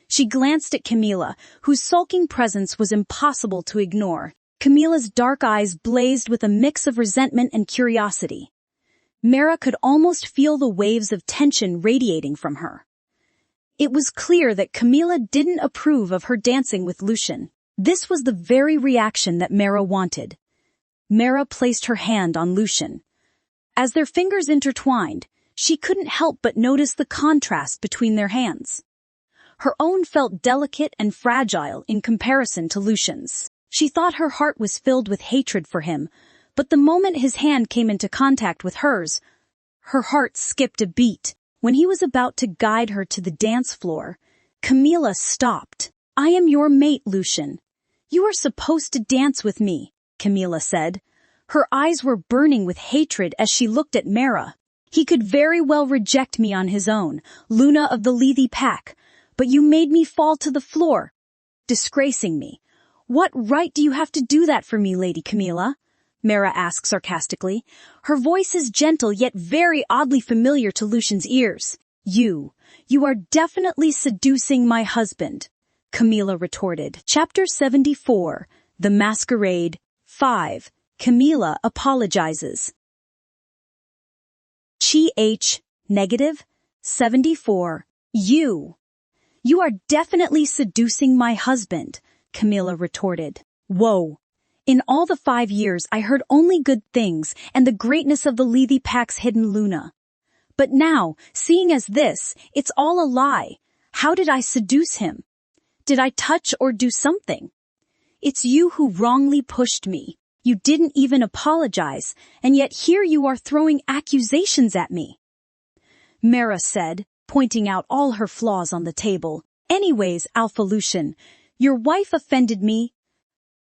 Speaker 1: She glanced at Camilla, whose sulking presence was impossible to ignore. Camilla's dark eyes blazed with a mix of resentment and curiosity. Mara could almost feel the waves of tension radiating from her. It was clear that Camilla didn't approve of her dancing with Lucian. This was the very reaction that Mara wanted. Mara placed her hand on Lucian. As their fingers intertwined, she couldn't help but notice the contrast between their hands. Her own felt delicate and fragile in comparison to Lucian's. She thought her heart was filled with hatred for him, but the moment his hand came into contact with hers, her heart skipped a beat. When he was about to guide her to the dance floor, Camilla stopped. "I am your mate, Lucian. You are supposed to dance with me," Camilla said. Her eyes were burning with hatred as she looked at Mara. "He could very well reject me on his own, Luna of the Lethe Pack, but you made me fall to the floor, disgracing me. What right do you have to do that for me, Lady Camilla?" Mara asked sarcastically. Her voice is gentle yet very oddly familiar to Lucian's ears. You are definitely seducing my husband," Camilla retorted. Chapter 74, The Masquerade, 5. Camilla apologizes. -, 74. You are definitely seducing my husband, Camilla retorted. Whoa. In all the 5 years I heard only good things and the greatness of the Lethe Pack's hidden Luna. But now, seeing as this, it's all a lie. How did I seduce him? Did I touch or do something? It's you who wrongly pushed me. You didn't even apologize, and yet here you are throwing accusations at me. Mara said, pointing out all her flaws on the table. Anyways, Alpha Lucian, your wife offended me.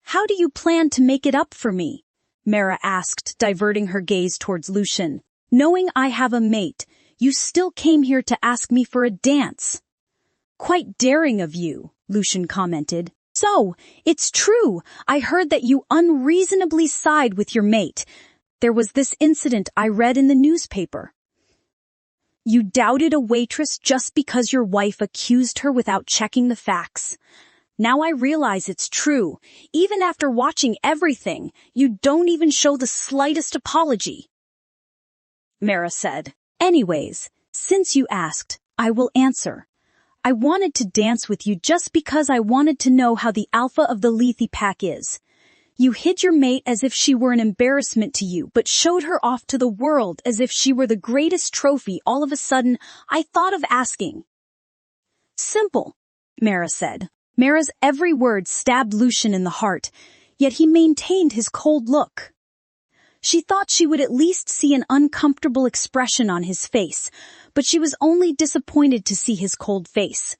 Speaker 1: How do you plan to make it up for me? Mara asked, diverting her gaze towards Lucian. Knowing I have a mate, you still came here to ask me for a dance. Quite daring of you, Lucian commented. So, it's true, I heard that you unreasonably side with your mate. There was this incident I read in the newspaper. You doubted a waitress just because your wife accused her without checking the facts. Now I realize it's true. Even after watching everything, you don't even show the slightest apology. Mara said. Anyways, since you asked, I will answer. I wanted to dance with you just because I wanted to know how the alpha of the Lethe Pack is. You hid your mate as if she were an embarrassment to you, but showed her off to the world as if she were the greatest trophy. All of a sudden, I thought of asking. Simple, Mara said. Mara's every word stabbed Lucian in the heart, yet he maintained his cold look. She thought she would at least see an uncomfortable expression on his face, but she was only disappointed to see his cold face.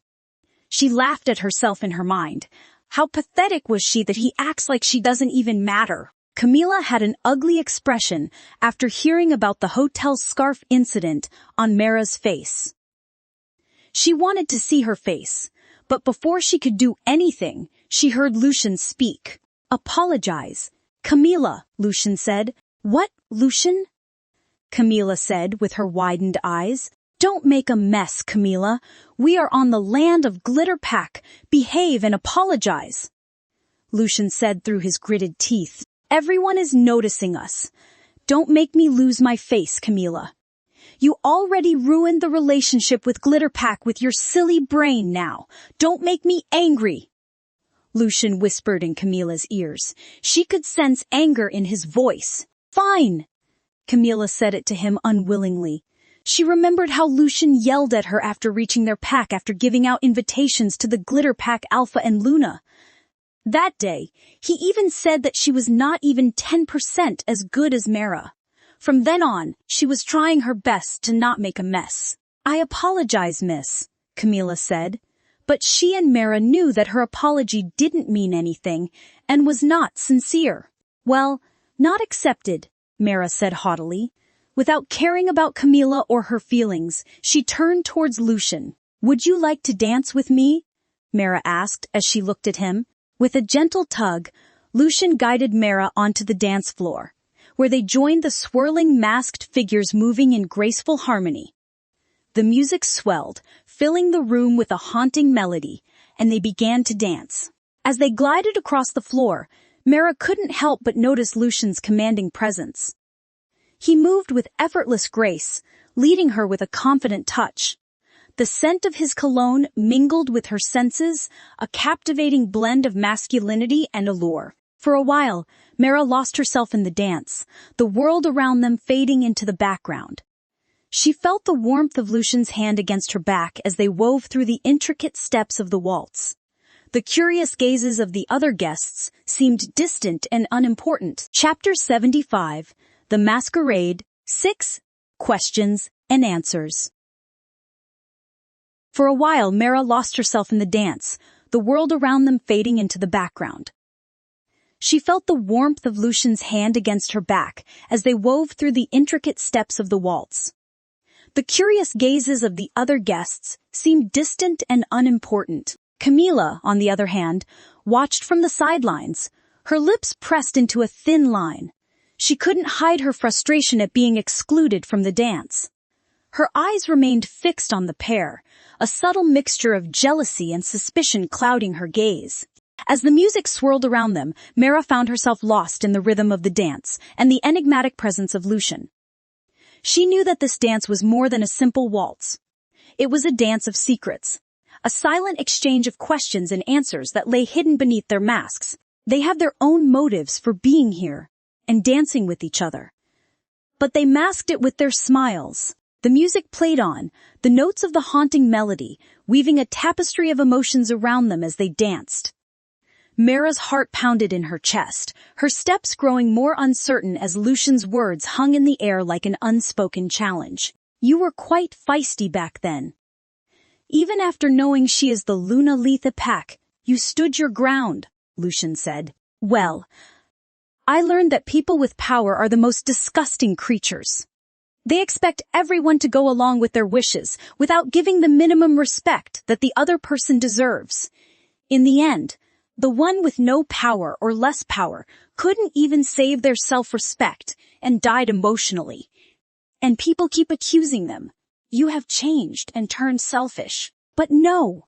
Speaker 1: She laughed at herself in her mind. How pathetic was she that he acts like she doesn't even matter. Camilla had an ugly expression after hearing about the hotel scarf incident on Mara's face. She wanted to see her face, but before she could do anything, she heard Lucian speak. Apologize. Camilla, Lucian said. What, Lucian? Camilla said with her widened eyes. Don't make a mess, Camila. We are on the land of Glitter Pack. Behave and apologize. Lucian said through his gritted teeth. Everyone is noticing us. Don't make me lose my face, Camila. You already ruined the relationship with Glitter Pack with your silly brain now. Don't make me angry. Lucian whispered in Camila's ears. She could sense anger in his voice. Fine. Camila said it to him unwillingly. She remembered how Lucian yelled at her after reaching their pack after giving out invitations to the Glitter Pack Alpha and Luna. That day, he even said that she was not even 10% as good as Mara. From then on, she was trying her best to not make a mess. I apologize, miss, Camila said. But she and Mara knew that her apology didn't mean anything and was not sincere. Well, not accepted, Mara said haughtily. Without caring about Camila or her feelings, she turned towards Lucian. Would you like to dance with me? Mara asked as she looked at him. With a gentle tug, Lucian guided Mara onto the dance floor, where they joined the swirling masked figures moving in graceful harmony. The music swelled, filling the room with a haunting melody, and they began to dance. As they glided across the floor, Mara couldn't help but notice Lucian's commanding presence. He moved with effortless grace, leading her with a confident touch. The scent of his cologne mingled with her senses, a captivating blend of masculinity and allure. For a while, Mara lost herself in the dance, the world around them fading into the background. She felt the warmth of Lucian's hand against her back as they wove through the intricate steps of the waltz. The curious gazes of the other guests seemed distant and unimportant. Chapter 75, The Masquerade, 6 Questions and Answers. For a while, Mara lost herself in the dance, the world around them fading into the background. She felt the warmth of Lucian's hand against her back as they wove through the intricate steps of the waltz. The curious gazes of the other guests seemed distant and unimportant. Camila, on the other hand, watched from the sidelines, her lips pressed into a thin line. She couldn't hide her frustration at being excluded from the dance. Her eyes remained fixed on the pair, a subtle mixture of jealousy and suspicion clouding her gaze. As the music swirled around them, Mara found herself lost in the rhythm of the dance and the enigmatic presence of Lucian. She knew that this dance was more than a simple waltz. It was a dance of secrets, a silent exchange of questions and answers that lay hidden beneath their masks. They had their own motives for being here and dancing with each other. But they masked it with their smiles. The music played on, the notes of the haunting melody, weaving a tapestry of emotions around them as they danced. Mara's heart pounded in her chest, her steps growing more uncertain as Lucian's words hung in the air like an unspoken challenge. You were quite feisty back then. Even after knowing she is the Luna Letha Pack, you stood your ground, Lucian said. Well, I learned that people with power are the most disgusting creatures. They expect everyone to go along with their wishes without giving the minimum respect that the other person deserves. In the end, the one with no power or less power couldn't even save their self-respect and died emotionally. And people keep accusing them. You have changed and turned selfish. But no.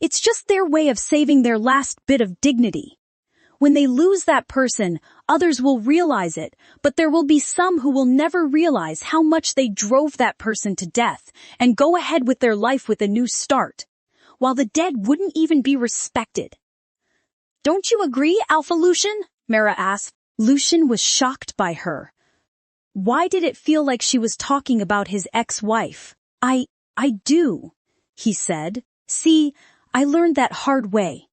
Speaker 1: It's just their way of saving their last bit of dignity. When they lose that person, others will realize it, but there will be some who will never realize how much they drove that person to death and go ahead with their life with a new start, while the dead wouldn't even be respected. Don't you agree, Alpha Lucian? Mara asked. Lucian was shocked by her. Why did it feel like she was talking about his ex-wife? I do, he said. See, I learned that hard way.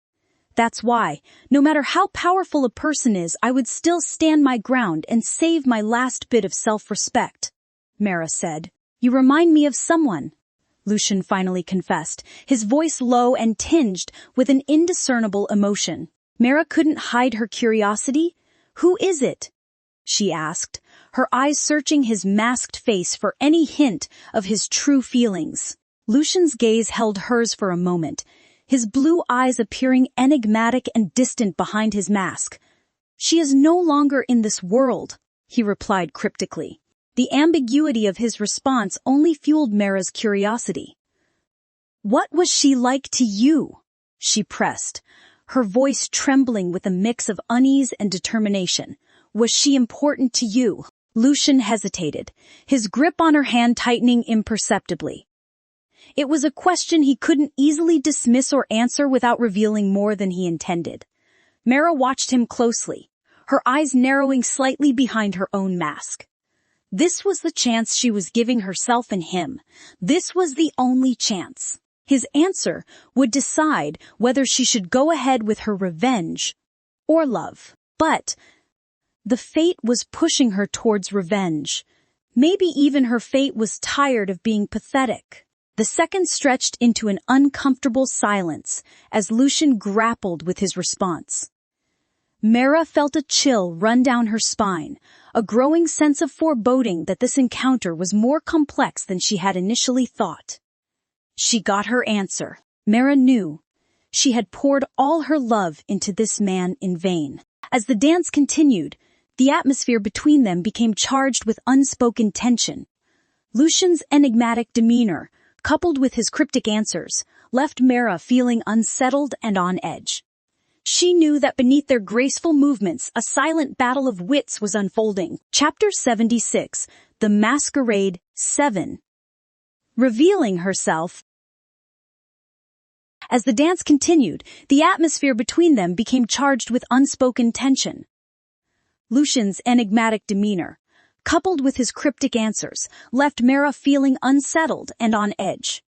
Speaker 1: That's why, no matter how powerful a person is, I would still stand my ground and save my last bit of self-respect, Mara said. You remind me of someone, Lucian finally confessed, his voice low and tinged with an indiscernible emotion. Mara couldn't hide her curiosity. Who is it? She asked, her eyes searching his masked face for any hint of his true feelings. Lucian's gaze held hers for a moment, his blue eyes appearing enigmatic and distant behind his mask. She is no longer in this world, he replied cryptically. The ambiguity of his response only fueled Mara's curiosity. "What was she like to you?" she pressed, her voice trembling with a mix of unease and determination. "Was she important to you?" Lucian hesitated, his grip on her hand tightening imperceptibly. It was a question he couldn't easily dismiss or answer without revealing more than he intended. Mara watched him closely, her eyes narrowing slightly behind her own mask. This was the chance she was giving herself and him. This was the only chance. His answer would decide whether she should go ahead with her revenge or love. But the fate was pushing her towards revenge. Maybe even her fate was tired of being pathetic. The seconds stretched into an uncomfortable silence as Lucian grappled with his response. Mara felt a chill run down her spine, a growing sense of foreboding that this encounter was more complex than she had initially thought. She got her answer. Mara knew she had poured all her love into this man in vain. As the dance continued, the atmosphere between them became charged with unspoken tension. Lucian's enigmatic demeanor, coupled with his cryptic answers, left Mara feeling unsettled and on edge. She knew that beneath their graceful movements, a silent battle of wits was unfolding. Chapter 76, The Masquerade 7. Revealing herself. As the dance continued, the atmosphere between them became charged with unspoken tension. Lucian's enigmatic demeanor, coupled with his cryptic answers, left Mara feeling unsettled and on edge.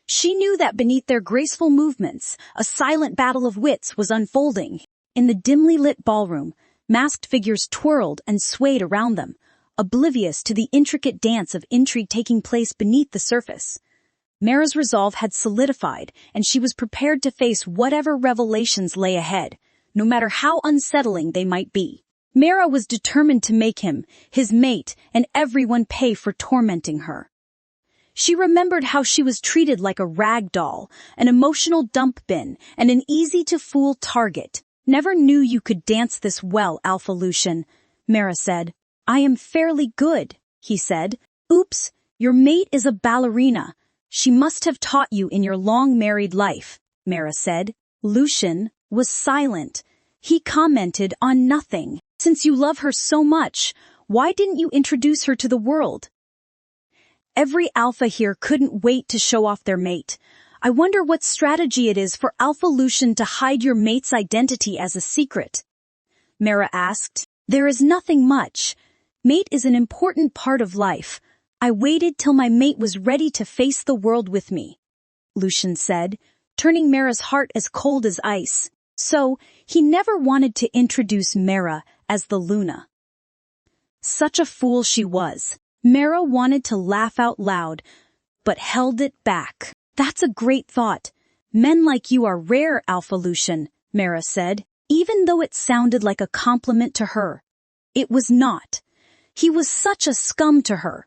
Speaker 1: She knew that beneath their graceful movements, a silent battle of wits was unfolding. In the dimly lit ballroom, masked figures twirled and swayed around them, oblivious to the intricate dance of intrigue taking place beneath the surface. Mara's resolve had solidified, and she was prepared to face whatever revelations lay ahead, no matter how unsettling they might be. Mara was determined to make him, his mate, and everyone pay for tormenting her. She remembered how she was treated like a rag doll, an emotional dump bin, and an easy-to-fool target. "Never knew you could dance this well, Alpha Lucian," Mara said. "I am fairly good," he said. "Oops, your mate is a ballerina. She must have taught you in your long married life," Mara said. Lucian was silent. He commented on nothing. "Since you love her so much, why didn't you introduce her to the world?" Every alpha here couldn't wait to show off their mate. "I wonder what strategy it is for Alpha Lucian to hide your mate's identity as a secret," Mara asked. "There is nothing much. Mate is an important part of life. I waited till my mate was ready to face the world with me," Lucian said, turning Mara's heart as cold as ice. So, he never wanted to introduce Mara as the Luna. Such a fool she was. Mara wanted to laugh out loud, but held it back. "That's a great thought. Men like you are rare, Alpha Lucian," Mara said, even though it sounded like a compliment to her. It was not. He was such a scum to her.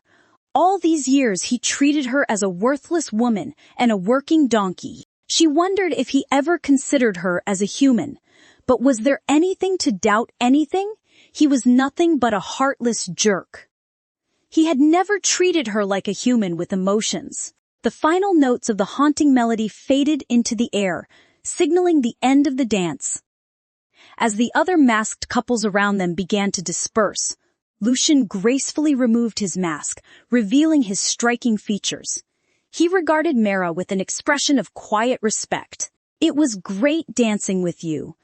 Speaker 1: All these years he treated her as a worthless woman and a working donkey. She wondered if he ever considered her as a human. But was there anything to doubt anything? He was nothing but a heartless jerk. He had never treated her like a human with emotions. The final notes of the haunting melody faded into the air, signaling the end of the dance. As the other masked couples around them began to disperse, Lucian gracefully removed his mask, revealing his striking features. He regarded Mara with an expression of quiet respect. "It was great dancing with you.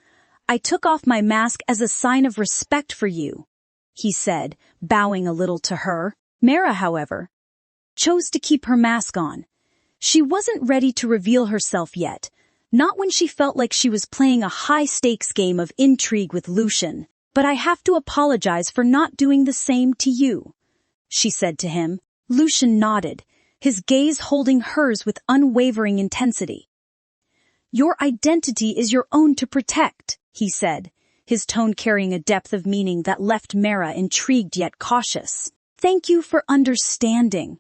Speaker 1: I took off my mask as a sign of respect for you," he said, bowing a little to her. Mara, however, chose to keep her mask on. She wasn't ready to reveal herself yet, not when she felt like she was playing a high-stakes game of intrigue with Lucian. "But I have to apologize for not doing the same to you," she said to him. Lucian nodded, his gaze holding hers with unwavering intensity. "Your identity is your own to protect," he said, his tone carrying a depth of meaning that left Mara intrigued yet cautious. "Thank you for understanding,"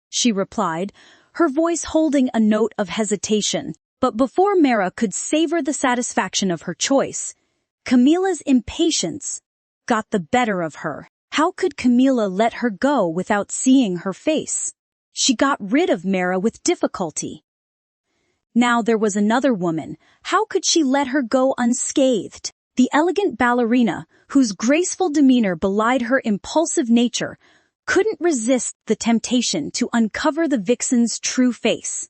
Speaker 1: she replied, her voice holding a note of hesitation. But before Mara could savor the satisfaction of her choice, Camilla's impatience got the better of her. How could Camila let her go without seeing her face? She got rid of Mara with difficulty. Now there was another woman. How could she let her go unscathed? The elegant ballerina, whose graceful demeanor belied her impulsive nature, couldn't resist the temptation to uncover the vixen's true face.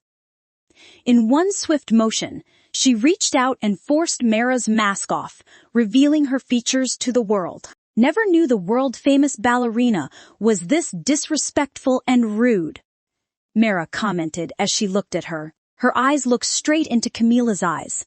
Speaker 1: In one swift motion, she reached out and forced Mara's mask off, revealing her features to the world. Never knew the world-famous ballerina was this disrespectful and rude, Mara commented as she looked at her. Her eyes looked straight into Camila's eyes.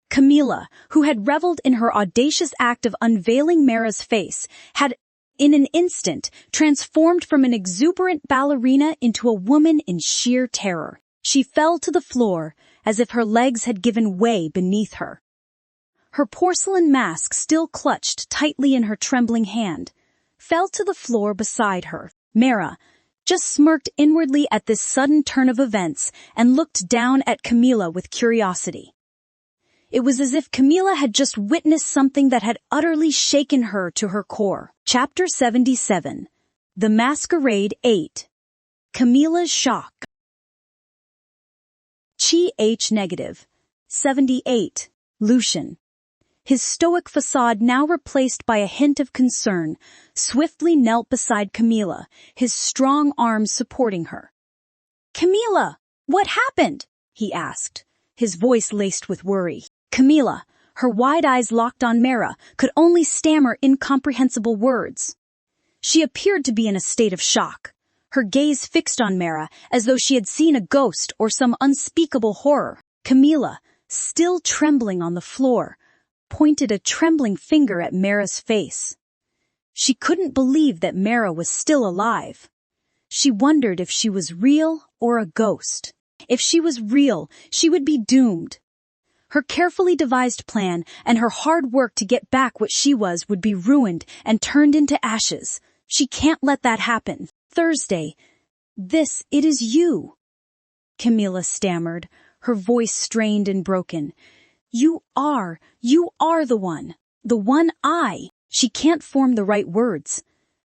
Speaker 1: Camila, who had reveled in her audacious act of unveiling Mara's face, had, in an instant, transformed from an exuberant ballerina into a woman in sheer terror. She fell to the floor as if her legs had given way beneath her. Her porcelain mask, still clutched tightly in her trembling hand, fell to the floor beside her. Mara just smirked inwardly at this sudden turn of events and looked down at Camila with curiosity. It was as if Camila had just witnessed something that had utterly shaken her to her core. Chapter 77. The Masquerade 8. Camila's Shock. Ch -78. Lucian. His stoic facade now replaced by a hint of concern, swiftly knelt beside Camila, his strong arms supporting her. "Camila, what happened?" he asked, his voice laced with worry. Camila, her wide eyes locked on Mara, could only stammer incomprehensible words. She appeared to be in a state of shock, her gaze fixed on Mara as though she had seen a ghost or some unspeakable horror. Camila, still trembling on the floor, pointed a trembling finger at Mara's face. She couldn't believe that Mara was still alive. She wondered if she was real or a ghost. If she was real, she would be doomed. Her carefully devised plan and her hard work to get back what she was would be ruined and turned into ashes. She can't let that happen. Thursday. It is you, Camila stammered, her voice strained and broken. You are the one I. She can't form the right words.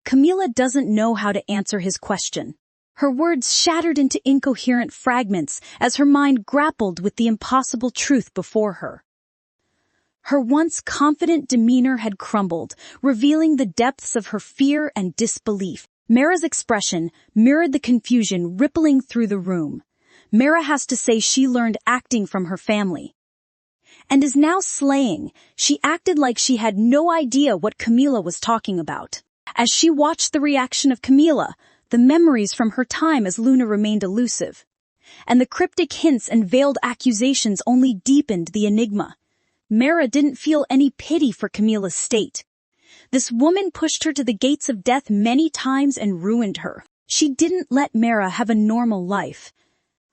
Speaker 1: Camila doesn't know how to answer his question. Her words shattered into incoherent fragments as her mind grappled with the impossible truth before her. Her once confident demeanor had crumbled, revealing the depths of her fear and disbelief. Mara's expression mirrored the confusion rippling through the room. Mara has to say she learned acting from her family and is now slaying. She acted like she had no idea what Camila was talking about. As she watched the reaction of Camila, the memories from her time as Luna remained elusive, and the cryptic hints and veiled accusations only deepened the enigma. Mara didn't feel any pity for Camila's state. This woman pushed her to the gates of death many times and ruined her. She didn't let Mara have a normal life.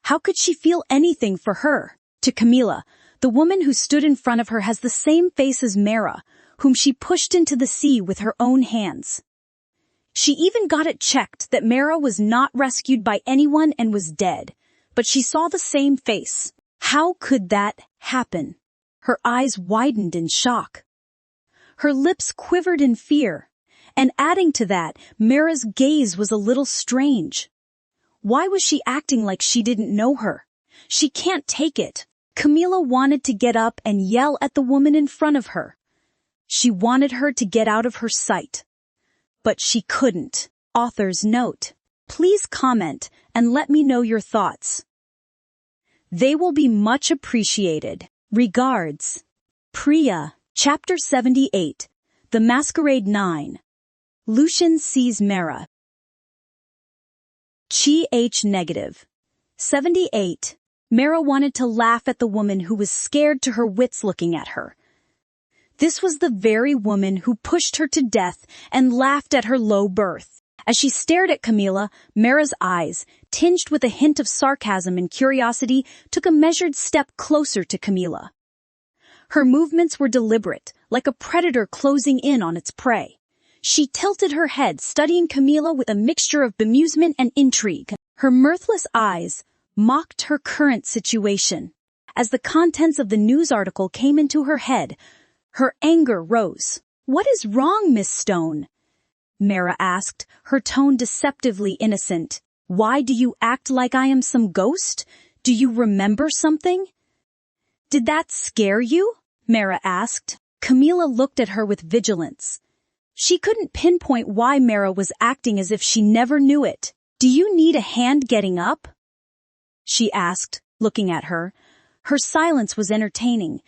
Speaker 1: How could she feel anything for her? To Camila, the woman who stood in front of her has the same face as Mara, whom she pushed into the sea with her own hands. She even got it checked that Mara was not rescued by anyone and was dead, but she saw the same face. How could that happen? Her eyes widened in shock. Her lips quivered in fear, and adding to that, Mara's gaze was a little strange. Why was she acting like she didn't know her? She can't take it. Camila wanted to get up and yell at the woman in front of her. She wanted her to get out of her sight. But she couldn't. Author's note. Please comment and let me know your thoughts. They will be much appreciated. Regards. Priya. Chapter 78. The Masquerade 9. Lucian sees Mara. Ch -78. Mara wanted to laugh at the woman who was scared to her wits looking at her. This was the very woman who pushed her to death and laughed at her low birth. As she stared at Camila, Mara's eyes, tinged with a hint of sarcasm and curiosity, took a measured step closer to Camila. Her movements were deliberate, like a predator closing in on its prey. She tilted her head, studying Camila with a mixture of bemusement and intrigue. Her mirthless eyes mocked her current situation. As the contents of the news article came into her head, her anger rose. "What is wrong, Miss Stone?" Mara asked, her tone deceptively innocent. Why do you act like I am some ghost? Do you remember something? Did that scare you? Mara asked. Camila looked at her with vigilance. She couldn't pinpoint why Mara was acting as if she never knew it. Do you need a hand getting up? She asked, looking at her. Her silence was entertaining.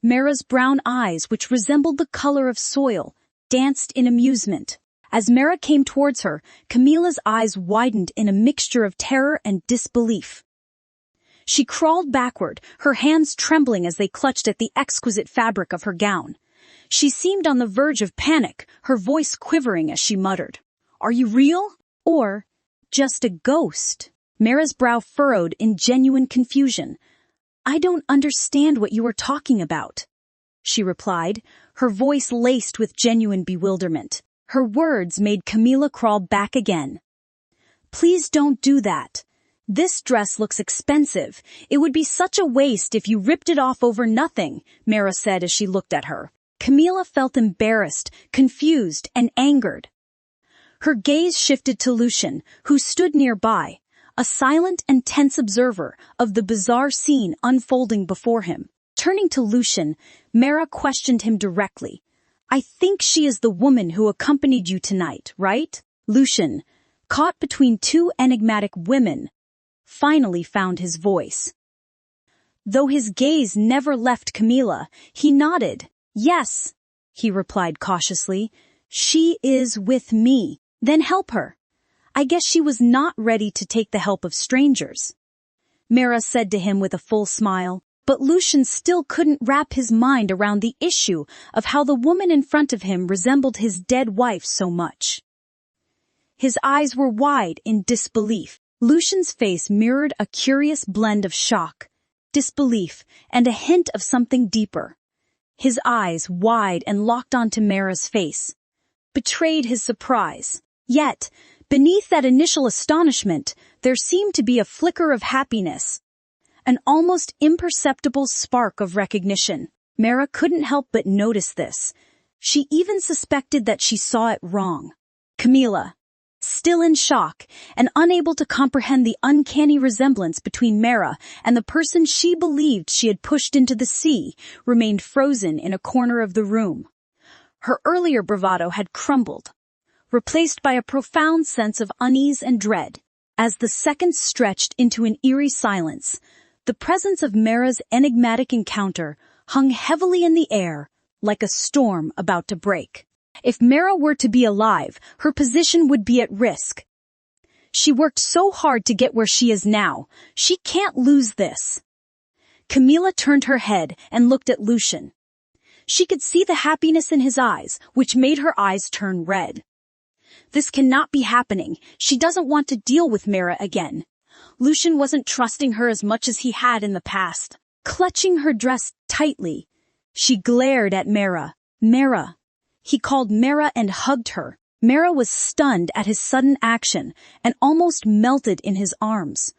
Speaker 1: Mara's brown eyes, which resembled the color of soil, danced in amusement. As Mara came towards her, Camila's eyes widened in a mixture of terror and disbelief. She crawled backward, her hands trembling as they clutched at the exquisite fabric of her gown. She seemed on the verge of panic, her voice quivering as she muttered, "Are you real? Or just a ghost?" Mara's brow furrowed in genuine confusion. "I don't understand what you are talking about," she replied, her voice laced with genuine bewilderment. Her words made Camila crawl back again. "Please don't do that. This dress looks expensive. It would be such a waste if you ripped it off over nothing," Mara said as she looked at her. Camila felt embarrassed, confused, and angered. Her gaze shifted to Lucian, who stood nearby, a silent and tense observer of the bizarre scene unfolding before him. Turning to Lucian, Mara questioned him directly. "I think she is the woman who accompanied you tonight, right?" Lucian, caught between two enigmatic women, finally found his voice. Though his gaze never left Camila, he nodded. "Yes," he replied cautiously. "She is with me. Then help her." "I guess she was not ready to take the help of strangers," Mara said to him with a full smile. But Lucian still couldn't wrap his mind around the issue of how the woman in front of him resembled his dead wife so much. His eyes were wide in disbelief. Lucian's face mirrored a curious blend of shock, disbelief, and a hint of something deeper. His eyes, wide and locked onto Mara's face, betrayed his surprise. Yet, beneath that initial astonishment, there seemed to be a flicker of happiness, an almost imperceptible spark of recognition. Mara couldn't help but notice this. She even suspected that she saw it wrong. Camila, still in shock and unable to comprehend the uncanny resemblance between Mara and the person she believed she had pushed into the sea, remained frozen in a corner of the room. Her earlier bravado had crumbled, replaced by a profound sense of unease and dread. As the seconds stretched into an eerie silence, the presence of Mara's enigmatic encounter hung heavily in the air, like a storm about to break. If Mara were to be alive, her position would be at risk. She worked so hard to get where she is now. She can't lose this. Camila turned her head and looked at Lucian. She could see the happiness in his eyes, which made her eyes turn red. This cannot be happening. She doesn't want to deal with Mara again. Lucian wasn't trusting her as much as he had in the past. Clutching her dress tightly, she glared at Mara. "Mara." He called Mara and hugged her. Mara was stunned at his sudden action and almost melted in his arms.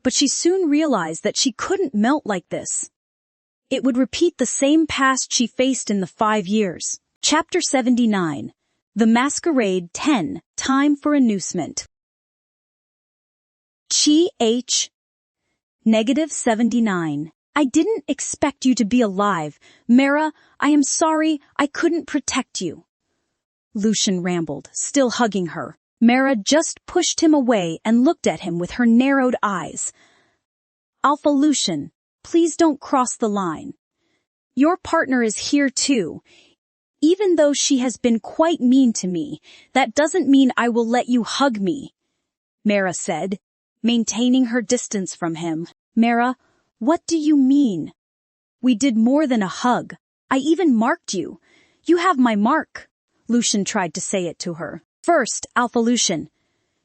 Speaker 1: But she soon realized that she couldn't melt like this. It would repeat the same past she faced in the 5 years. Chapter 79. The Masquerade 10. Time for Annoncement. -79. "I didn't expect you to be alive. Mara, I am sorry I couldn't protect you," Lucian rambled, still hugging her. Mara just pushed him away and looked at him with her narrowed eyes. "Alpha Lucian, please don't cross the line. Your partner is here too. Even though she has been quite mean to me, that doesn't mean I will let you hug me," Mara said, maintaining her distance from him. "Mara, what do you mean? We did more than a hug. I even marked you. You have my mark," Lucian tried to say it to her. "First, Alpha Lucian,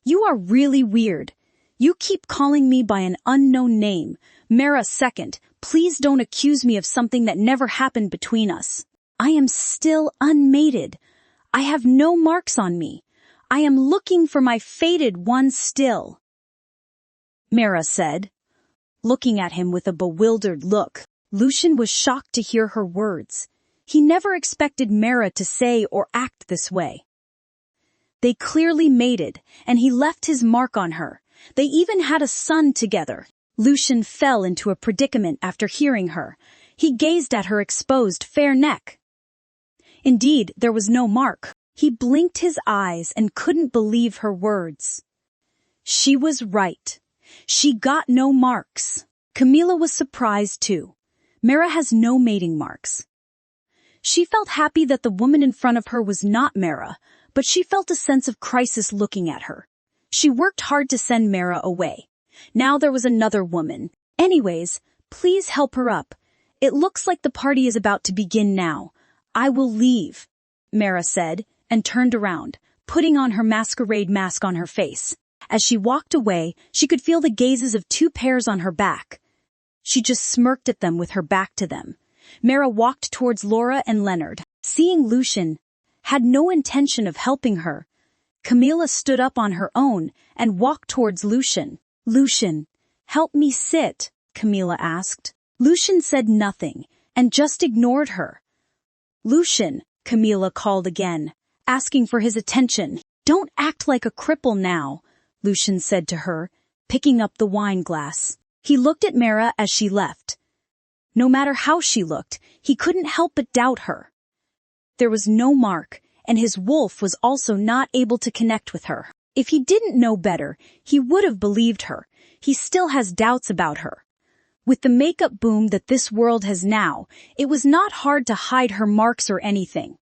Speaker 1: you are really weird. You keep calling me by an unknown name. Mara, second, please don't accuse me of something that never happened between us. I am still unmated. I have no marks on me. I am looking for my fated one still," Mara said, looking at him with a bewildered look. Lucian was shocked to hear her words. He never expected Mara to say or act this way. They clearly mated, and he left his mark on her. They even had a son together. Lucian fell into a predicament after hearing her. He gazed at her exposed fair neck. Indeed, there was no mark. He blinked his eyes and couldn't believe her words. She was right. She got no marks. Camila was surprised too. Mara has no mating marks. She felt happy that the woman in front of her was not Mara, but she felt a sense of crisis looking at her. She worked hard to send Mara away. Now there was another woman. Anyways, please help her up. It looks like the party is about to begin now. I will leave, Mara said, and turned around, putting on her masquerade mask on her face. As she walked away, she could feel the gazes of two pairs on her back. She just smirked at them with her back to them. Mara walked towards Laura and Leonard. Seeing Lucian, had no intention of helping her. Camila stood up on her own and walked towards Lucian. Lucian, help me sit, Camila asked. Lucian said nothing and just ignored her. Lucian, Camila called again, asking for his attention. Don't act like a cripple now, Lucian said to her, picking up the wine glass. He looked at Mara as she left. No matter how she looked, he couldn't help but doubt her. There was no mark, and his wolf was also not able to connect with her. If he didn't know better, he would have believed her. He still has doubts about her. With the makeup boom that this world has now, it was not hard to hide her marks or anything.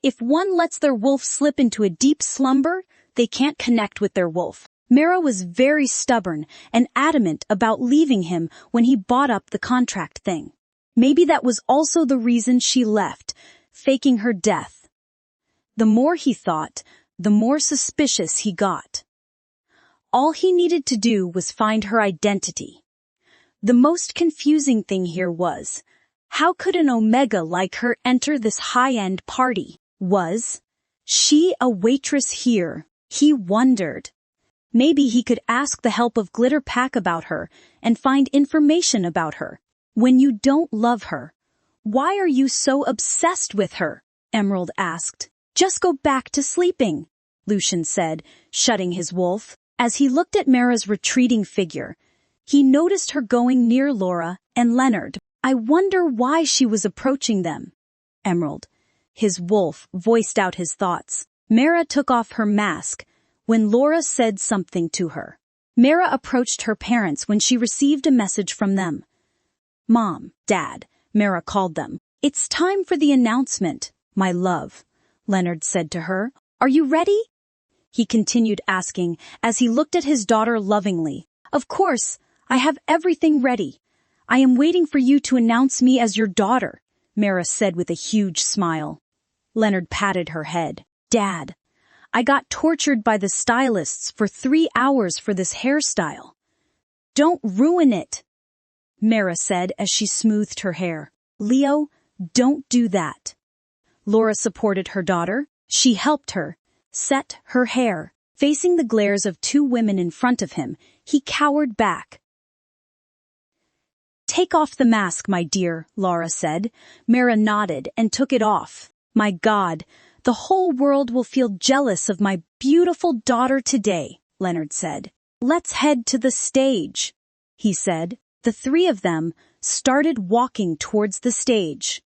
Speaker 1: If one lets their wolf slip into a deep slumber, they can't connect with their wolf. Mara was very stubborn and adamant about leaving him when he bought up the contract thing. Maybe that was also the reason she left, faking her death. The more he thought, the more suspicious he got. All he needed to do was find her identity. The most confusing thing here was, how could an Omega like her enter this high-end party? Was she a waitress here? He wondered. Maybe he could ask the help of Glitter Pack about her and find information about her. When you don't love her, why are you so obsessed with her? Emerald asked. Just go back to sleeping, Lucian said, shutting his wolf. As he looked at Mara's retreating figure, he noticed her going near Laura and Leonard. I wonder why she was approaching them. Emerald, his wolf, voiced out his thoughts. Mara took off her mask when Laura said something to her. Mara approached her parents when she received a message from them. Mom, Dad, Mara called them. It's time for the announcement, my love, Leonard said to her. Are you ready? He continued asking as he looked at his daughter lovingly. Of course, I have everything ready. I am waiting for you to announce me as your daughter, Mara said with a huge smile. Leonard patted her head. Dad, I got tortured by the stylists for 3 hours for this hairstyle. Don't ruin it, Mara said as she smoothed her hair. Leo, don't do that. Laura supported her daughter. She helped her set her hair. Facing the glares of 2 women in front of him, he cowered back. Take off the mask, my dear, Laura said. Mara nodded and took it off. My God, the whole world will feel jealous of my beautiful daughter today, Leonard said. Let's head to the stage, he said. The 3 of them started walking towards the stage.